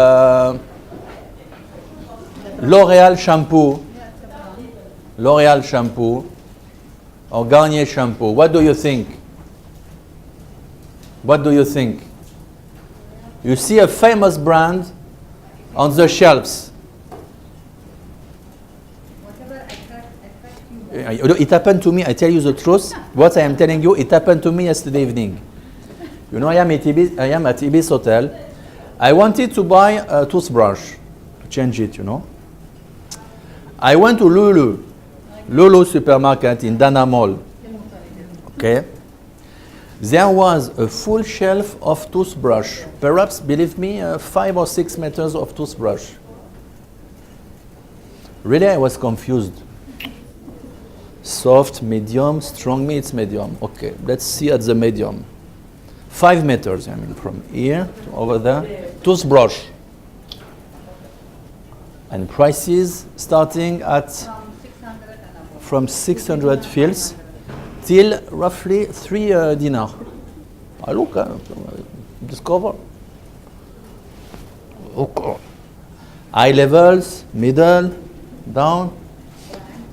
L'Oréal shampoo or Garnier shampoo, what do you think? What do you think? You see a famous brand on the shelves. It happened to me, I tell you the truth. What I am telling you, it happened to me yesterday evening. You know, I am at Ibis Hotel. I wanted to buy a toothbrush, to change it, you know. I went to Lulu supermarket in Dana Mall. Okay. There was a full shelf of toothbrush. Perhaps, believe me, 5 or 6 meters of toothbrush. Really, I was confused. Soft, medium, strong means medium. Okay, let's see at the medium. 5 meters, I mean, from here to over there. Toothbrush. And prices starting at from 600 fils till roughly 3 dinar. I look, discover. Okay. High levels, middle, down.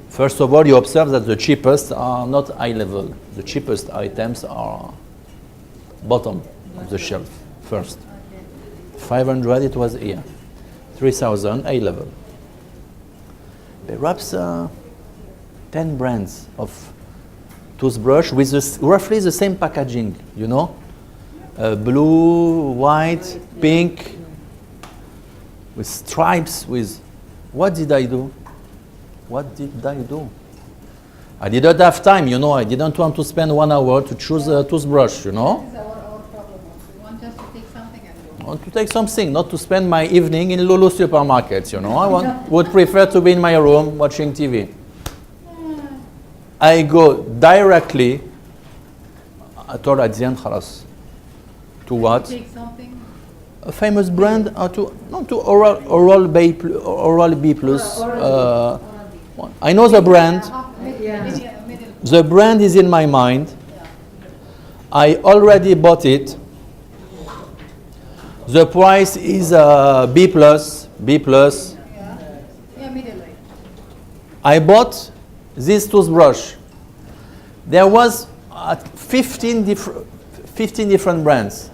First of all, you observe that the cheapest are not high level. The cheapest items are bottom of the shelf first. 500, it was here. 3,000, high level. Perhaps 10 brands of toothbrush with roughly the same packaging, you know? Blue, white, pink, with stripes, with... What did I do? What did I do? I didn't have time, you know. I didn't want to spend 1 hour to choose a toothbrush, you know. This is our problem also. We want just to take something and go. I want to take something, not to spend my evening in Lulu supermarkets, you know. Would prefer to be in my room watching TV. I go directly, I told at the end, خلاص. To what? Take something. A famous brand, to Oral B plus. I know the brand. The brand is in my mind. I already bought it. The price is B plus. Yeah, middle way. I bought this toothbrush. There was 15 different brands.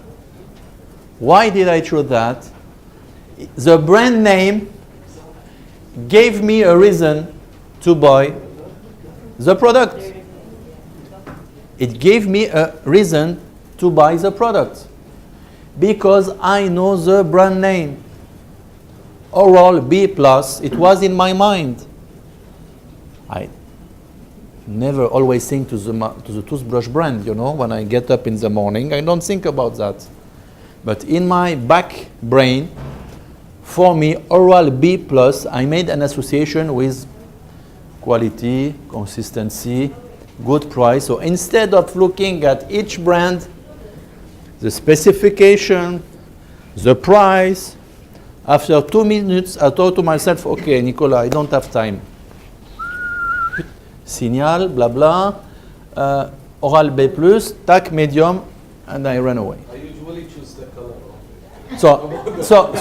Why did I choose that? The brand name gave me a reason to buy the product. It gave me a reason to buy the product because I know the brand name. Oral B plus, it was in my mind. I never always think to the toothbrush brand, you know, when I get up in the morning, I don't think about that. But in my back brain, for me, Oral B plus, I made an association with quality, consistency, good price. So instead of looking at each brand, the specification, the price, after 2 minutes, I thought to myself, okay, Nicola, I don't have time. Signal, blah, blah, Oral B plus, tac, medium, and I ran away. I usually choose the color. So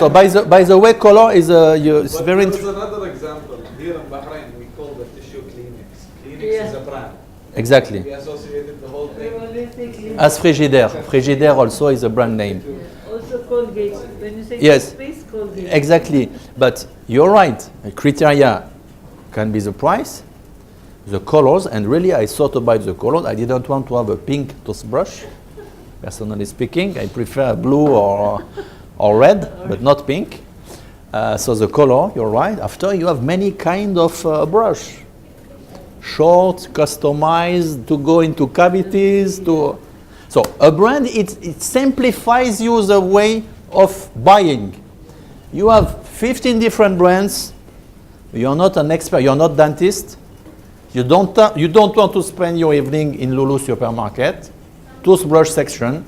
by the way, color is it's But very. there's another example. Here in Bahrain, we call the tissue Kleenex. Kleenex is a brand. Exactly. We associated the whole thing. As Frigidaire. Frigidaire also is a brand name. Also Colgate. When you say Yes. space, Colgate. Exactly. But you're right. Criteria can be the price, the colors, and really I thought about the colors. I didn't want to have a pink toothbrush. Personally speaking, I prefer blue or red, but not pink. So the color, you're right. After you have many kind of brush. Short, customized, to go into cavities. So a brand, it simplifies you the way of buying. You have 15 different brands. You're not an expert. You're not dentist. You don't want to spend your evening in Lulu supermarket. Toothbrush section.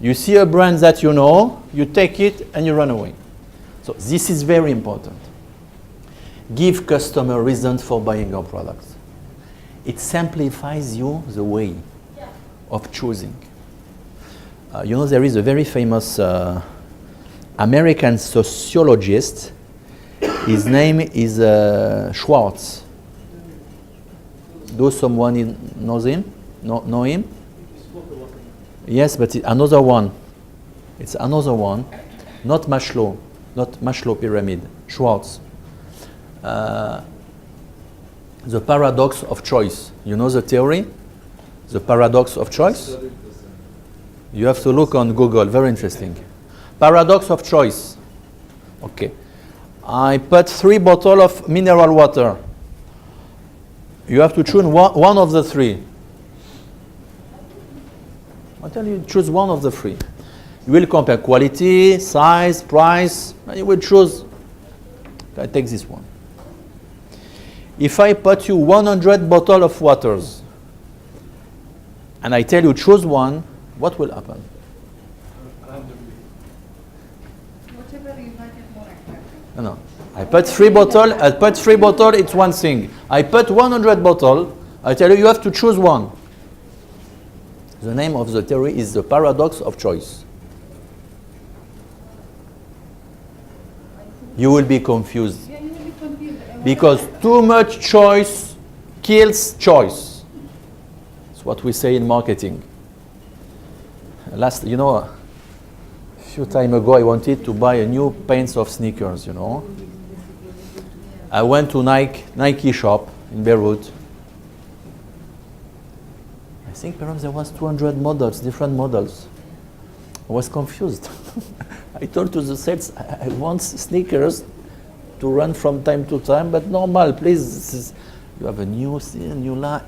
You see a brand that you know, you take it and you run away. So this is very important. Give customer reasons for buying your products. It simplifies you the way of choosing. You know, there is a very famous American sociologist. His name is Schwartz. Do someone knows him? Know him? Yes, but another one. It's another one. Not Maslow pyramid. Schwartz. The paradox of choice. You know the theory? The paradox of choice? You have to look on Google. Very interesting. Paradox of choice. Okay. I put 3 bottles of mineral water. You have to choose one of the 3. I tell you, choose one of the 3. You will compare quality, size, price, and you will choose. I take this one. If I put you 100 bottles of waters, and I tell you choose one, what will happen? Whatever you like it more attractive. No. I put 3 bottles, it's one thing. I put 100 bottles, I tell you, you have to choose one. The name of the theory is the paradox of choice. You will be confused. Yeah, you will be confused. Because too much choice kills choice. That's what we say in marketing. A few time ago I wanted to buy a new paints of sneakers, I went to Nike shop in Beirut. I think perhaps there was 200 models, different models. I was confused. I told to the sales, I want sneakers to run from time to time, but normal, please. You have a new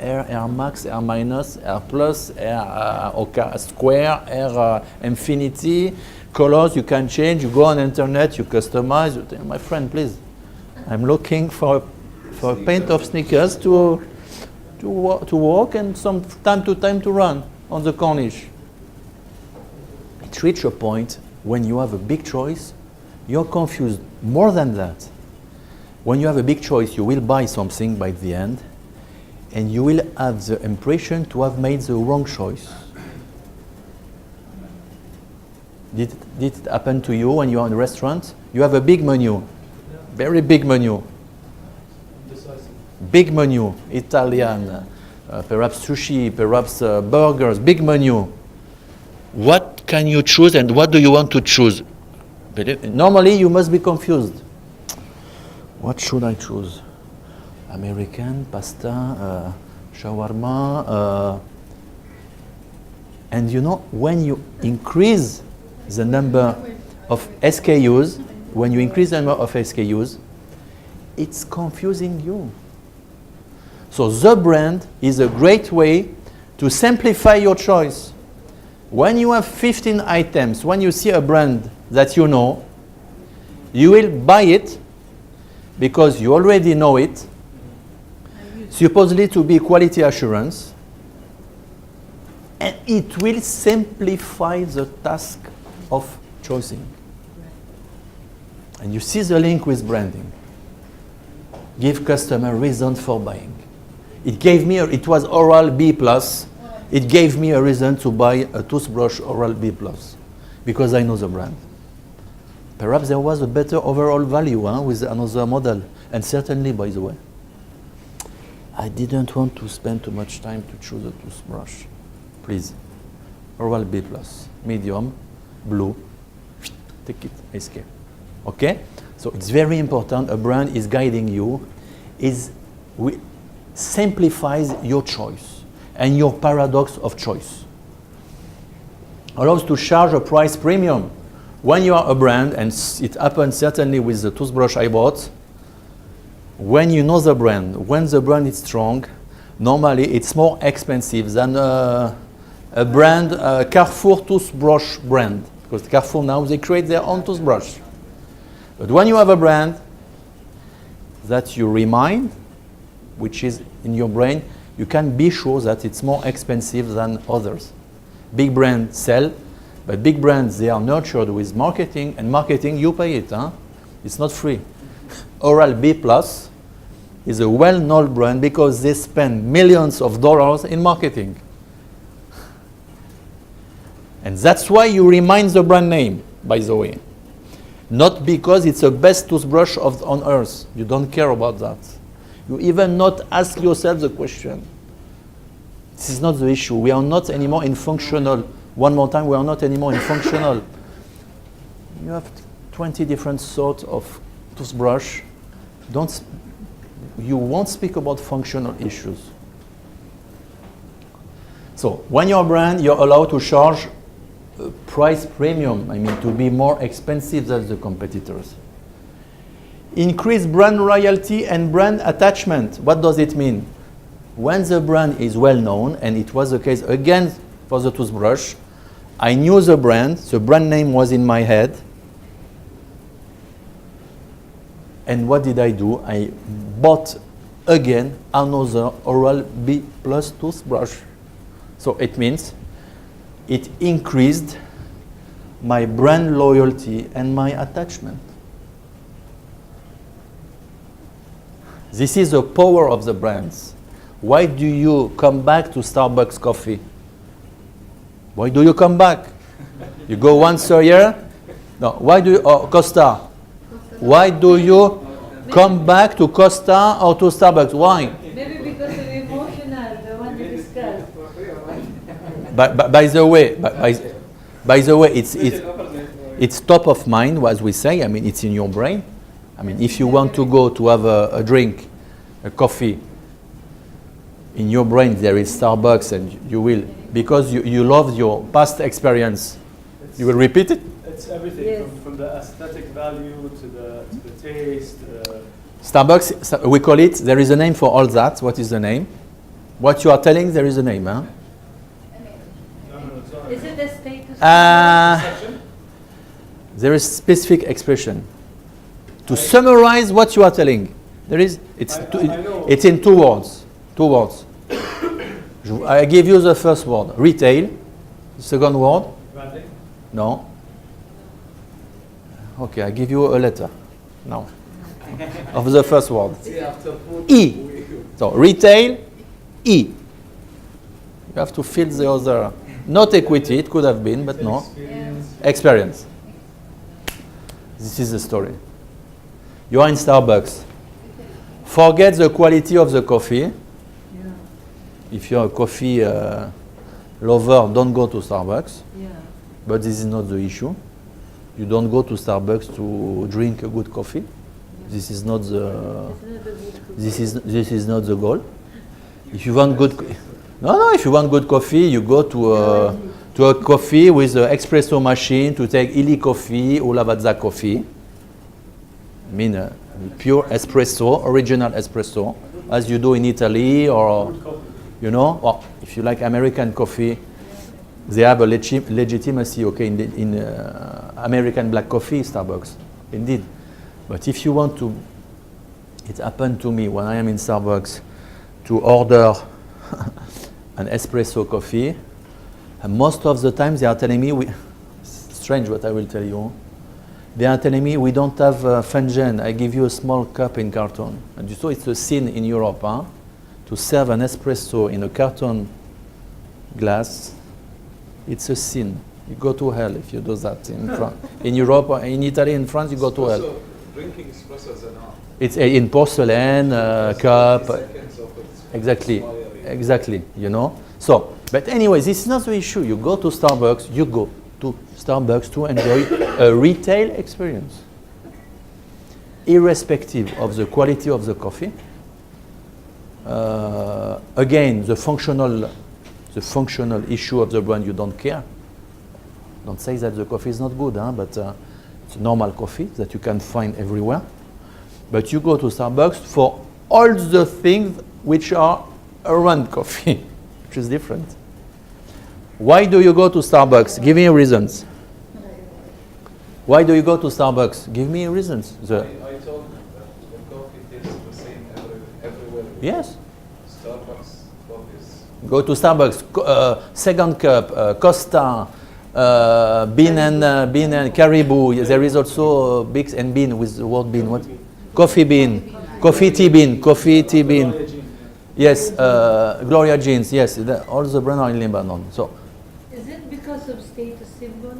Air Max, Air Minus, Air Plus, Air Square, Air Infinity. Colors you can change. You go on internet, you customize. You tell my friend, please, I'm looking for a paint of sneakers to walk and some time to time to run on the Corniche. It reaches a point when you have a big choice, you're confused. More than that, when you have a big choice, you will buy something by the end, and you will have the impression to have made the wrong choice. Did it happen to you when you're in a restaurant? You have a big menu, very big menu. Big menu, Italian, perhaps sushi, perhaps burgers, big menu. What can you choose and what do you want to choose? Normally you must be confused. What should I choose? American, pasta, shawarma. And when you increase the number of SKUs, it's confusing you. So the brand is a great way to simplify your choice. When you have 15 items, when you see a brand that you know, you will buy it because you already know it, supposedly to be quality assurance, and it will simplify the task of choosing. And you see the link with branding. Give customer reason for buying. It was Oral B+. It gave me a reason to buy a toothbrush Oral B+, because I know the brand. Perhaps there was a better overall value with another model. And certainly, by the way, I didn't want to spend too much time to choose a toothbrush. Please, Oral B+, medium, blue, take it, escape. Okay? So it's very important. A brand is guiding you, simplifies your choice and your paradox of choice. Allows to charge a price premium. When you are a brand, and it happens certainly with the toothbrush I bought, when you know the brand, when the brand is strong, normally it's more expensive than a brand, Carrefour toothbrush brand. Because Carrefour now, they create their own toothbrush. But when you have a brand that you remind, which is in your brain, you can be sure that it's more expensive than others. Big brands sell, but big brands, they are nurtured with marketing, and marketing, you pay it. It's not free. Oral B+ is a well-known brand because they spend millions of dollars in marketing. And that's why you remind the brand name, by the way. Not because it's the best toothbrush on earth. You don't care about that. You even not ask yourself the question. This is not the issue. We are not anymore in functional. One more time, we are not anymore in functional. You have 20 different sorts of toothbrush. You won't speak about functional issues. So when you're a brand, you're allowed to charge a price premium, to be more expensive than the competitors. Increase brand loyalty and brand attachment. What does it mean? When the brand is well known, and it was the case again for the toothbrush, I knew the brand name was in my head. And what did I do? I bought again another Oral-B Plus toothbrush. So it means it increased my brand loyalty and my attachment. This is the power of the brands. Why do you come back to Starbucks coffee? Why do you come back? You go once a year? No. Why do you, Costa? Why do you come back to Costa or to Starbucks? Why? Maybe because of emotional, the one you discussed. By the way, it's top of mind, as we say. I mean, it's in your brain. I mean, if you want to go to have a drink, a coffee, in your brain there is Starbucks, and you will, because you love your past experience, you will repeat it? It's everything, Yes. from the aesthetic value to the taste. Starbucks, we call it, there is a name for all that. What is the name? What you are telling, there is a name, huh? No, it's not. Is it a status? Perception? There is specific expression. To summarize what you are telling, there is, I know. it's in 2 words. 2 words. I give you the first word, retail. The second word, Branding? no. Okay, I give you a letter now of the first word. E. So retail, E. You have to fill the other. Not equity, it could have been, but no. Experience. This is the story. You are in Starbucks. Forget the quality of the coffee. If you're a coffee lover, don't go to Starbucks. Yeah. But this is not the issue. You don't go to Starbucks to drink a good coffee. This is not the. This is not the goal. If you want good, if you want good coffee, you go to a coffee with an espresso machine to take Illy coffee or Lavazza coffee. I mean, pure espresso, original espresso, as you do in Italy, or you know, or if you like American coffee, they have a legitimacy, okay, in American black coffee, Starbucks, indeed. But if you want to, it happened to me when I am in Starbucks to order an espresso coffee, and most of the time they are telling me, strange what I will tell you, they are telling me we don't have Fengen, I give you a small cup in carton. And you saw it's a sin in Europe, huh? To serve an espresso in a carton glass, it's a sin. You go to hell if you do that in France. In Europe, or in Italy, in France, you go to hell. Drinking espresso is enough. It's in porcelain, cup. Seconds of its Exactly, expiry. exactly, you know. So, but anyway, this is not the issue. You go to Starbucks to enjoy a retail experience. Irrespective of the quality of the coffee. Again, the functional issue of the brand, you don't care. Don't say that the coffee is not good, huh? But it's normal coffee that you can find everywhere. But you go to Starbucks for all the things which are around coffee, which is different. Why do you go to Starbucks? Give me reasons. Why do you go to Starbucks? Give me reasons. I told you that the coffee tastes the same everywhere. Yes. Starbucks coffee is Go to Starbucks, second cup, Costa, bean and caribou. There is also Bix and bean with the word bean. What? Coffee bean, coffee tea bean. Yes, Gloria jeans. Yes, all the brands are in Lebanon. So, Is it because of status symbol?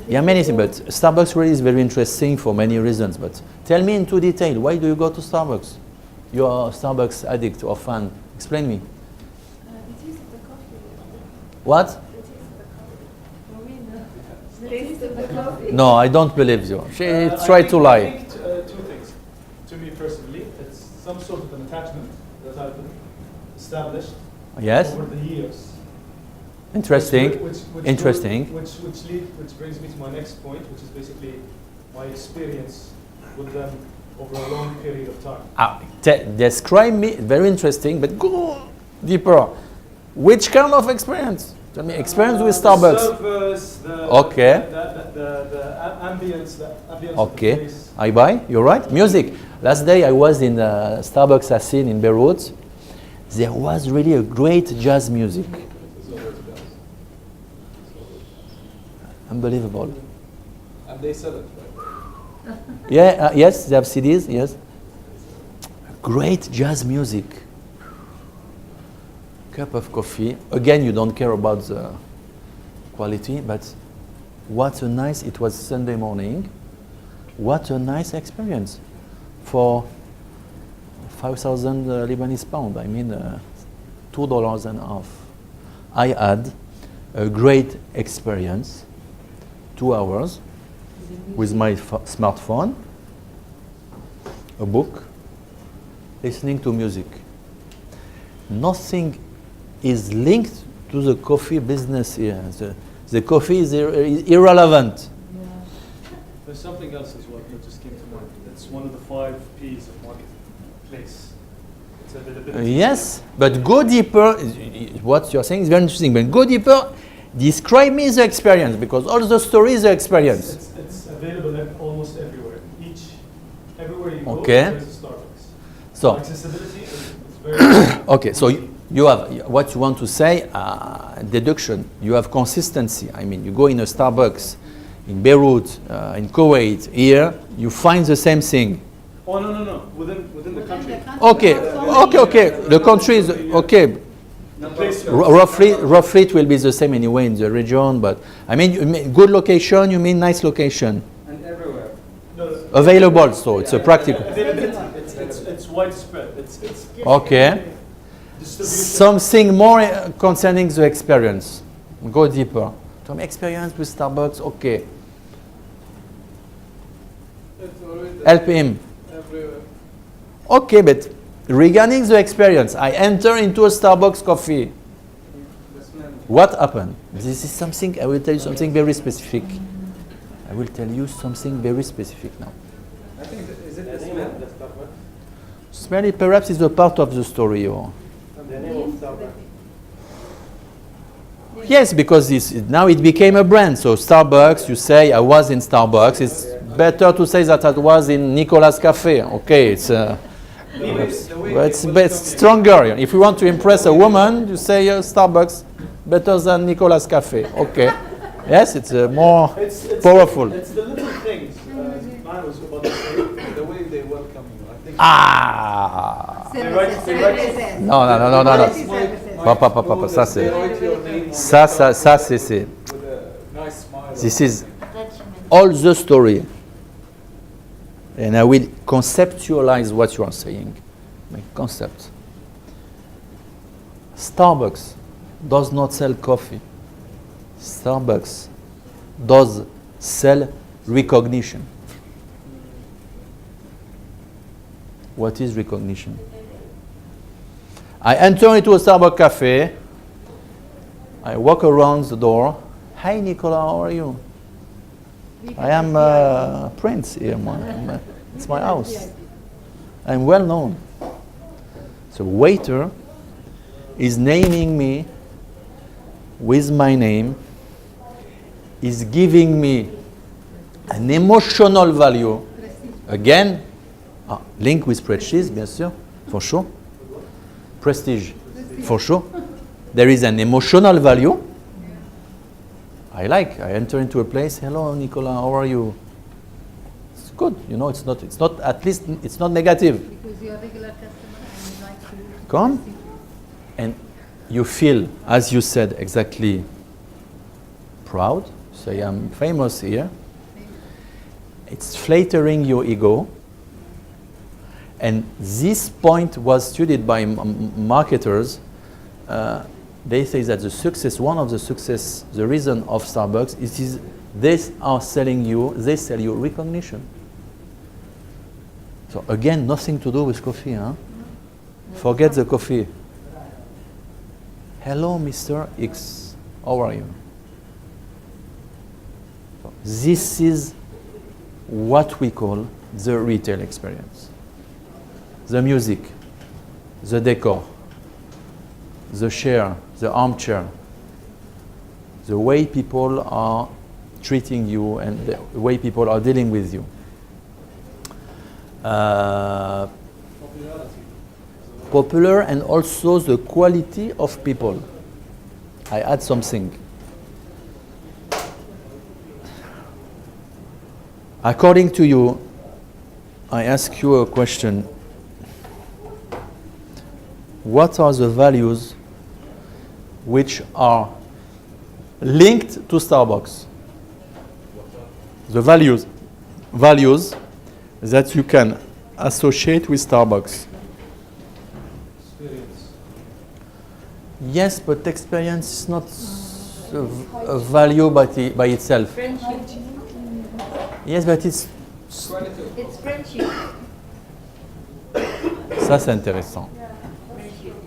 yeah, many things. But Starbucks really is very interesting for many reasons. But tell me into detail. Why do you go to Starbucks? You are a Starbucks addict or fan. Explain me. The taste of the coffee. What? The taste Taste of the coffee. of the coffee. No, I don't believe you. She I tried to think lie. two things. To me personally, it's some sort of an attachment that I've established Yes. over the years. Interesting. Which Interesting. Which brings me to my next point, which is basically my experience with them over a long period of time. Describe me. Very interesting, but go deeper. Which kind of experience? Tell me. Experience with Starbucks. The service, Okay. the ambience, of the Okay. place. I buy. You're right. Music. Last day I was in Starbucks Assin in Beirut. There was really a great jazz music. Unbelievable. And they sell it, right? Yeah, yes, they have CDs, yes. Great jazz music. Cup of coffee. Again, you don't care about the quality, but what a nice, it was Sunday morning. What a nice experience for 5,000 Lebanese pound. I mean, $2 and a half. I had a great experience, 2 hours, with my smartphone, a book, listening to music. Nothing is linked to the coffee business here. The coffee is irrelevant. There's something else as well that just came to mind. It's one of the 5 P's of marketing. Place. It's availability. Yes, but go deeper. What you're saying is very interesting, but go deeper. Describe me the experience, because all the story is the experience. It's available almost everywhere. Everywhere you go, Okay. there's a Starbucks. So, Accessibility is very okay, so you have what you want to say, deduction. You have consistency. I mean, you go in a Starbucks in Beirut, in Kuwait, here, you find the same thing. Oh, no. Within the country. Okay. The country is, okay. The place Roughly it will be the same anyway in the region, but I mean, you mean good location, you mean nice location. And everywhere. Available, so it's a practical. Availability. It's widespread. It's Okay. distribution. Something more concerning the experience. Go deeper. Some experience with Starbucks, okay. It's already Help him. everywhere. Okay, but regarding the experience, I enter into a Starbucks coffee. What happened? This is something, I will tell you something very specific. I will tell you something very specific now. I think, is it the smell? Smelly perhaps is a part of the story. Or The name of Starbucks. yes, because now it became a brand. So Starbucks, you say, I was in Starbucks. It's better to say that I was in Nicolas Cafe. Okay, it's stronger. If you want to impress a woman, you say Starbucks better than Nicolas Cafe. Okay. Yes, it's more It's powerful. It's the little things. Mine was about to say. The way they welcome you, I think. Ah. They write Non. Papa, ça c'est. They write your name on Ça c'est. with a nice smile. This is all the story. And I will conceptualize what you are saying. My concept. Starbucks does not sell coffee. Starbucks does sell recognition. What is recognition? I enter into a Starbucks cafe. I walk around the door. Hi, Nicola, how are you? I am Prince here. It's my house. I'm well known. So waiter is naming me with my name, is giving me an emotional value. Again, link with prestige, bien sûr, for sure. Prestige, for sure. There is an emotional value. I enter into a place, hello Nicola, how are you? It's good, it's not, at least it's not negative. Because you're a regular customer and you like to Come, and you feel, as you said, exactly proud. Say, I'm famous here. It's flattering your ego. And this point was studied by marketers. They say that the reason of Starbucks is they sell you recognition. So again, nothing to do with coffee, huh? Forget the coffee. Hello, Mr. X, how are you? So this is what we call the retail experience. The music, the decor, the chair, the armchair, the way people are treating you and the way people are dealing with you. Popularity. popular and also the quality of people. I add something. According to you, I ask you a question. What are the values which are linked to Starbucks? The values that you can associate with Starbucks. Experience. Yes, but experience is not a value by itself. Friendship. Yes, but it's It's friendship. ça c'est intéressant.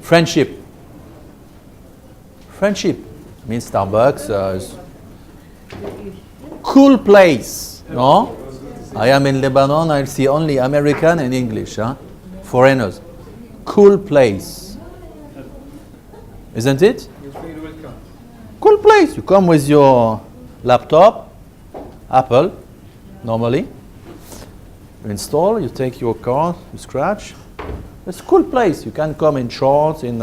Friendship. Friendship means Starbucks. Cool place. No? I am in Lebanon. I see only American and English. Huh? Foreigners. Cool place. Isn't it? You're very welcome. Cool place. You come with your laptop, Apple, normally. You install, you take your car, you scratch. It's a cool place. You can come in shorts, in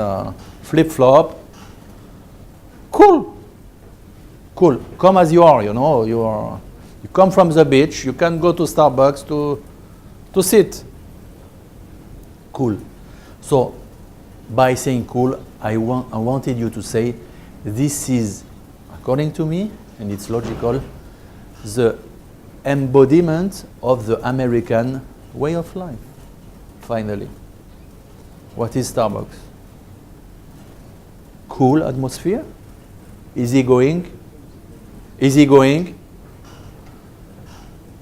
flip-flop. Cool. Cool. Come as you are, you know. You come from the beach. You can go to Starbucks to sit. Cool. So, by saying cool, I wanted you to say this is, according to me, and it's logical, the embodiment of the American way of life. Finally. What is Starbucks? Cool atmosphere, easygoing,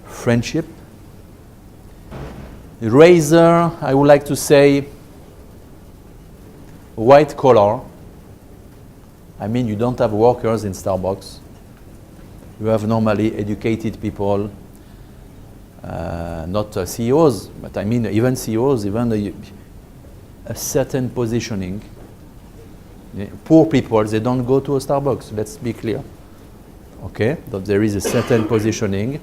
friendship. Razor, I would like to say white collar. I mean, you don't have workers in Starbucks. You have normally educated people, not CEOs, but I mean even CEOs, even a certain positioning. Poor people, they don't go to a Starbucks, let's be clear. Okay, but there is a certain positioning.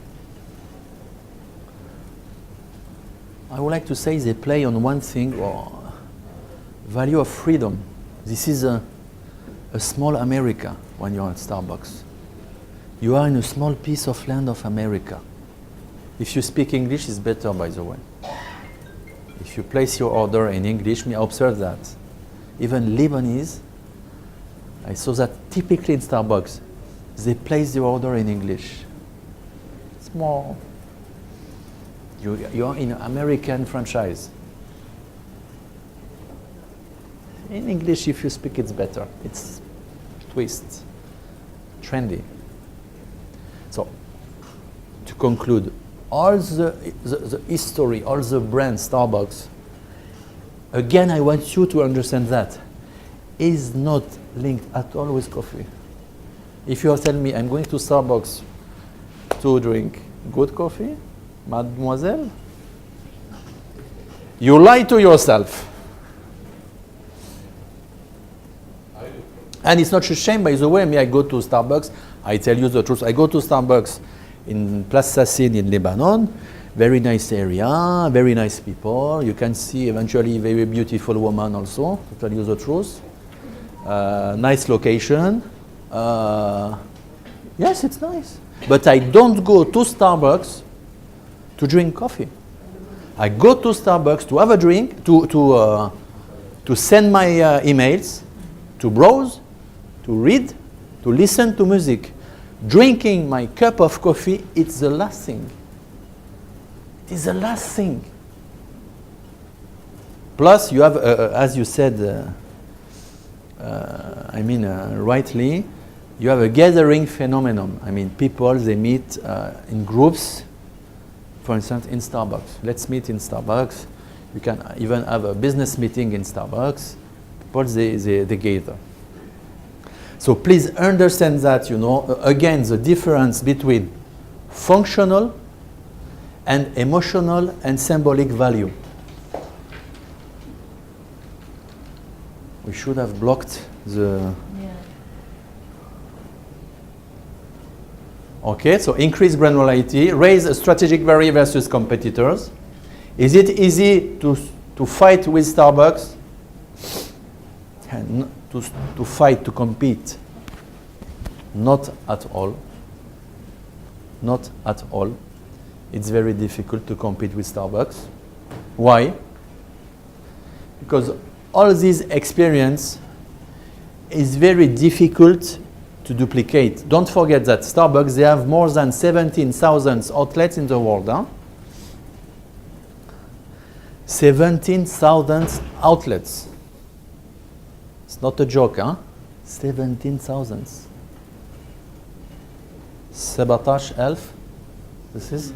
I would like to say they play on one thing, or value of freedom. This is a small America when you're at Starbucks. You are in a small piece of land of America. If you speak English, it's better, by the way. If you place your order in English, I observe that. Even Lebanese, I saw that typically in Starbucks, they place the order in English. It's more, you're in an American franchise. In English, if you speak, it's better. It's twist, trendy. So, to conclude, all the history, all the brands, Starbucks, again, I want you to understand that, is not linked at all with coffee. If you are telling me I'm going to Starbucks to drink good coffee, mademoiselle, you lie to yourself. And it's not a shame, by the way. I go to Starbucks. I tell you the truth. I go to Starbucks in Place Sassine in Lebanon. Very nice area, very nice people. You can see eventually very beautiful woman also, to tell you the truth. Nice location. Yes, it's nice. But I don't go to Starbucks to drink coffee. I go to Starbucks to have a drink, to send my emails, to browse, to read, to listen to music. Drinking my cup of coffee, it's the last thing. It is the last thing. Plus, you have, as you said, rightly, you have a gathering phenomenon. I mean, people, they meet in groups, for instance, in Starbucks. Let's meet in Starbucks. You can even have a business meeting in Starbucks. People, they gather. So please understand that, again, the difference between functional and emotional and symbolic value. We should have blocked the... Yeah. Okay, so increase granularity, raise a strategic value versus competitors, Is it easy to fight with Starbucks? And to fight, to compete? Not at all. Not at all. It's very difficult to compete with Starbucks. Why? Because all this experience is very difficult to duplicate. Don't forget that Starbucks, they have more than 17,000 outlets in the world. Huh? 17,000 outlets. It's not a joke, huh? 17,000. 17,000. This is.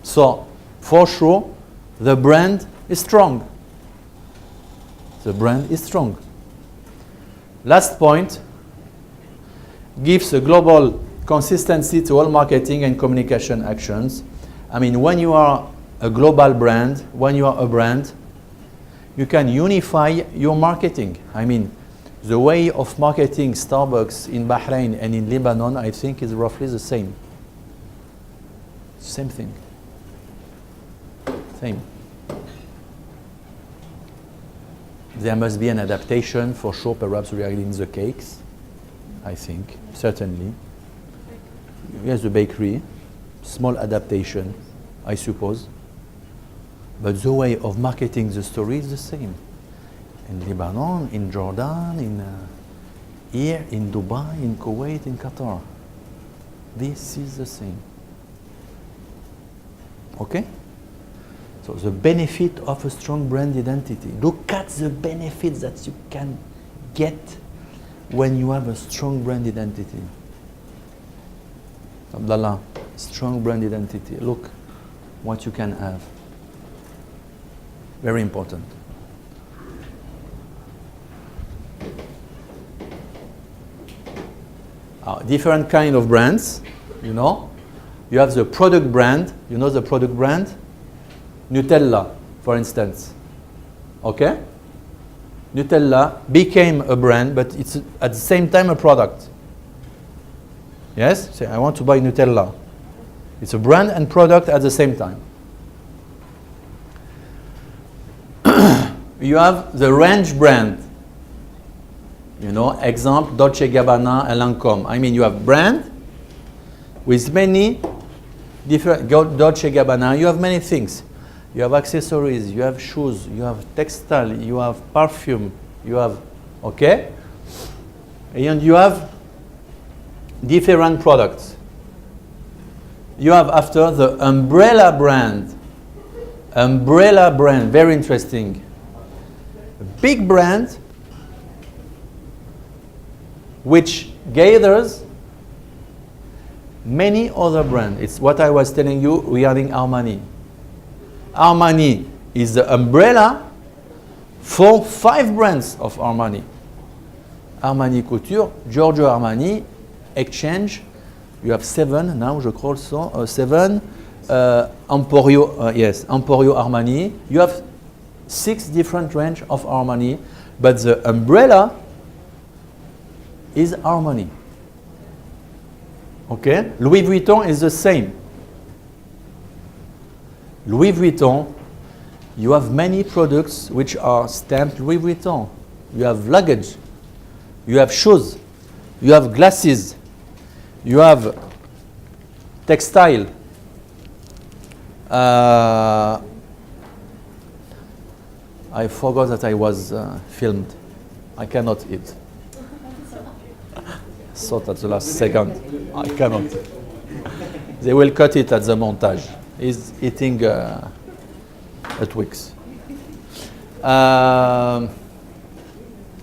So, for sure, the brand is strong. The brand is strong. Last point, gives a global consistency to all marketing and communication actions. I mean, when you are a global brand, when you are a brand, you can unify your marketing. I mean, the way of marketing Starbucks in Bahrain and in Lebanon, I think, is roughly the same. Same thing. Same. There must be an adaptation for sure, perhaps regarding the cakes, I think, certainly. Yes, the bakery, small adaptation, I suppose. But the way of marketing the story is the same. In Lebanon, in Jordan, here, in Dubai, in Kuwait, in Qatar. This is the same. Okay? So the benefit of a strong brand identity. Look at the benefits that you can get when you have a strong brand identity. Abdallah, strong brand identity. Look what you can have. Very important. Different kind of brands, you know. You have the product brand. You know the product brand? Nutella, for instance. Okay? Nutella became a brand, but it's at the same time a product. Yes? Say, I want to buy Nutella. It's a brand and product at the same time. You have the range brand. You know, example, Dolce Gabbana and Lancome. I mean, you have brand with many different, Dolce Gabbana, you have many things. You have accessories, you have shoes, you have textile, you have perfume, you have, okay? And you have different products. You have after the umbrella brand. Umbrella brand, very interesting. A big brand which gathers many other brands. It's what I was telling you regarding Armani. Armani is the umbrella for 5 brands of Armani. Armani Couture, Giorgio Armani, Exchange. You have 7 now, je crois also, 7. Emporio, yes, Emporio Armani. You have 6 different range of Armani, but the umbrella is Armani. Okay? Louis Vuitton is the same. Louis Vuitton, you have many products which are stamped Louis Vuitton. You have luggage, you have shoes, you have glasses, you have textile. I forgot that I was filmed. I cannot eat. Thought at the last second. I cannot. They will cut it at the montage. He's eating a Twix.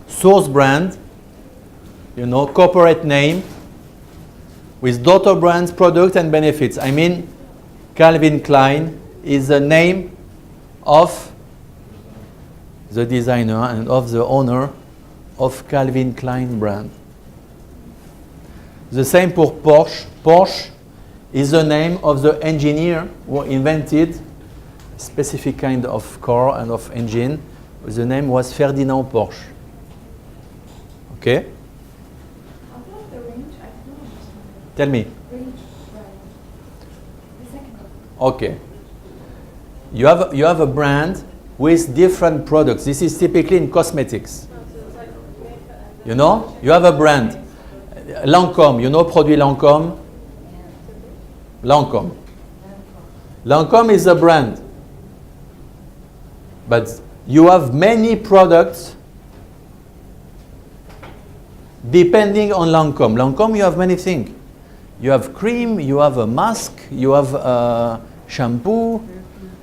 Source brand, you know, corporate name with daughter brands, product and benefits. I mean, Calvin Klein is the name of the designer and of the owner of Calvin Klein brand. The same for Porsche. Porsche is the name of the engineer who invented a specific kind of car and of engine. The name was Ferdinand Porsche. Okay? How about the range? I don't understand. Tell me. Range, right. The second one. Okay. You have a brand with different products. This is typically in cosmetics. You know, you have a brand. Lancôme, you know produit Lancôme? Lancôme. Lancôme is a brand. But you have many products depending on Lancôme. Lancôme, you have many things. You have cream, you have a mask, you have a shampoo,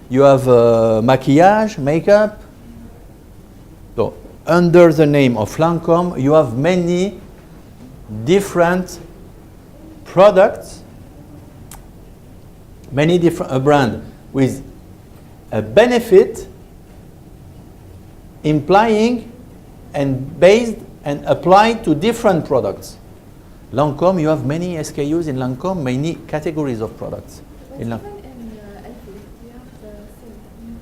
you have maquillage, makeup. So, under the name of Lancôme, you have many different products, many different brands with a benefit implying and based and applied to different products. Lancôme, you have many SKUs in Lancôme, many categories of products. But In even Lan- in LV, you have the same.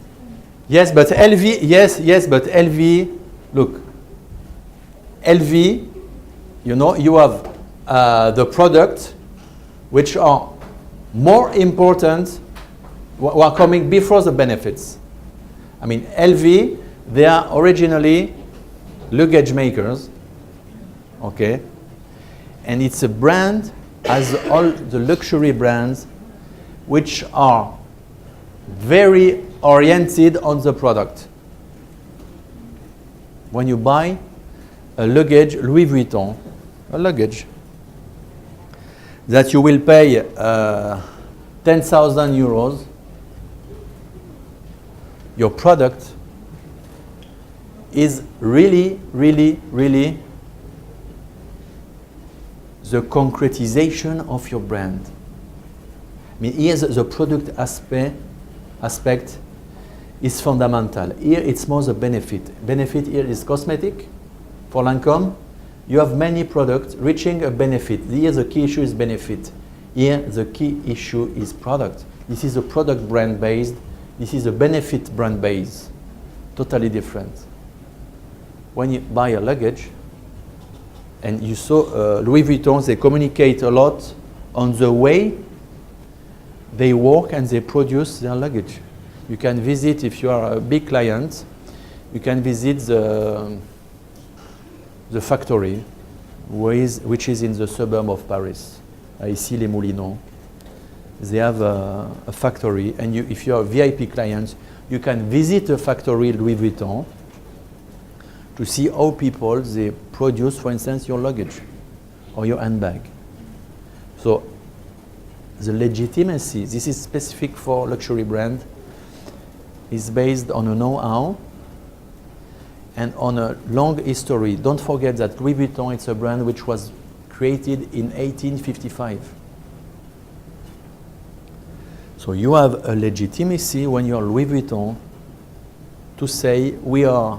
Yes, but LV, yes, but LV, look, LV, you know, you have the products which are more important, who are coming before the benefits. I mean, LV, they are originally luggage makers, okay? And it's a brand, as all the luxury brands, which are very oriented on the product. When you buy a luggage, Louis Vuitton, a luggage, that you will pay 10,000 euros, your product is really, really, really the concretization of your brand. I mean, here the product aspect is fundamental. Here it's more the benefit. Benefit here is cosmetic. For Lancôme, you have many products reaching a benefit. Here the key issue is benefit. Here the key issue is product. This is a product brand based. This is a benefit brand based. Totally different. When you buy a luggage, and you saw Louis Vuitton, they communicate a lot on the way they work and they produce their luggage. You can visit, if you are a big client, you can visit the factory, which is in the suburb of Paris, ici les Moulineaux. They have a factory, and if you are a VIP client, you can visit a factory Louis Vuitton to see how people they produce, for instance, your luggage or your handbag. So the legitimacy, this is specific for luxury brand, is based on a know-how and on a long history. Don't forget that Louis Vuitton, it's a brand which was created in 1855. So you have a legitimacy when you're Louis Vuitton to say we are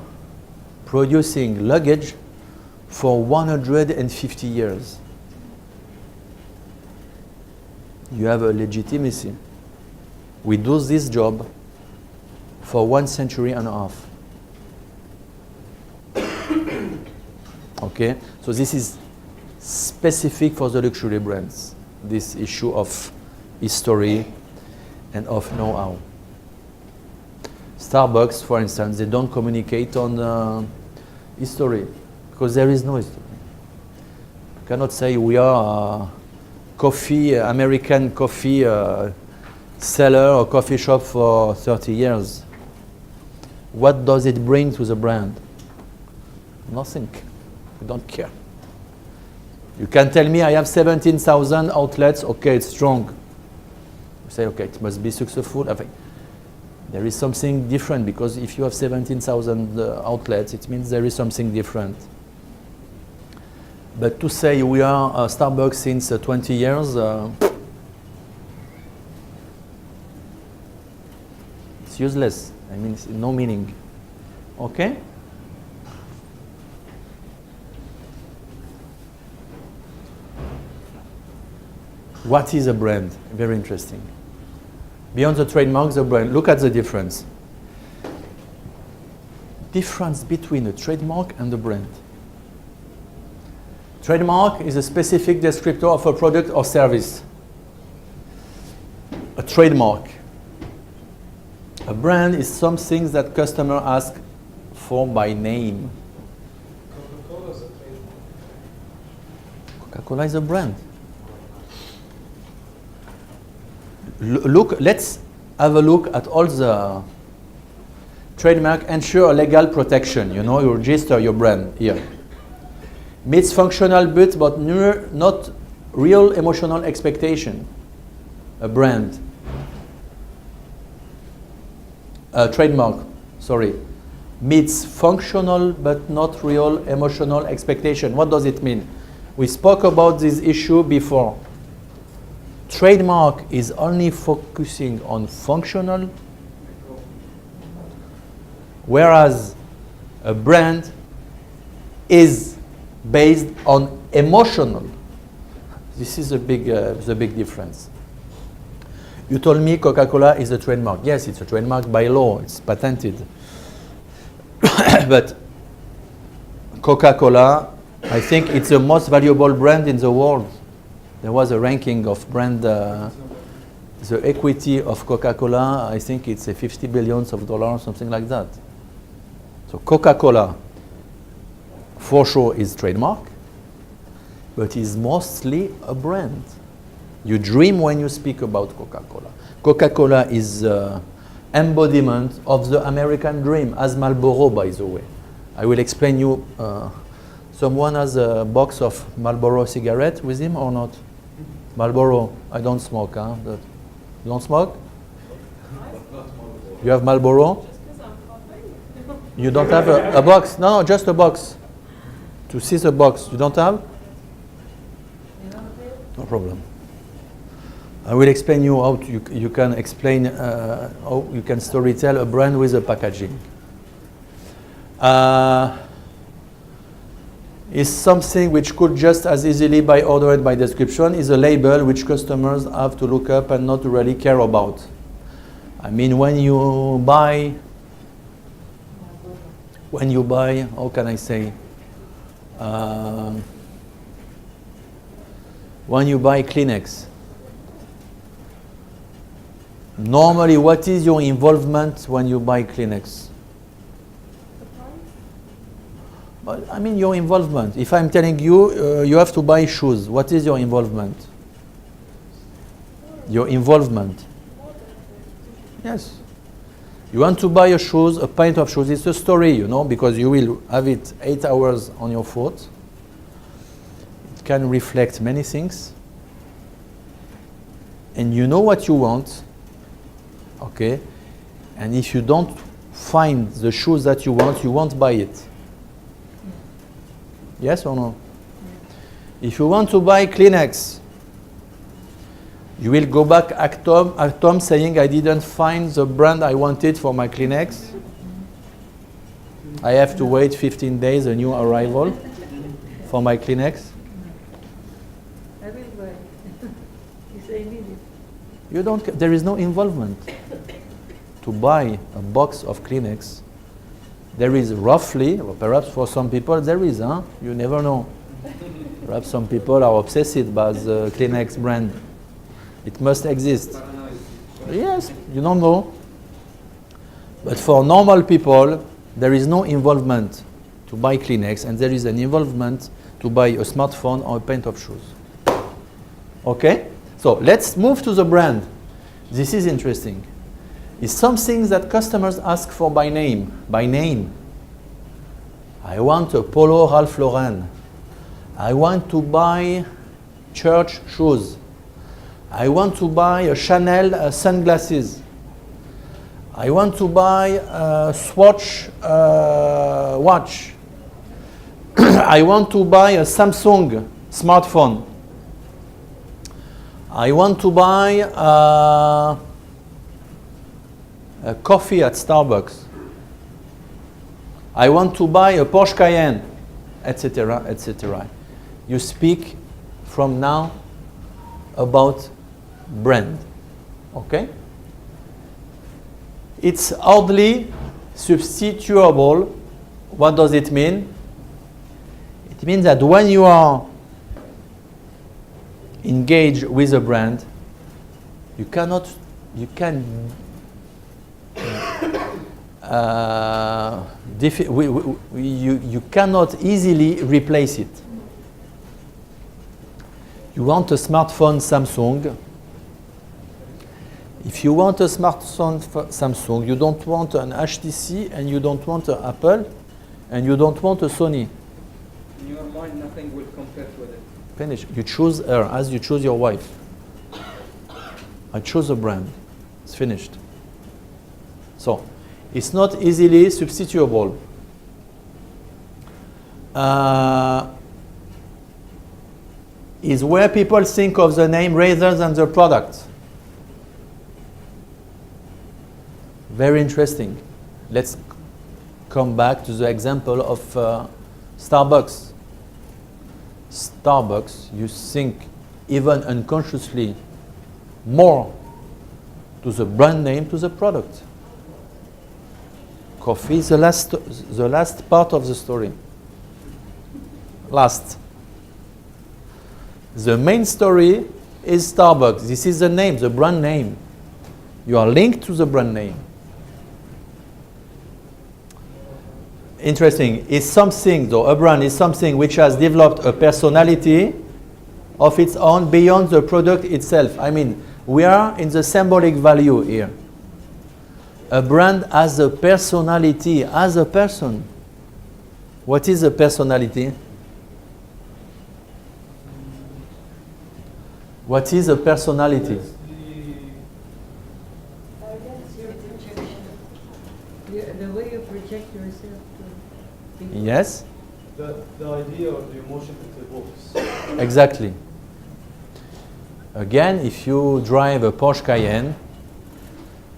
producing luggage for 150 years. You have a legitimacy. We do this job for 1 century and a half. Okay? So this is specific for the luxury brands, this issue of history and of know-how. Starbucks, for instance, they don't communicate on history because there is no history. You cannot say we are American coffee seller or coffee shop for 30 years. What does it bring to the brand? Nothing. We don't care. You can tell me I have 17,000 outlets. Okay, it's strong. You say, okay, it must be successful. I think there is something different because if you have 17,000 outlets, it means there is something different. But to say we are Starbucks since 20 years, it's useless. I mean, it's no meaning. Okay? What is a brand? Very interesting. Beyond the trademark, the brand. Look at the difference. Difference between a trademark and a brand. Trademark is a specific descriptor of a product or service. A trademark A brand is something that customer ask for by name. Coca-Cola is a trademark. Coca-Cola is a brand. Look, let's have a look at all the trademark. Ensure legal protection. You know, you register your brand here. Meets functional but not real emotional expectation. A brand. Trademark, sorry. Meets functional but not real emotional expectation. What does it mean? We spoke about this issue before. Trademark is only focusing on functional, whereas a brand is based on emotional. This is the big difference. You told me Coca-Cola is a trademark. Yes, it's a trademark by law. It's patented. But Coca-Cola, I think it's the most valuable brand in the world. There was a ranking of brand, the equity of Coca-Cola, I think it's $50 billion, something like that. So Coca-Cola, for sure, is trademark, but is mostly a brand. You dream when you speak about Coca-Cola. Coca-Cola is embodiment of the American dream, as Marlboro, by the way. I will explain you. Someone has a box of Marlboro cigarette with him or not? Marlboro. I don't smoke. Huh? You don't smoke? You have Marlboro? You don't have a box? No, just a box. To see the box. You don't have? No problem. I will explain you how you can explain how you can storytell a brand with a packaging. Is something which could just as easily be ordered by description, is a label which customers have to look up and not really care about. I mean, when you buy, how can I say? When you buy Kleenex, normally what is your involvement when you buy Kleenex? Well, I mean your involvement. If I'm telling you, you have to buy shoes, what is your involvement? Your involvement. Yes. You want to buy a pint of shoes, it's a story, you know, because you will have it 8 hours on your foot. It can reflect many things. And you know what you want, okay? And if you don't find the shoes that you want, you won't buy it. Yes or no? If you want to buy Kleenex, you will go back at Tom saying, I didn't find the brand I wanted for my Kleenex. I have to wait 15 days, a new arrival for my Kleenex. I will buy. You say need it. You don't. There is no involvement. To buy a box of Kleenex, there is roughly, or perhaps for some people there is, huh? You never know. Perhaps some people are obsessed by the Kleenex brand. It must exist. Yes, you don't know. But for normal people, there is no involvement to buy Kleenex, and there is an involvement to buy a smartphone or a pair of shoes. Okay? So let's move to the brand. This is interesting. It's something that customers ask for by name. By name. I want a Polo Ralph Lauren. I want to buy church shoes. I want to buy a Chanel sunglasses. I want to buy a Swatch watch. I want to buy a Samsung smartphone. I want to buy a coffee at Starbucks. I want to buy a Porsche Cayenne, etc., etc. You speak from now about brand, okay? It's hardly substitutable. What does it mean? It means that when you are engaged with a brand, you can you cannot easily replace it. You want a smartphone Samsung. If you want a smartphone Samsung, you don't want an HTC, and you don't want an Apple, and you don't want a Sony. In your mind, nothing will compare with it. Finish. You choose her as you choose your wife. I choose a brand. It's finished. So, it's not easily substitutable. Is where people think of the name rather than the product. Very interesting. Let's come back to the example of Starbucks. Starbucks, you think even unconsciously more to the brand name, to the product. Coffee is the last part of the story. Last. The main story is Starbucks. This is the name, the brand name. You are linked to the brand name. Interesting. It's something, though, a brand is something which has developed a personality of its own beyond the product itself. I mean, we are in the symbolic value here. A brand has a personality, as a person. What is a personality? What is a personality? The way you project yourself to people. Yes? The idea or the emotion it evokes. Exactly. Again, if you drive a Porsche Cayenne,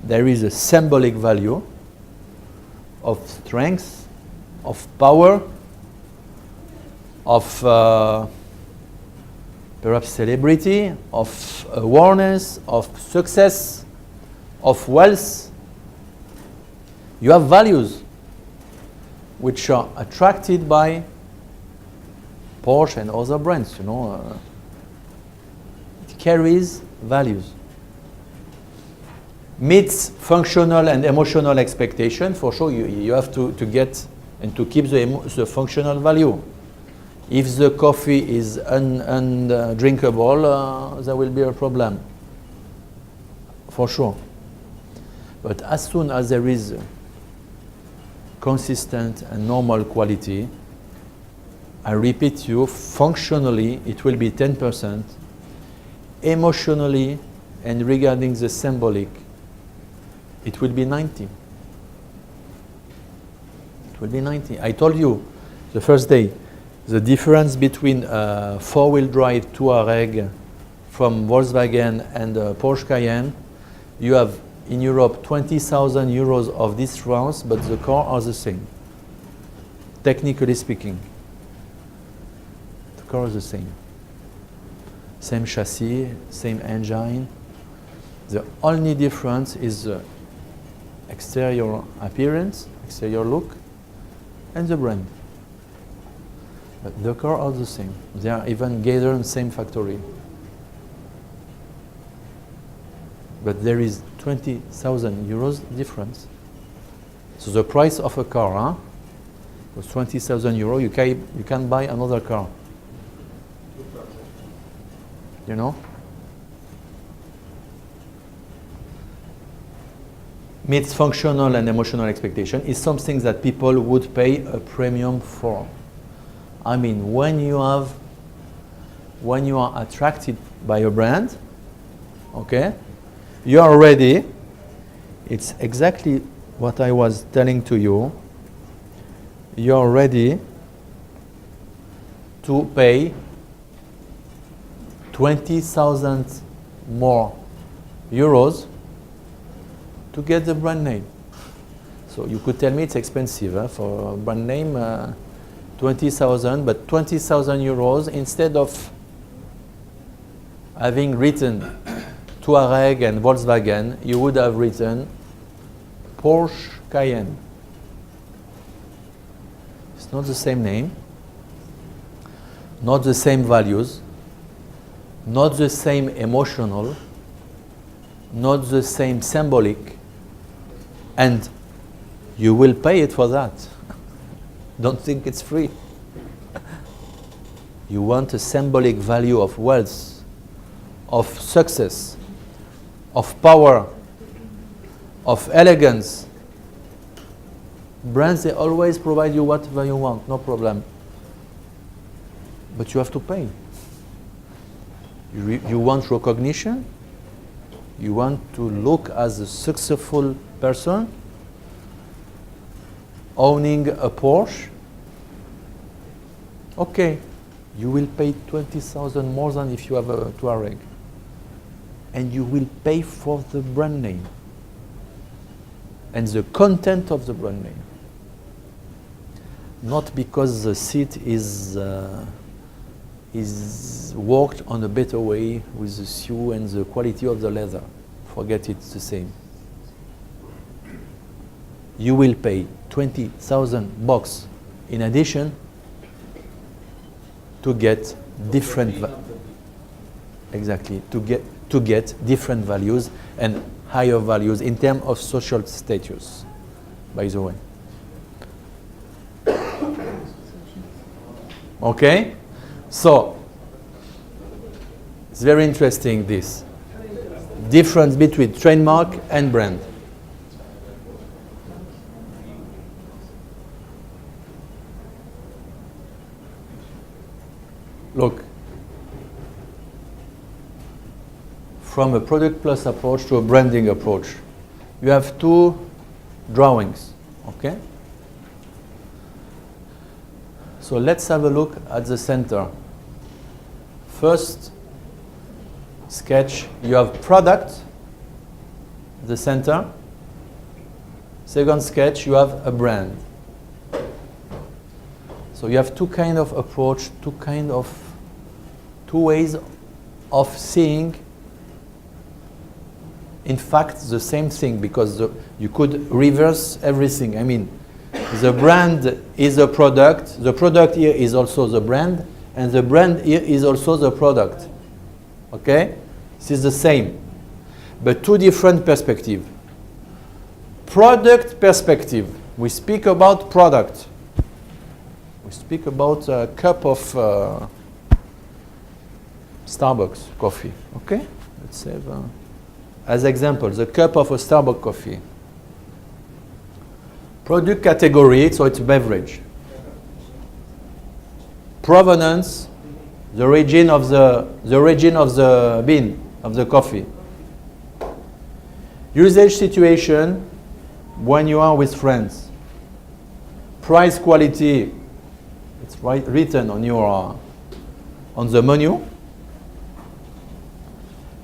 there is a symbolic value of strength, of power, of perhaps celebrity, of awareness, of success, of wealth. You have values which are attracted by Porsche and other brands, you know. It carries values. Meets functional and emotional expectation. For sure, you have to get and to keep the functional value. If the coffee is undrinkable, there will be a problem. For sure. But as soon as there is consistent and normal quality, I repeat you, functionally it will be 10%, emotionally and regarding the symbolic, it will be 90. It will be 90. I told you the first day, the difference between a four-wheel drive Touareg from Volkswagen and a Porsche Cayenne, you have in Europe 20,000 euros of difference, but the cars are the same. Technically speaking, the car is the same. Same chassis, same engine. The only difference is the exterior appearance, exterior look, and the brand. But the cars are the same. They are even gathered in the same factory. But there is 20,000 euros difference. So the price of a car was 20,000 euros. You can buy another car. You know? Meets functional and emotional expectation is something that people would pay a premium for. I mean, when you are attracted by a brand, okay, you are ready. It's exactly what I was telling to you. You are ready to pay 20,000 more euros to get the brand name. So you could tell me it's expensive for a brand name, 20,000, but 20,000 euros instead of having written Touareg and Volkswagen, you would have written Porsche Cayenne. It's not the same name, not the same values, not the same emotional, not the same symbolic, and you will pay it for that. Don't think it's free. You want a symbolic value of wealth, of success, of power, of elegance. Brands, they always provide you whatever you want, no problem. But you have to pay. You want recognition? You want to look as a successful person owning a Porsche? Okay, you will pay 20,000 more than if you have a Touareg. And you will pay for the brand name and the content of the brand name. Not because the seat is worked on a better way with the sew and the quality of the leather. Forget it's the same. You will pay 20,000 bucks in addition to get different exactly to get different values and higher values in terms of social status, by the way. Okay? So, it's very interesting, this difference between trademark and brand. Look, from a product plus approach to a branding approach, you have two drawings, okay? So let's have a look at the center. First sketch, you have product, the center. Second sketch, you have a brand. So you have two kind of approach, two ways of seeing, in fact, the same thing, because you could reverse everything. I mean, the brand is a product, the product here is also the brand, and the brand here is also the product. Okay? This is the same, but two different perspectives. Product perspective, we speak about product. We speak about a cup of Starbucks coffee. Okay? Let's have, as example, the cup of a Starbucks coffee. Product category, so it's beverage. Provenance, the origin of the bean, of the coffee. Usage situation, when you are with friends. Price quality, it's written on your on the menu.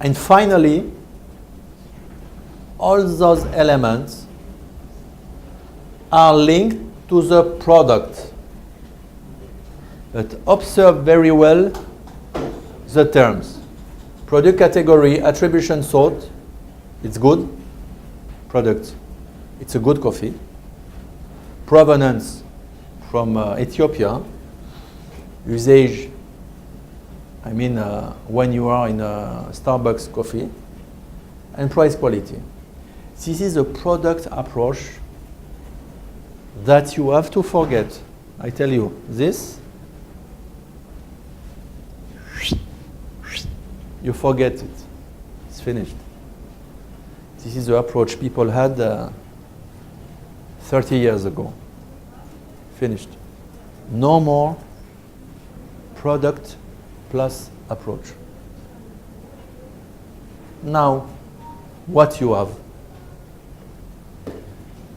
And finally, all those elements are linked to the product. But observe very well the terms. Product category, attribution sought, it's good. Product, it's a good coffee. Provenance, from Ethiopia. Usage, I mean when you are in a Starbucks coffee. And price quality. This is a product approach that you have to forget. I tell you, this, you forget it. It's finished. This is the approach people had 30 years ago. Finished. No more product plus approach. Now, what you have?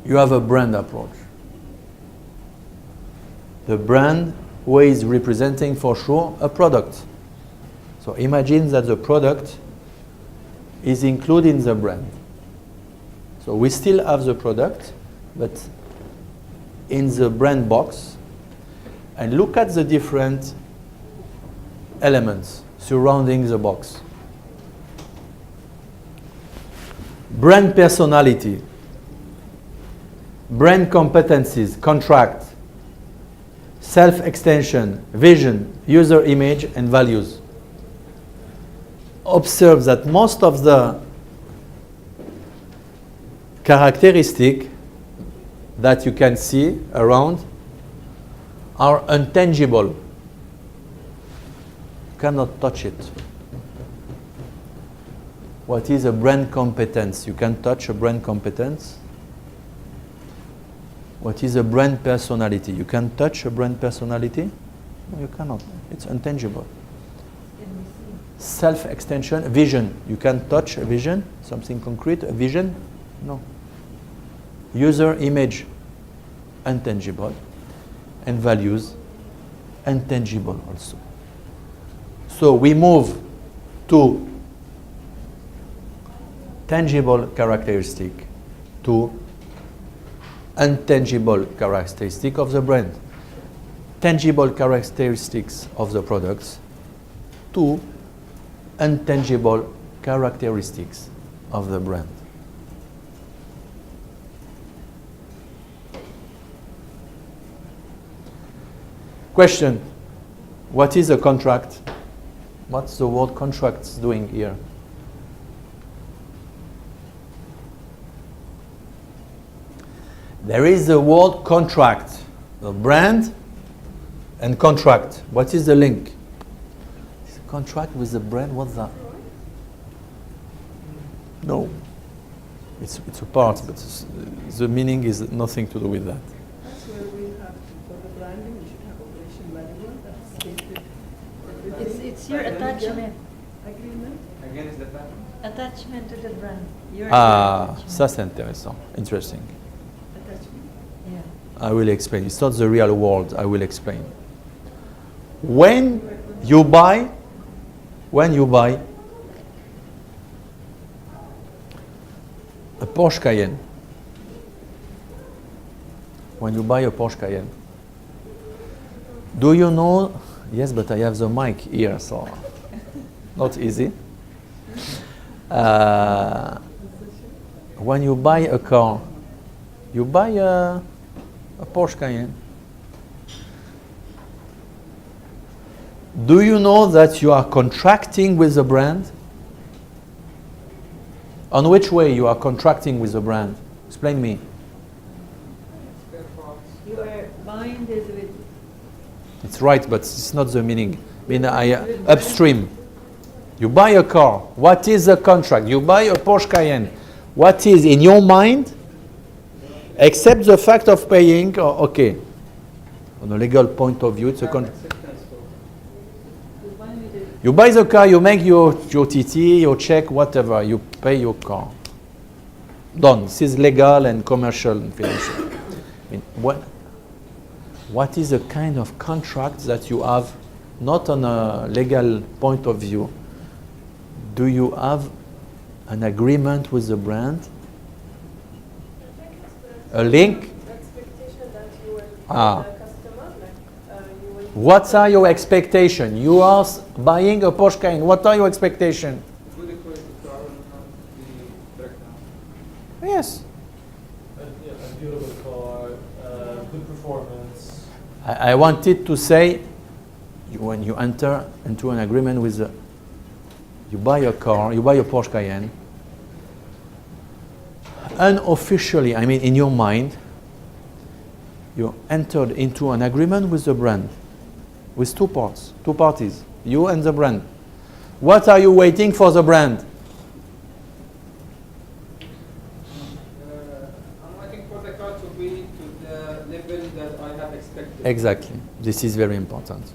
You have a brand approach. The brand who is representing for sure a product. So imagine that the product is included in the brand. So we still have the product, but in the brand box, and look at the different elements surrounding the box. Brand personality, brand competencies, contract, self-extension, vision, user image, and values. Observe that most of the characteristics that you can see around are intangible. You cannot touch it. What is a brand competence? You can touch a brand competence. What is a brand personality? You can touch a brand personality? No, you cannot. It's intangible. Self-extension, vision. You can touch a vision, something concrete, a vision? No. User image, intangible. And values, intangible also. So we move to tangible characteristic to intangible characteristic of the brand. Tangible characteristics of the products to intangible characteristics of the brand. Question: what is a contract? What's the word contracts doing here? There is the word contract, the brand and contract. What is the link? Is a contract with the brand? What's that? No. It's a part, but the meaning is nothing to do with that. That's where we have, for the branding, we should have operation manual that's stated. It's your attachment. Agreement. Again, is the pattern? Attachment to the brand. Your Ah, attachment. ça c'est intéressant, interesting. Attachment. Yeah. I will explain. It's not the real world. I will explain. When you buy a Porsche Cayenne, when you buy a Porsche Cayenne, do you know? Yes, but I have the mic here, so not easy. When you buy a car, you buy a Porsche Cayenne. Do you know that you are contracting with the brand? On which way you are contracting with the brand? Explain me. You are binded with. It's right, but it's not the meaning. I mean, upstream. You buy a car. What is the contract? You buy a Porsche Cayenne. What is in your mind, except the fact of paying? Okay, on a legal point of view, it's a contract. You buy the car, you make your TT, your check, whatever. You pay your car. Done. This is legal and commercial and financial. I mean, what is the kind of contract that you have, not on a legal point of view? Do you have an agreement with the brand? A link? Expectation that you will Ah. the customer, like you will. What are your expectations? You are buying a Porsche Cayenne. What are your expectations? Good equity car will not be breakdown. Yes. A beautiful car, good performance. I wanted to say, when you enter into an agreement with you buy a car, you buy a Porsche Cayenne, unofficially, I mean in your mind, you entered into an agreement with the brand, with two parties, you and the brand. What are you waiting for the brand? I'm waiting for the car to be to the level that I have expected. Exactly. This is very important.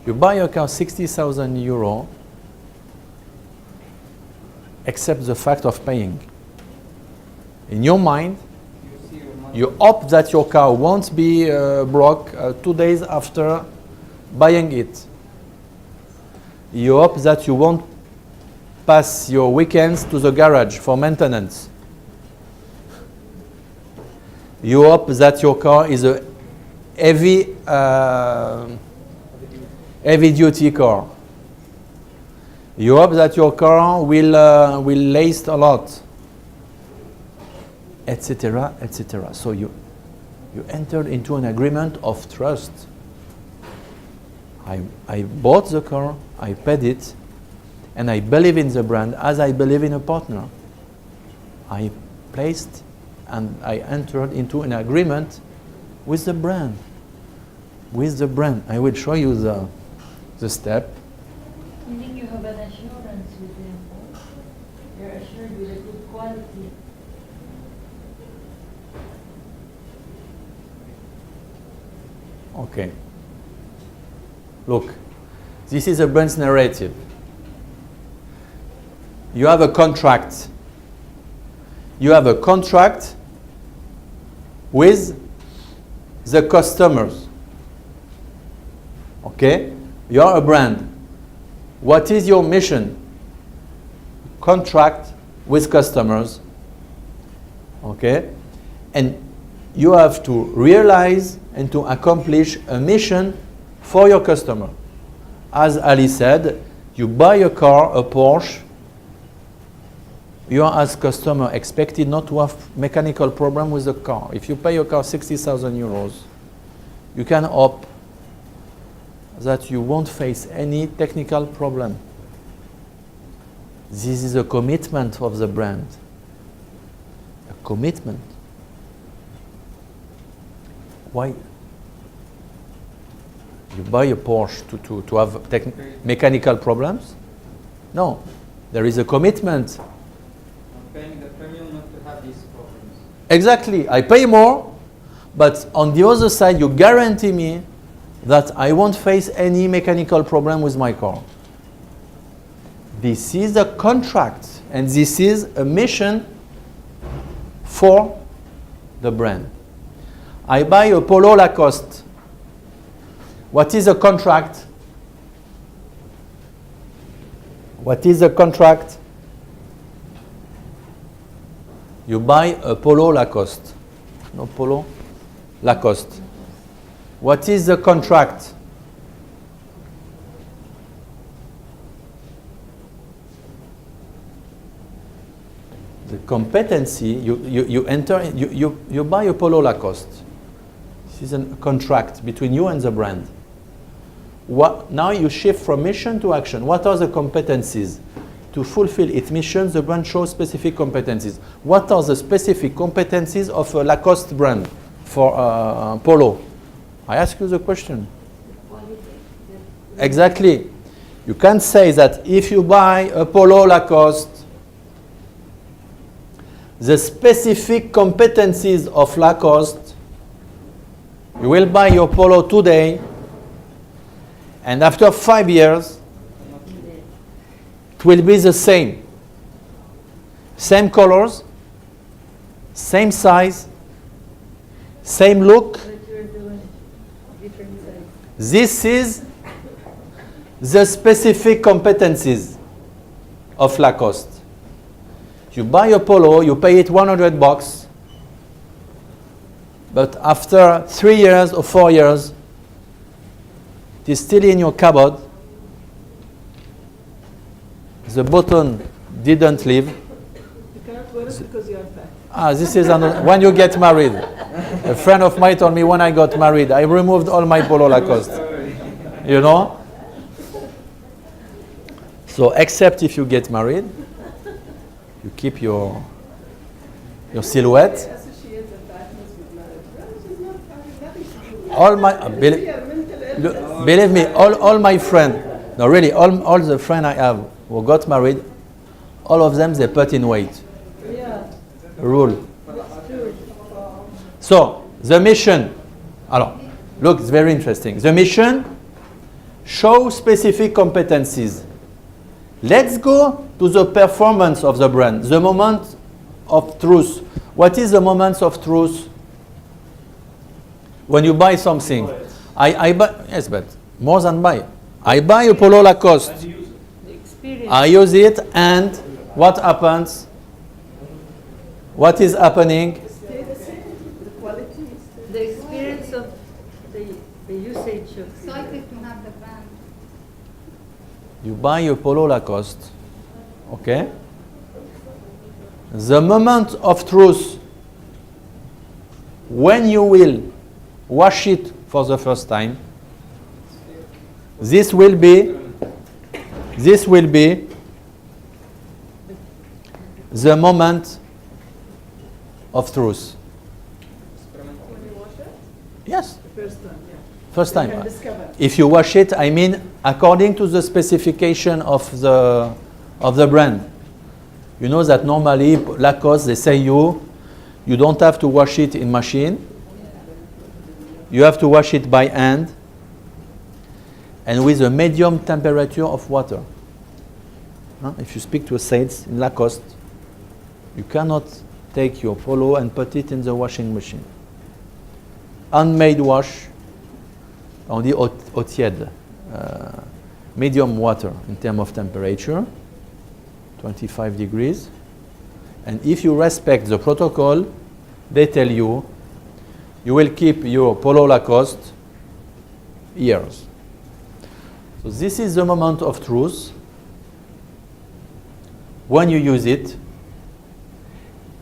You buy a car 60,000 euro, except the fact of paying. In your mind, You see your money. you hope that your car won't be broke 2 days after buying it. You hope that you won't pass your weekends to the garage for maintenance. You hope that your car is a heavy duty car. You hope that your car will last a lot, etc., etc. So you entered into an agreement of trust. I bought the car, I paid it, and I believe in the brand as I believe in a partner. I placed and I entered into an agreement with the brand. With the brand. I will show you the step. Meaning you have an assurance with them. You're assured with a good quality. Okay. Look, this is a brand's narrative. You have a contract. You have a contract with the customers. Okay? You are a brand. What is your mission? Contract with customers. Okay? And you have to realize and to accomplish a mission for your customer. As Ali said, you buy a car, a Porsche, you are as customer expected not to have mechanical problem with the car. If you pay your car 60,000 euros, you can hope that you won't face any technical problem. This is a commitment of the brand. A commitment. Why? You buy a Porsche to have mechanical problems? No. There is a commitment. I'm paying the premium not to have these problems. Exactly. I pay more, but on the other side, you guarantee me that I won't face any mechanical problem with my car. This is a contract, and this is a mission for the brand. I buy a Polo Lacoste. What is a contract? What is a contract? You buy a Polo Lacoste. No Polo? Lacoste. What is the contract? The competency, you enter, you buy a Polo Lacoste. This is a contract between you and the brand. Now you shift from mission to action. What are the competencies? To fulfill its mission, the brand shows specific competencies. What are the specific competencies of a Lacoste brand for Polo? I ask you the question. Exactly. You can say that if you buy a Polo Lacoste, the specific competencies of Lacoste, you will buy your Polo today, and after 5 years, it will be the same. Same colors, same size, same look. This is the specific competencies of Lacoste. You buy a Polo, you pay it 100 bucks, but after 3 years or 4 years, it is still in your cupboard. The button didn't leave. You cannot wear it because you are fat. This is when you get married. A friend of mine told me when I got married, I removed all my Polo Lacoste. You know? So except if you get married, you keep your silhouette. Associate the fatness with marriage. Well, she's not having nothing to do. All my believe me, all my friends, no really, all the friends I have who got married, all of them they put in weight. Yeah, Rule. that's true. So the mission. Alors, look, it's very interesting. The mission shows specific competencies. Let's go to the performance of the brand, the moment of truth. What is the moment of truth? When you buy something. I buy, yes, but more than buy. I buy a Polo Lacoste. The experience. I use it, and what happens? What is happening? Stay the same. The quality is still The experience of the usage of Excited to have the brand. You buy a Polo Lacoste, okay? The moment of truth, when you will wash it for the first time, this will be the moment of truth? When you wash it? Yes, The first time, yeah. first You time. can discover. If you wash it, I mean, according to the specification of the brand. You know that normally Lacoste, they say you don't have to wash it in machine. You have to wash it by hand and with a medium temperature of water. If you speak to a sales in Lacoste, you cannot take your polo and put it in the washing machine. Handmade wash, on dit eau tiède, medium water in terms of temperature, 25 degrees. And if you respect the protocol, they tell you, you will keep your Polo Lacoste years. So this is the moment of truth when you use it.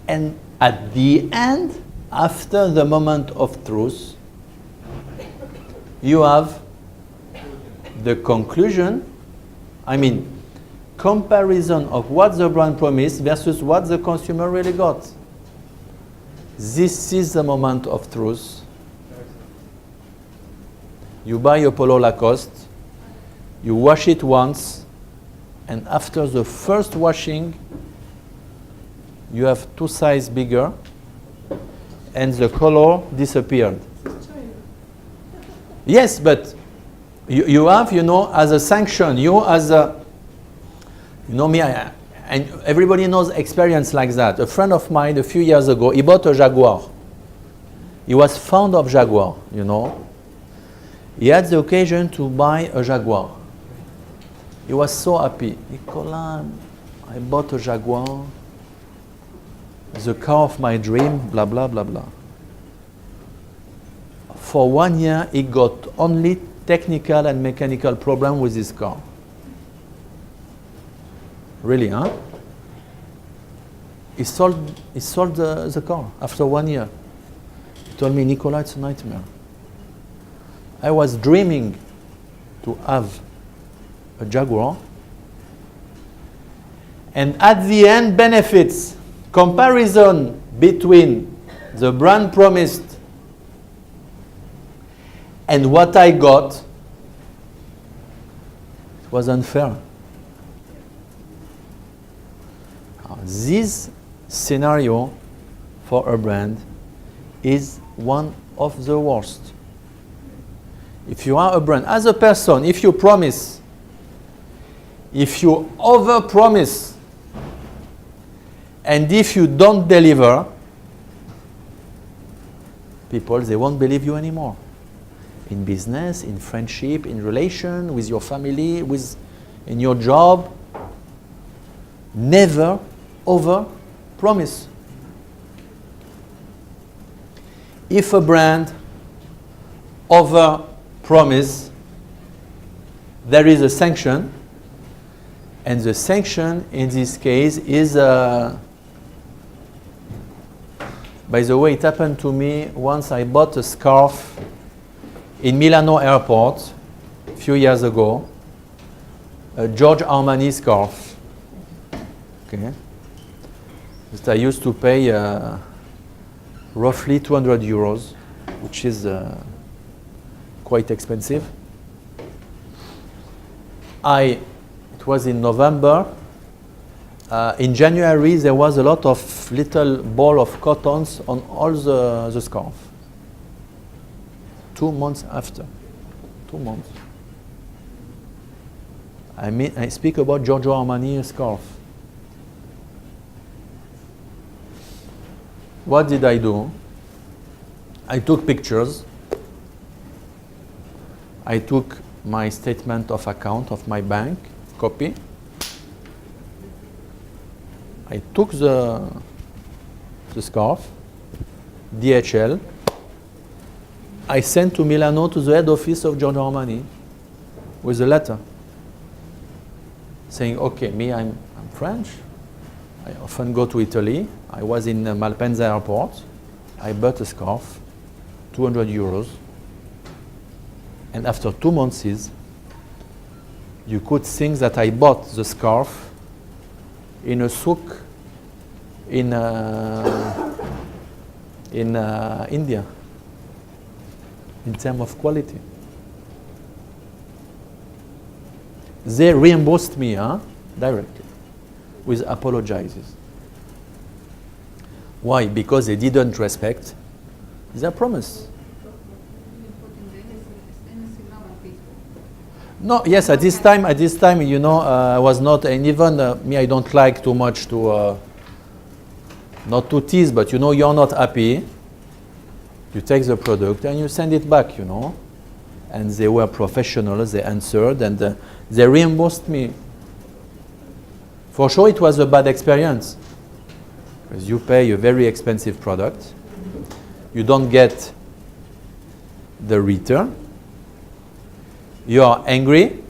And at the end, after the moment of truth, you have the conclusion, I mean, comparison of what the brand promised versus what the consumer really got. This is the moment of truth. You buy a Polo Lacoste, you wash it once, and after the first washing, you have 2 sizes bigger, and the color disappeared. Yes, but you have, you know, as a sanction, you as a, you know me, and everybody knows experience like that. A friend of mine, a few years ago, he bought a Jaguar. He was fond of Jaguar, you know. He had the occasion to buy a Jaguar. He was so happy. Nicolas, I bought a Jaguar. The car of my dream, blah, blah, blah, blah. For 1 year, he got only technical and mechanical problem with his car. Really, huh? He sold the car after 1 year. He told me, Nicolas, it's a nightmare. I was dreaming to have a Jaguar. And at the end, benefits, comparison between the brand promised and what I got, it was unfair. This scenario for a brand is one of the worst. If you are a brand, as a person, if you promise, if you over-promise, and if you don't deliver, people, they won't believe you anymore. In business, in friendship, in relation, with your family, in your job. Never over-promise. If a brand over-promise, there is a sanction, and the sanction in this case is, by the way, it happened to me once. I bought a scarf in Milano airport a few years ago, a Giorgio Armani scarf. Okay. That I used to pay roughly 200 euros, which is quite expensive. It was in November. In January, there was a lot of little ball of cottons on all the scarf. 2 months after. 2 months. I speak about Giorgio Armani scarf. What did I do? I took pictures. I took my statement of account of my bank, copy. I took the scarf, DHL. I sent to Milano to the head office of Giorgio Armani with a letter saying, okay, me, I'm French. I often go to Italy. I was in Malpensa airport. I bought a scarf, 200 euros. And after 2 months, you could think that I bought the scarf in a souk in in India in terms of quality. They reimbursed me directly with apologizes. Why? Because they didn't respect their promise. No, yes, at this time, you know, I was not, and even me, I don't like too much to, not to tease, but you know, you're not happy. You take the product and you send it back, you know. And they were professionals, they answered, and they reimbursed me. For sure, it was a bad experience. Because you pay a very expensive product. You don't get the return. You are angry.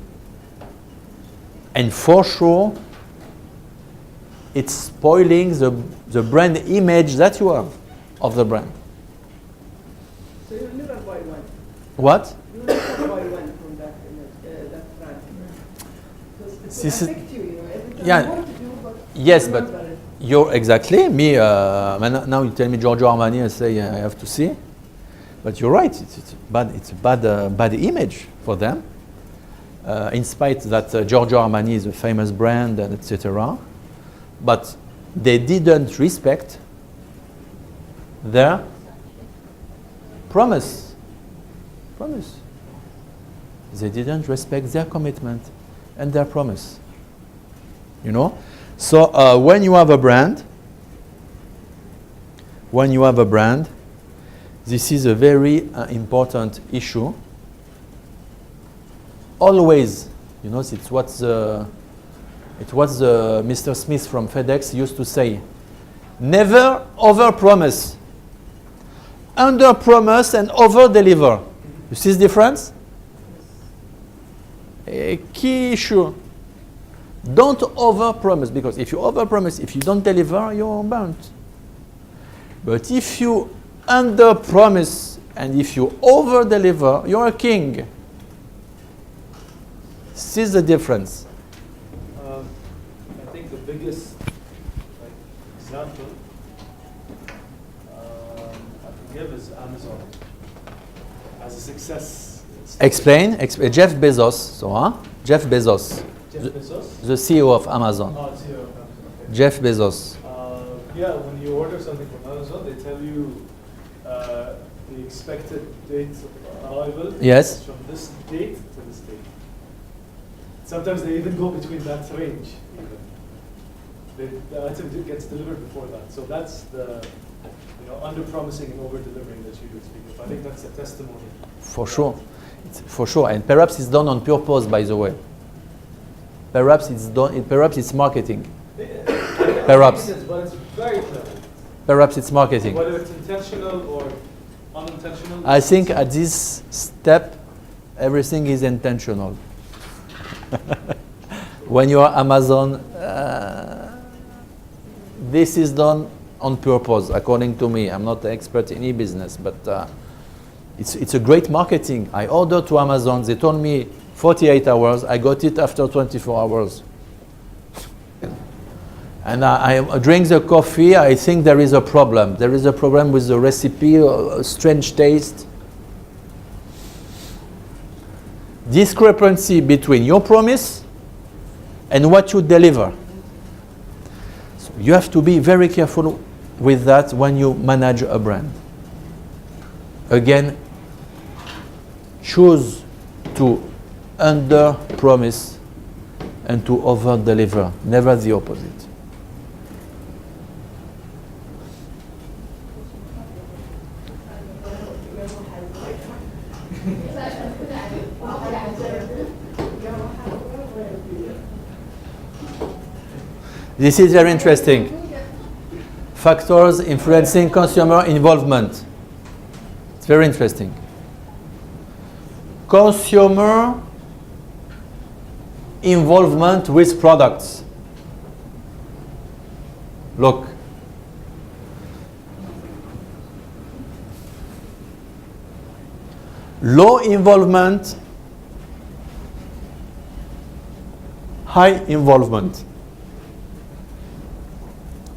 And for sure, it's spoiling the brand image that you have of the brand. So you'll never buy one. What? You'll never buy one from that brand. Because it will affect you, you know, every time Yeah. you want to do, but Yes, you but remember it. you're exactly me. Now you tell me Giorgio Armani, I say I have to see. But you're right. It's a bad image for them. In spite that Giorgio Armani is a famous brand and etc. But they didn't respect their promise. They didn't respect their commitment and their promise. You know? So when you have a brand, this is a very important issue. Always, you know, it's what Mr. Smith from FedEx used to say. Never over-promise. Under-promise and over-deliver. You see the difference? A key issue. Don't over-promise, because if you over-promise, if you don't deliver, you're burnt. But if you under-promise and if you over-deliver, you're a king. This is the difference. I think the biggest example I can give is Amazon as a success. Explain. Jeff Bezos. So, Jeff Bezos. Jeff Bezos? The CEO of Amazon. Oh, CEO of Amazon. Okay. Jeff Bezos. Yeah, when you order something from Amazon, they tell you the expected date of arrival Yes. is from this date to this date. Sometimes they even go between that range. The item gets delivered before that. So that's the under-promising and over-delivering that you speak of. I think that's a testimony. For sure. For sure. And perhaps it's done on purpose, by the way. Perhaps it's marketing. Perhaps. But it's very clever. Perhaps it's marketing. Whether it's intentional or unintentional. I think at this step, everything is intentional. When you are Amazon, this is done on purpose, according to me. I'm not an expert in e-business, but it's a great marketing. I ordered to Amazon. They told me 48 hours. I got it after 24 hours. And I drink the coffee. I think there is a problem. There is a problem with the recipe, a strange taste. Discrepancy between your promise and what you deliver. So you have to be very careful with that when you manage a brand. Again, choose to under-promise and to over-deliver, never the opposite. This is very interesting. Factors influencing consumer involvement. It's very interesting. Consumer involvement with products. Look. Low involvement, high involvement.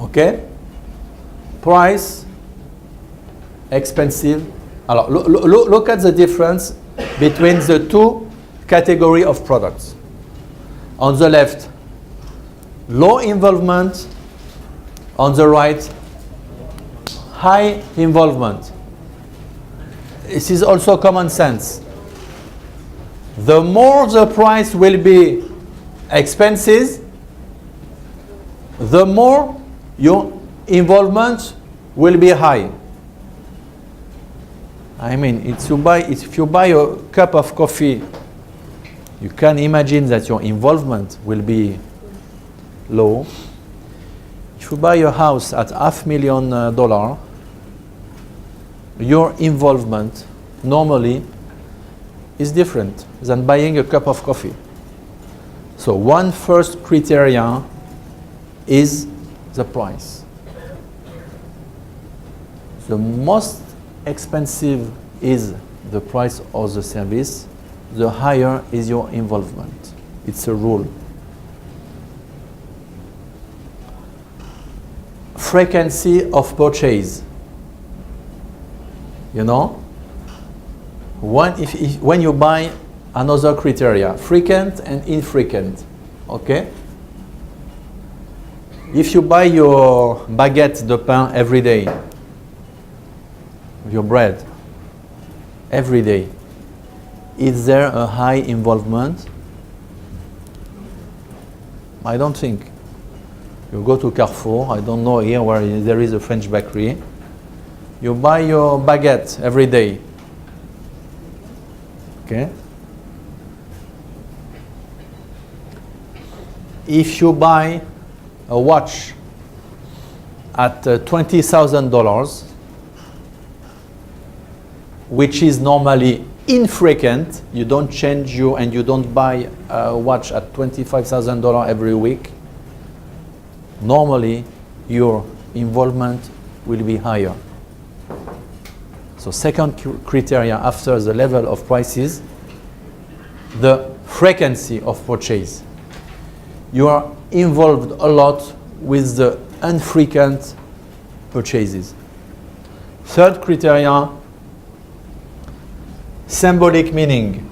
Okay? Price, expensive. Alors, look at the difference between the two categories of products. On the left, low involvement. On the right, high involvement. This is also common sense. The more the price will be expensive, the more your involvement will be high. I mean, if you buy a cup of coffee, you can imagine that your involvement will be low. If you buy a house at $500,000, your involvement normally is different than buying a cup of coffee. So one first criteria is the price. The most expensive is the price of the service, the higher is your involvement. It's a rule. Frequency of purchase. You know? When you buy another criteria, frequent and infrequent. Okay? If you buy your baguette de pain every day, your bread every day, is there a high involvement? I don't think. You go to Carrefour, I don't know here where there is a French bakery. You buy your baguette every day. Okay? If you buy a watch at $20,000, which is normally infrequent, you don't change and you don't buy a watch at $25,000 every week, normally your involvement will be higher. So second criteria after the level of prices, the frequency of purchase. You are involved a lot with the infrequent purchases. Third criteria, symbolic meaning.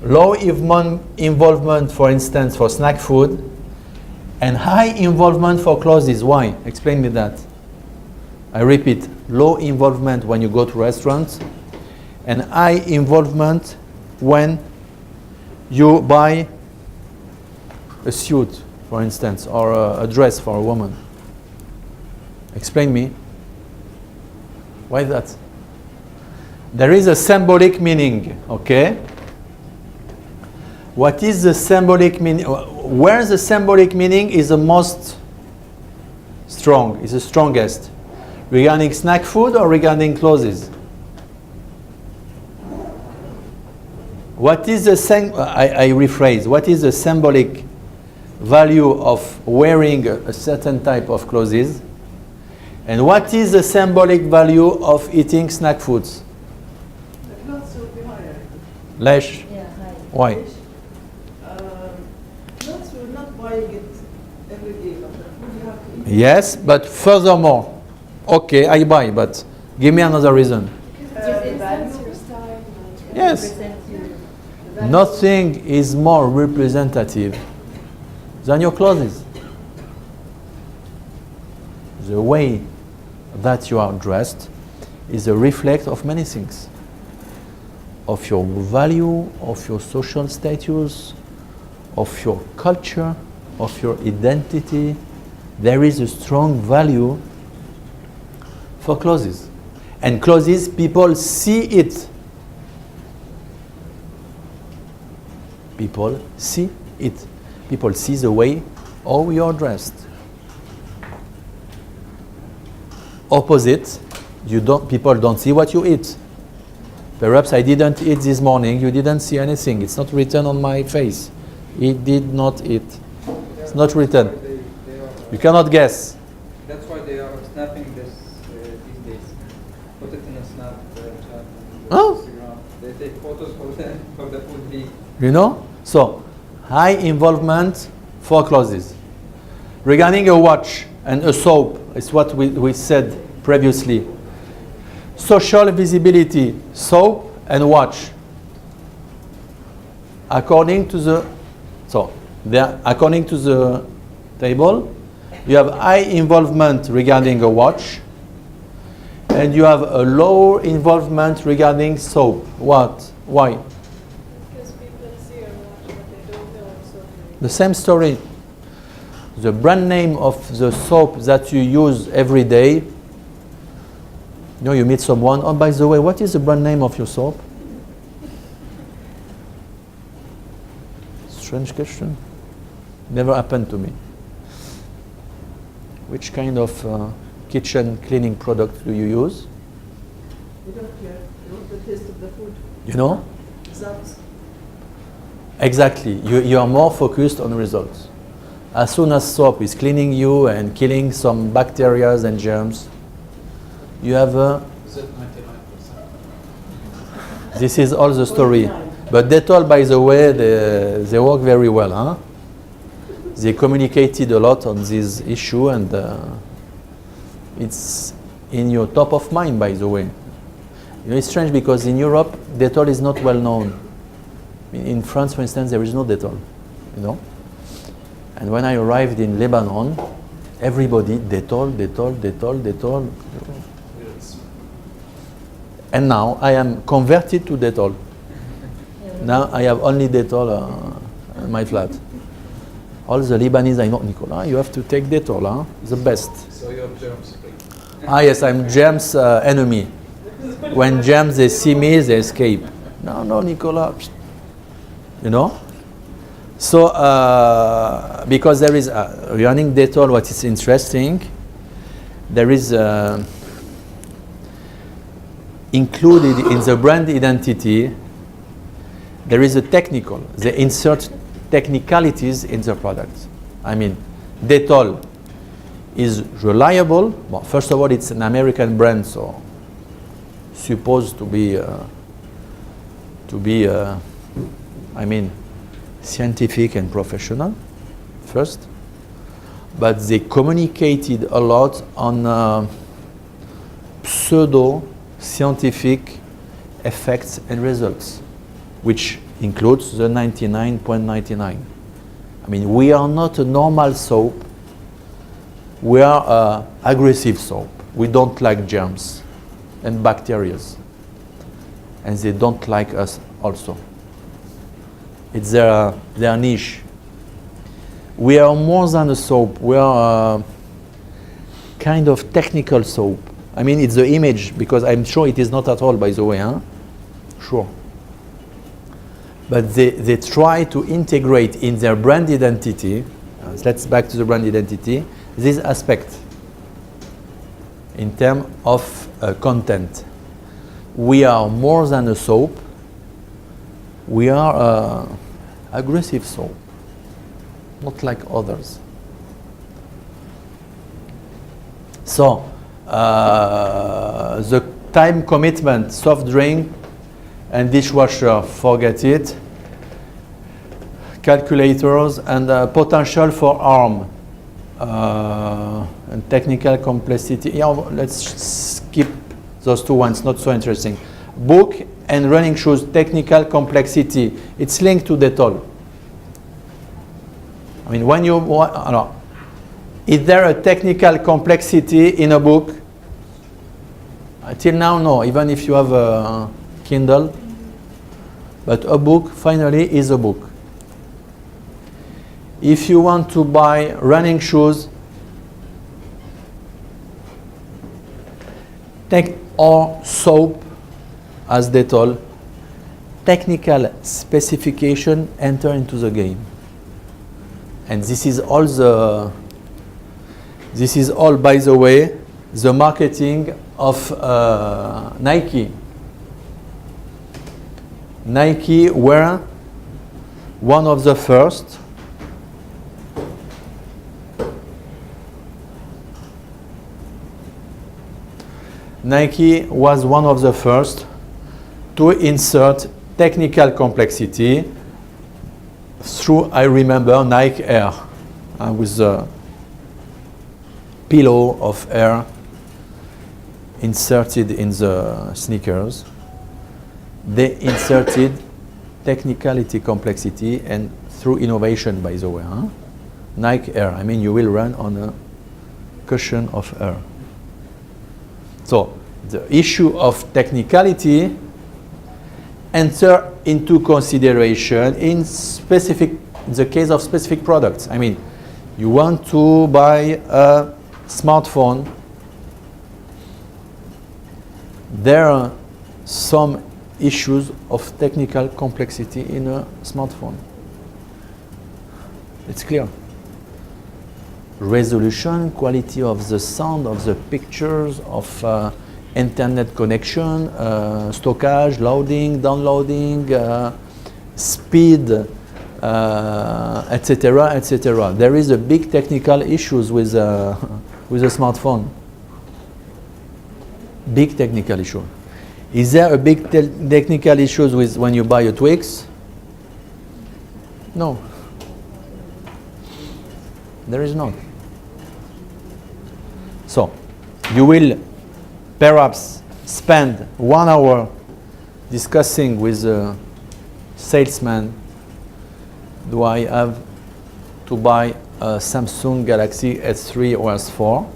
Low involvement, for instance, for snack food, and high involvement for clothes. Why? Explain me that. I repeat, low involvement when you go to restaurants, and high involvement when you buy a suit, for instance, or a dress for a woman. Explain me. Why that? There is a symbolic meaning, okay? What is the symbolic meaning? Where the symbolic meaning is the most strong, is the strongest? Regarding snack food or regarding clothes? What is the I rephrase. What is the symbolic value of wearing a certain type of clothes? And what is the symbolic value of eating snack foods? The clothes will be higher. Less? Yeah, higher. Why? Clothes, we're not buying it every day, but the food you have to eat. Yes, but furthermore, okay, I buy, but give me another reason. The value Yes. represents you. The value- Nothing is more representative than your clothes. The way that you are dressed is a reflect of many things. Of your value, of your social status, of your culture, of your identity. There is a strong value for clothes. And clothes, people see it. People see it. People see the way how you are dressed. Opposite, people don't see what you eat. Perhaps I didn't eat this morning, you didn't see anything. It's not written on my face. He did not eat. It's not written. You cannot guess. That's why they are snapping this these days. Put it in a snap chat. Oh. Instagram. They take photos for the food they eat. You know? So, high involvement for clothes. Regarding a watch and a soap, it's what we said previously. Social visibility, soap and watch. According to the table, you have high involvement regarding a watch, and you have a low involvement regarding soap. What? Why? Because people see or watch, but they don't know what's soap. The same story. The brand name of the soap that you use every day. You know, you meet someone. Oh, by the way, what is the brand name of your soap? Strange question. Never happened to me. Which kind of kitchen cleaning product do you use? We don't care. We want the taste of the food. You know? Results. Exactly. You are more focused on results. As soon as soap is cleaning you and killing some bacteria and germs, you have a... Is it 99%? This is all the story. But Dettol, by the way, they work very well. Huh? They communicated a lot on this issue, and it's in your top of mind, by the way. You know, it's strange because in Europe, Dettol is not well known. In France, for instance, there is no Dettol, you know. And when I arrived in Lebanon, everybody, Dettol, Dettol, Dettol, Dettol. Yes. And now I am converted to Dettol. Now I have only Dettol in my flat. All the Lebanese I know, Nicolas, you have to take Dettol, huh? The best. So you're germs free. Yes, I'm germs enemy. When germs, they see me, they escape. No, Nicolas. You know? So, because there is, running Dettol, what is interesting, there is included in the brand identity, there is a technical. They insert technicalities in the product. I mean, Dettol is reliable. Well, first of all, it's an American brand, so supposed to be, I mean, scientific and professional, first. But they communicated a lot on pseudo-scientific effects and results, which includes the 99.99. I mean, we are not a normal soap. We are aggressive soap. We don't like germs and bacteria. And they don't like us also. It's their niche. We are more than a soap. We are a kind of technical soap. I mean, it's the image, because I'm sure it is not at all, by the way, huh? Sure. But they try to integrate in their brand identity, let's back to the brand identity, this aspect in terms of content. We are more than a soap. We are aggressive soap, not like others. So, the time commitment, soft drink and dishwasher, forget it. Calculators and potential for harm and technical complexity. Yeah, let's skip those two ones, not so interesting. Book and running shoes, technical complexity. It's linked to Dettol. I mean, when you want, is there a technical complexity in a book? Till now, no, even if you have a Kindle. But a book, finally, is a book. If you want to buy running shoes, or soap, as Dettol, technical specification enter into the game. And this is all, by the way, the marketing of Nike. Nike were one of the first Nike was one of the first to insert technical complexity through, I remember, Nike Air with a pillow of air inserted in the sneakers. They inserted technicality, complexity, and through innovation, by the way. Huh? Nike Air, I mean, you will run on a cushion of air. So the issue of technicality enter into consideration in the case of specific products. I mean, you want to buy a smartphone. There are some issues of technical complexity in a smartphone. It's clear. Resolution, quality of the sound, of the pictures, of internet connection, stockage, loading, downloading, speed, etc., etc. There is a big technical issues with a smartphone. Big technical issue. Is there a big technical issues with when you buy a Twix? No. There is not. So, you will perhaps spend 1 hour discussing with a salesman, do I have to buy a Samsung Galaxy S3 or S4?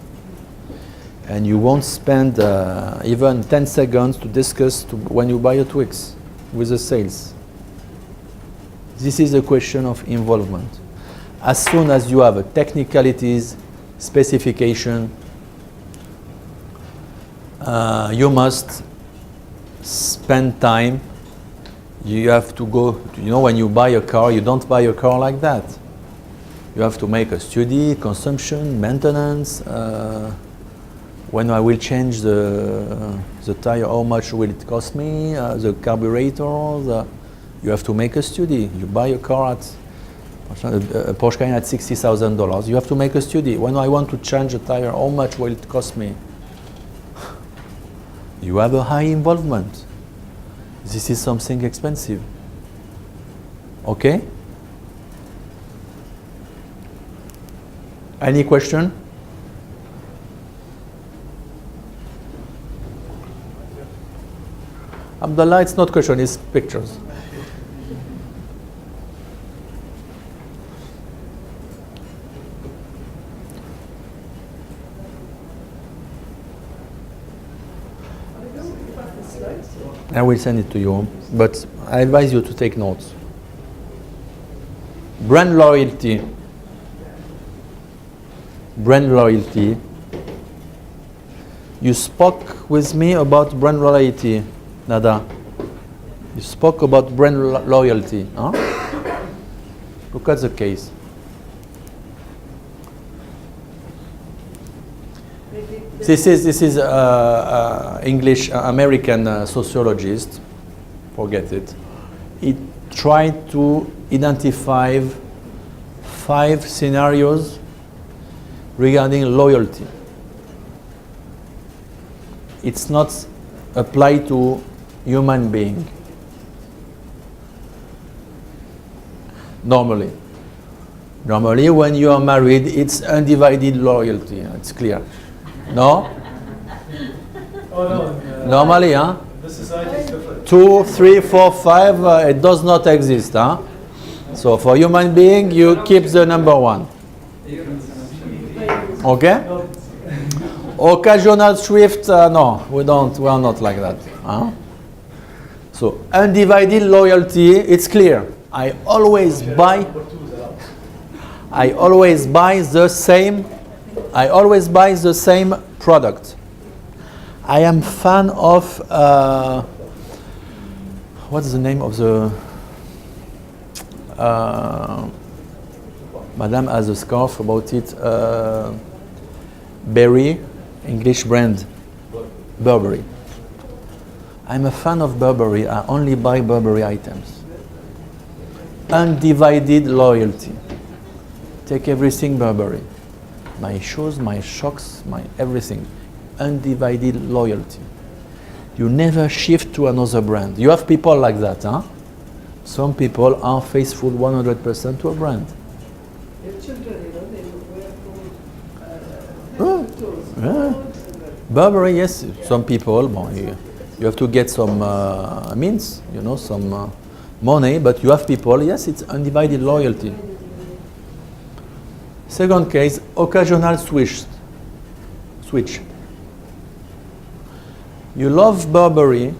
And you won't spend even 10 seconds to discuss when you buy a Twix with the sales. This is a question of involvement. As soon as you have a technicalities, specification, you must spend time. You have to go, when you buy a car, you don't buy a car like that. You have to make a study, consumption, maintenance. When I will change the tire, how much will it cost me? The carburetor, you have to make a study. You buy a car at a Porsche Cayenne at $60,000. You have to make a study. When I want to change a tire, how much will it cost me? You have a high involvement. This is something expensive. Okay? Any question? Abdullah, it's not question, it's pictures. I will send it to you, but I advise you to take notes. Brand loyalty. Brand loyalty. You spoke with me about brand loyalty, Nada. You spoke about brand loyalty. Huh? Look at the case. This is English American sociologist. Forget it. He tried to identify 5 scenarios regarding loyalty. It's not applied to human being. Normally, when you are married, it's undivided loyalty. It's clear. No? Oh no. Normally, huh? The society is different. 2, 3, 4, 5, it does not exist, huh? So for human being, you keep the number 1. Okay? Occasional shift, no, we are not like that. Huh? So undivided loyalty, it's clear. I always buy the same product. I am fan of what's the name of the Madame has a scarf about it. Berry, English brand, Burberry. I'm a fan of Burberry. I only buy Burberry items. Undivided loyalty. Take everything Burberry. My shoes, my socks, my everything. Undivided loyalty. You never shift to another brand. You have people like that, huh? Some people are faithful 100% to a brand. Your children, they wear Oh, yeah. Burberry, yes, some people, bon, you have to get some means, you know, some money, but you have people, yes, it's undivided loyalty. Second case, occasional switch. You love Burberry,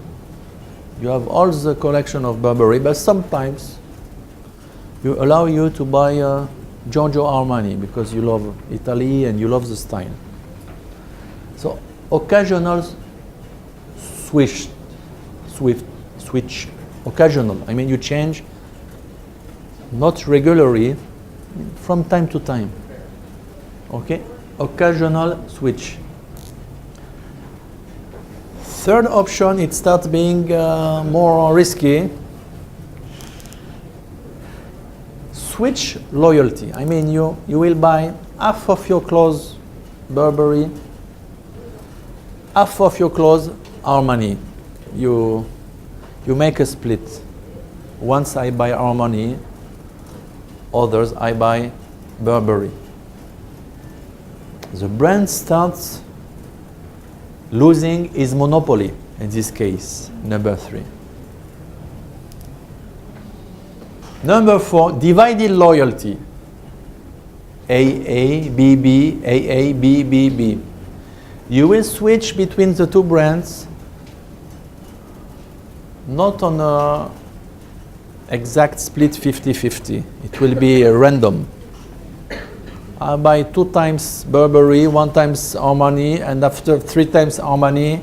you have all the collection of Burberry, but sometimes you allow you to buy Giorgio Armani because you love Italy and you love the style. So occasional switch, occasional. I mean, you change, not regularly, from time to time. Okay, occasional switch. Third option, it starts being more risky. Switch loyalty. I mean, you will buy half of your clothes Burberry, half of your clothes Armani. You make a split. Once I buy Armani, others I buy Burberry. The brand starts losing its monopoly in this case, number 3. Number 4, divided loyalty. AA, BB, AA, BB. You will switch between the two brands, not on a exact split 50-50. It will be random. I buy 2 times Burberry, 1 times Armani, and after 3 times Armani,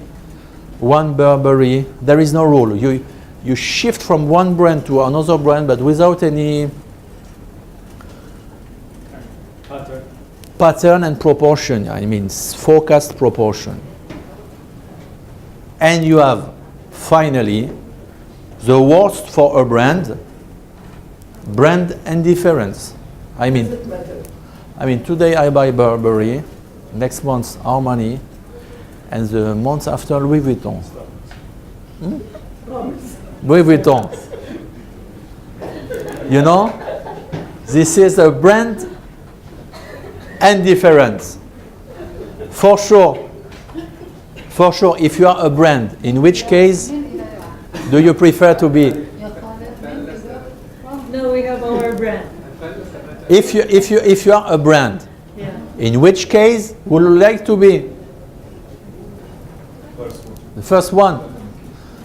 1 Burberry. There is no rule. You shift from one brand to another brand, but without any pattern and proportion. I mean, forecast proportion. And you have, finally, the worst for a brand indifference. I mean, today I buy Burberry, next month Armani, and the month after Louis Vuitton. Louis Vuitton. You know, this is a brand indifference. For sure, if you are a brand, in which case do you prefer to be? No, we have our brand. If you are a brand, Yeah. in which case would you like to be? The first one.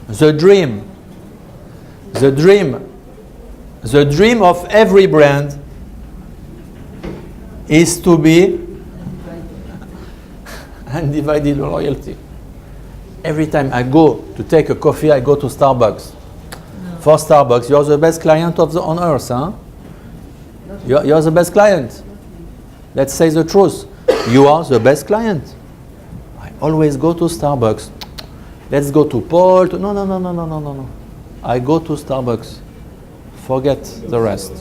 The dream of every brand is to be undivided loyalty. Every time I go to take a coffee, I go to Starbucks. No. For Starbucks, you're the best client on earth, huh? You're the best client. Let's say the truth. You are the best client. I always go to Starbucks. Let's go to Paul. No. I go to Starbucks. Forget the rest.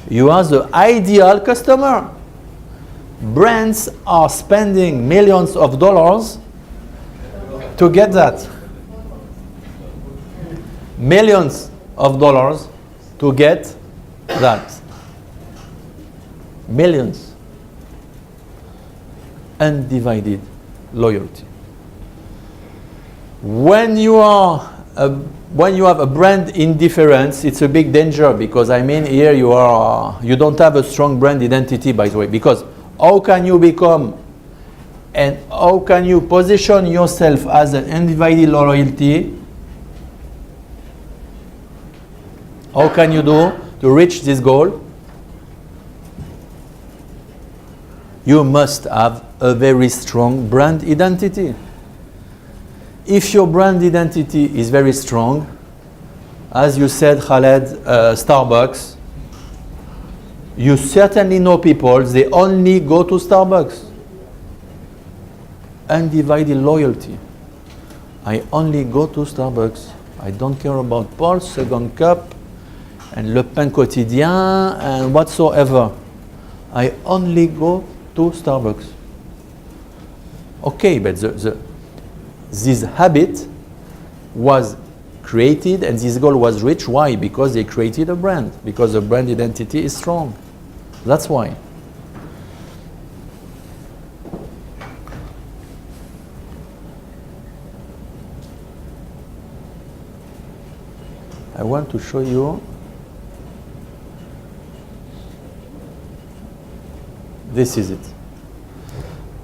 You are the ideal customer. Brands are spending millions of dollars to get that. Millions of dollars to get that. Millions. Undivided loyalty. When you have a brand indifference, it's a big danger, because I mean here you don't have a strong brand identity, by the way, because how can you become and how can you position yourself as an undivided loyalty? How can you do to reach this goal? You must have a very strong brand identity. If your brand identity is very strong, as you said, Khaled, Starbucks, you certainly know people, they only go to Starbucks. Undivided loyalty. I only go to Starbucks. I don't care about Paul's Second Cup and Le Pain Quotidien and whatsoever. I only go to Starbucks. Okay, but this habit was created and this goal was reached. Why? Because they created a brand. Because the brand identity is strong. That's why. I want to show you this is it.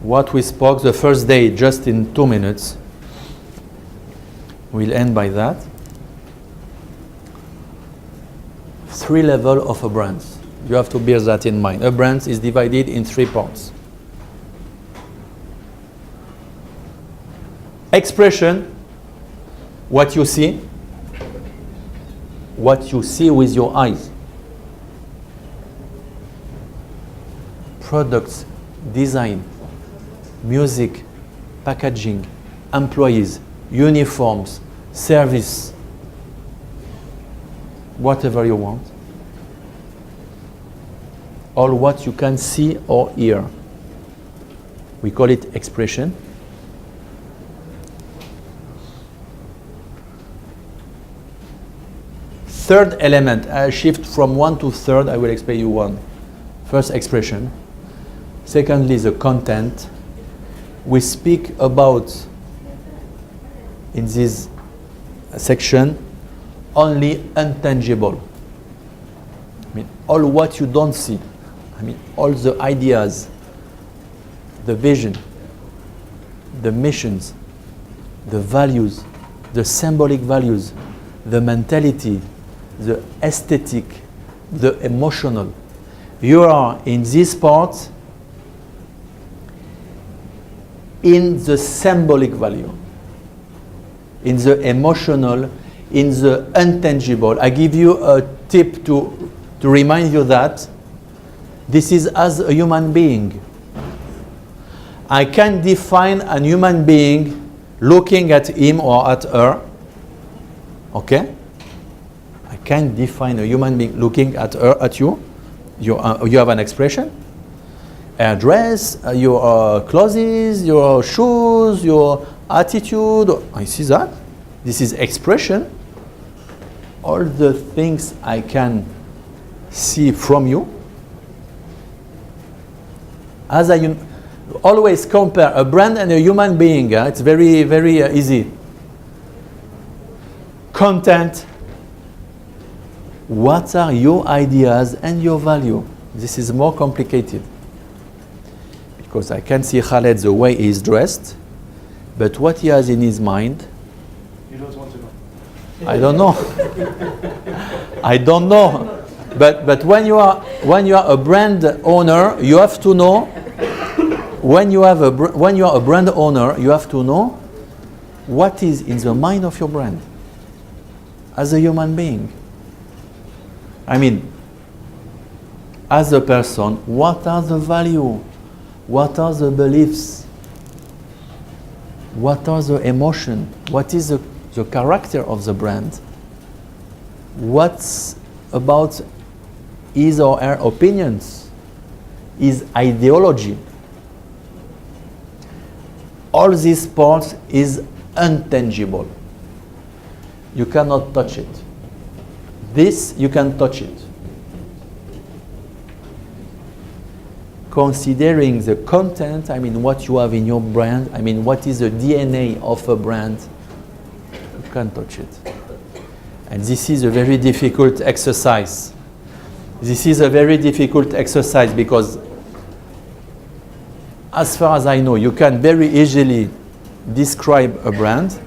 What we spoke the first day, just in 2 minutes. We'll end by that. 3 levels of a brand. You have to bear that in mind. A brand is divided in 3 parts. Expression, what you see with your eyes. Products, design, music, packaging, employees, uniforms, service, whatever you want. All what you can see or hear. We call it expression. Third element, I shift from 1 to third, I will explain you one. First, expression. Secondly, the content. We speak about, in this section, only intangible. I mean, all what you don't see. I mean, all the ideas, the vision, the missions, the values, the symbolic values, the mentality, the aesthetic, the emotional. You are in this part in the symbolic value, in the emotional, in the intangible. I give you a tip to remind you that this is as a human being. I can define a human being looking at him or at her. Okay? I can define a human being looking at her, at you. You have an expression, a dress, your clothes, your shoes, your attitude. I see that. This is expression. All the things I can see from you. As I always compare a brand and a human being. It's very, very easy. Content. What are your ideas and your value? This is more complicated. Because I can see Khaled the way he is dressed, but what he has in his mind, You don't want to know. I don't know. I don't know. But when you are a brand owner, you have to know. When you are a brand owner, you have to know what is in the mind of your brand as a human being. I mean, as a person, what are the values? What are the beliefs? What are the emotions? What is the character of the brand? What's about his or her opinions? His ideology? All these parts is intangible. You cannot touch it. This, you can touch it. Considering the content, I mean what you have in your brand, I mean what is the DNA of a brand, you can touch it. And this is a very difficult exercise. This is a very difficult exercise because as far as I know, you can very easily describe a brand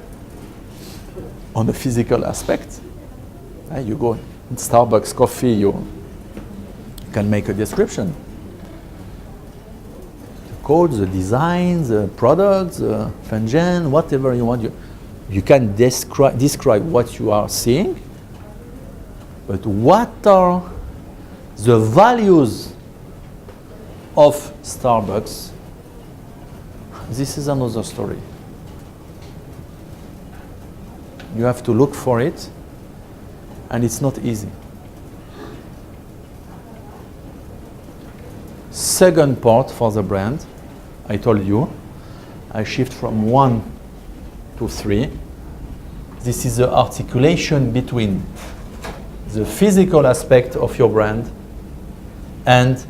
on the physical aspect. You go in Starbucks coffee, you can make a description. The codes, the designs, the products, the function, whatever you want. You can describe what you are seeing, but what are the values of Starbucks? This is another story. You have to look for it. And it's not easy. Second part for the brand, I told you, I shift from 1 to 3. This is the articulation between the physical aspect of your brand and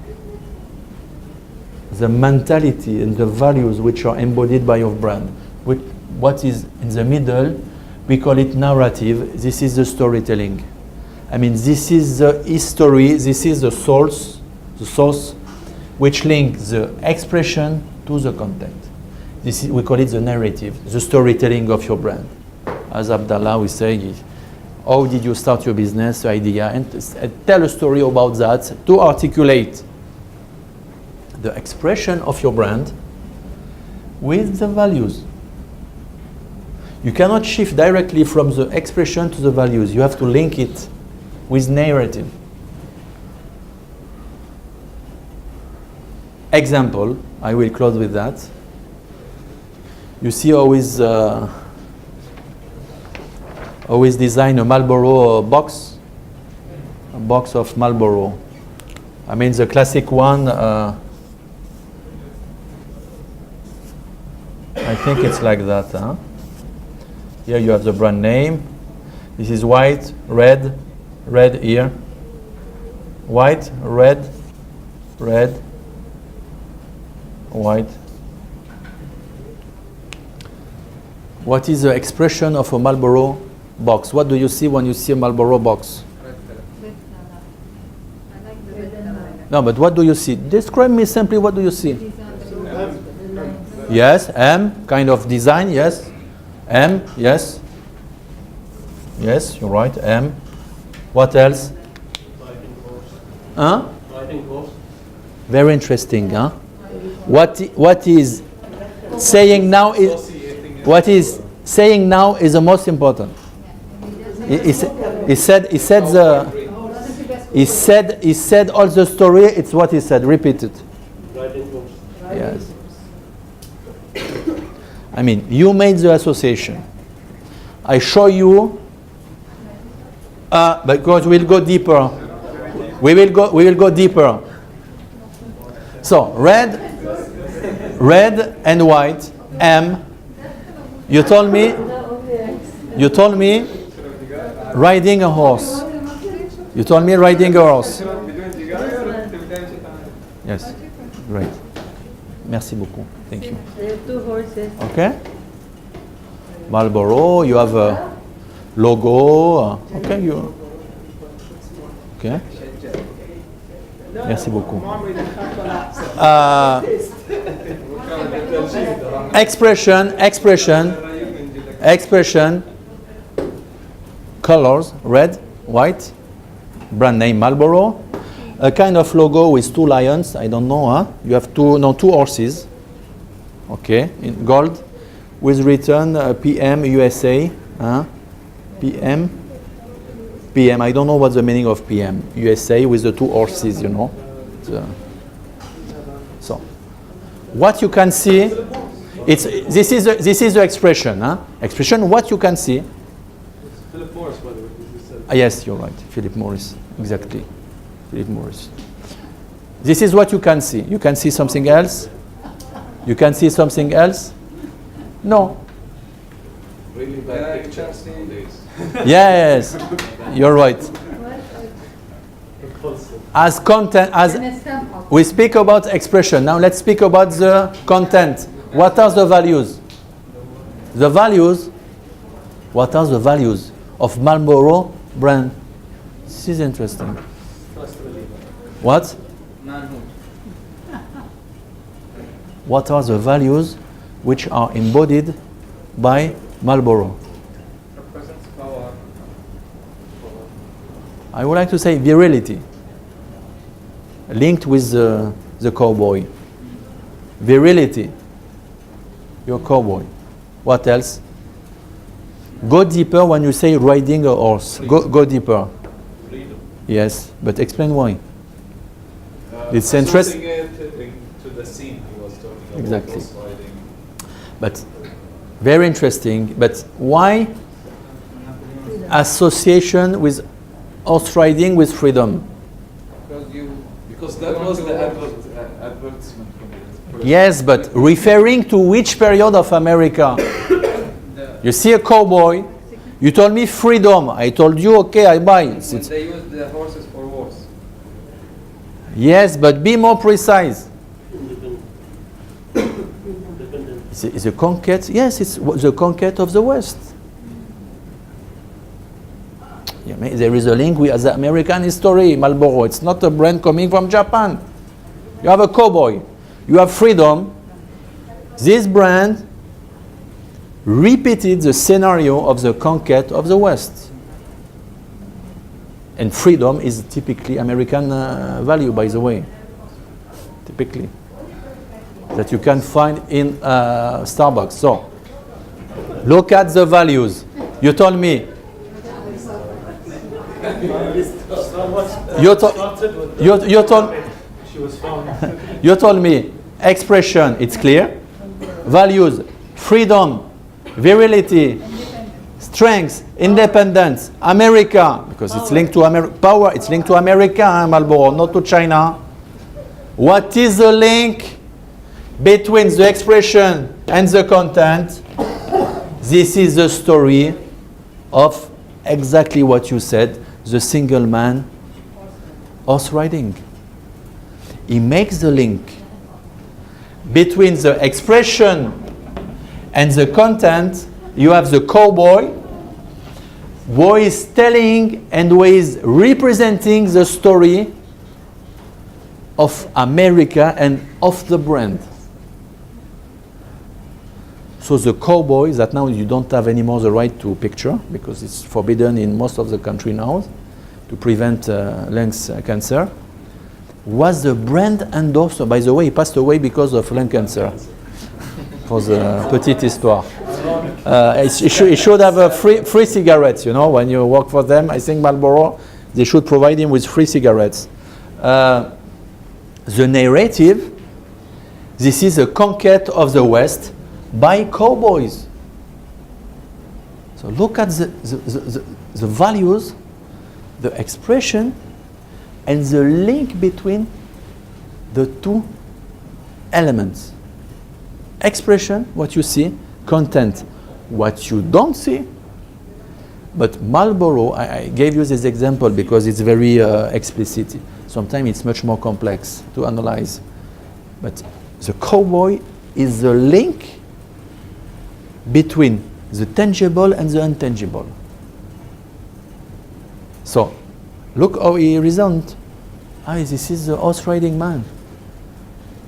the mentality and the values which are embodied by your brand. What is in the middle, We call it narrative. This is the storytelling. I mean, this is the history, this is the source which links the expression to the content. This is, we call it the narrative, the storytelling of your brand. As Abdallah was saying, how did you start your business, the idea, and tell a story about that to articulate the expression of your brand with the values. You cannot shift directly from the expression to the values. You have to link it with narrative. Example, I will close with that. You see always design a Marlboro box, a box of Marlboro. I mean the classic one, I think it's like that. Huh? Here you have the brand name. This is white, red here. White, red, white. What is the expression of a Marlboro box? What do you see when you see a Marlboro box? No, but what do you see? Describe me simply, what do you see? Yes, M, kind of design, yes. M, yes. Yes, you're right, M. What else? Huh? Very interesting, huh? What is saying now is the most important. He said all the story. It's what he said. Repeat it. Yes. I mean, you made the association. I show you. Because we'll go deeper. We will go deeper. So red and white. M. You told me riding a horse. You told me riding a horse. Yes, great. Merci beaucoup. Thank you. There are 2 horses. Okay. Marlboro, you have a logo. Okay, you. Okay. Merci beaucoup. Expression, colors, red, white, brand name Marlboro, a kind of logo with 2 lions, I don't know, huh? You have 2 horses, okay, in gold, with written PM USA, huh? PM, I don't know what's the meaning of PM, USA with the 2 horses, you know. So, what you can see, this is the expression, huh? Expression, what you can see. Philip Morris, by the way. Yes, you're right, Philip Morris, exactly, Philip Morris. This is what you can see. You can see something else? You can see something else? No. Really bad pictures nowadays. Yes, you're right. As content, as we speak about expression, now let's speak about the content. What are the values? The values, what are the values of Marlboro brand? This is interesting. What? Manhood. What are the values which are embodied by Marlboro? Represents power. I would like to say virility, linked with the cowboy. Virility, you're a cowboy. What else? Go deeper when you say riding a horse. Go deeper. Freedom. Yes, but explain why. It's interesting. Associated to the scene he was talking about. Exactly. Horse riding. But very interesting. But why association with horse riding with freedom? Because that was the advertisement from it. Yes, but referring to which period of America? You see a cowboy, you told me freedom. I told you, okay, I buy. When they use the horses for wars. Yes, but be more precise. It's a conquest. Yes, it's the conquest of the West. There is a link with the American history, Marlboro. It's not a brand coming from Japan. You have a cowboy. You have freedom. This brand repeated the scenario of the conquest of the West. And freedom is typically American value, by the way. Typically. That you can find in Starbucks. So, look at the values. You told me. You told me expression, it's clear. Values, freedom, virility, strength, independence, America, because it's linked to power, it's linked to America, Marlboro, not to China. What is the link between the expression and the content? This is the story of exactly what you said, the single man horse riding. He makes the link between the expression and the content. You have the cowboy who is telling and who is representing the story of America and of the brand. So the cowboy that now you don't have anymore the right to picture because it's forbidden in most of the country now to prevent lung cancer, was the brand endorser. By the way, he passed away because of lung cancer. For the petite histoire. He should have a free cigarettes, you know, when you work for them. I think Marlboro, they should provide him with free cigarettes. The narrative, this is a conquest of the West by cowboys. So look at the values, the expression, and the link between the two elements. Expression, what you see, content, what you don't see. But Marlboro, I gave you this example because it's very explicit. Sometimes it's much more complex to analyze. But the cowboy is the link between the tangible and the intangible. So, look how he reasoned. This is the horse riding man.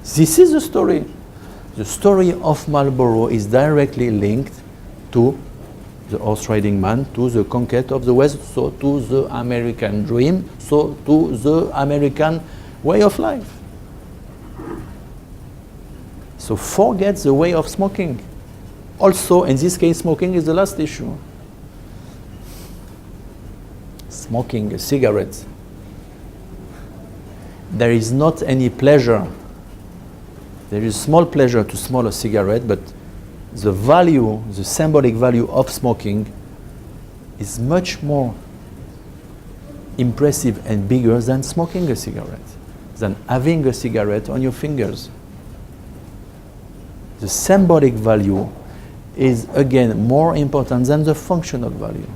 This is the story. The story of Marlboro is directly linked to the horse riding man, to the conquest of the West, so to the American dream, so to the American way of life. So forget the way of smoking. Also, in this case, smoking is the last issue. Smoking a cigarette. There is not any pleasure. There is small pleasure to smoke a cigarette, but the value, the symbolic value of smoking is much more impressive and bigger than smoking a cigarette, than having a cigarette on your fingers. The symbolic value is again more important than the functional value.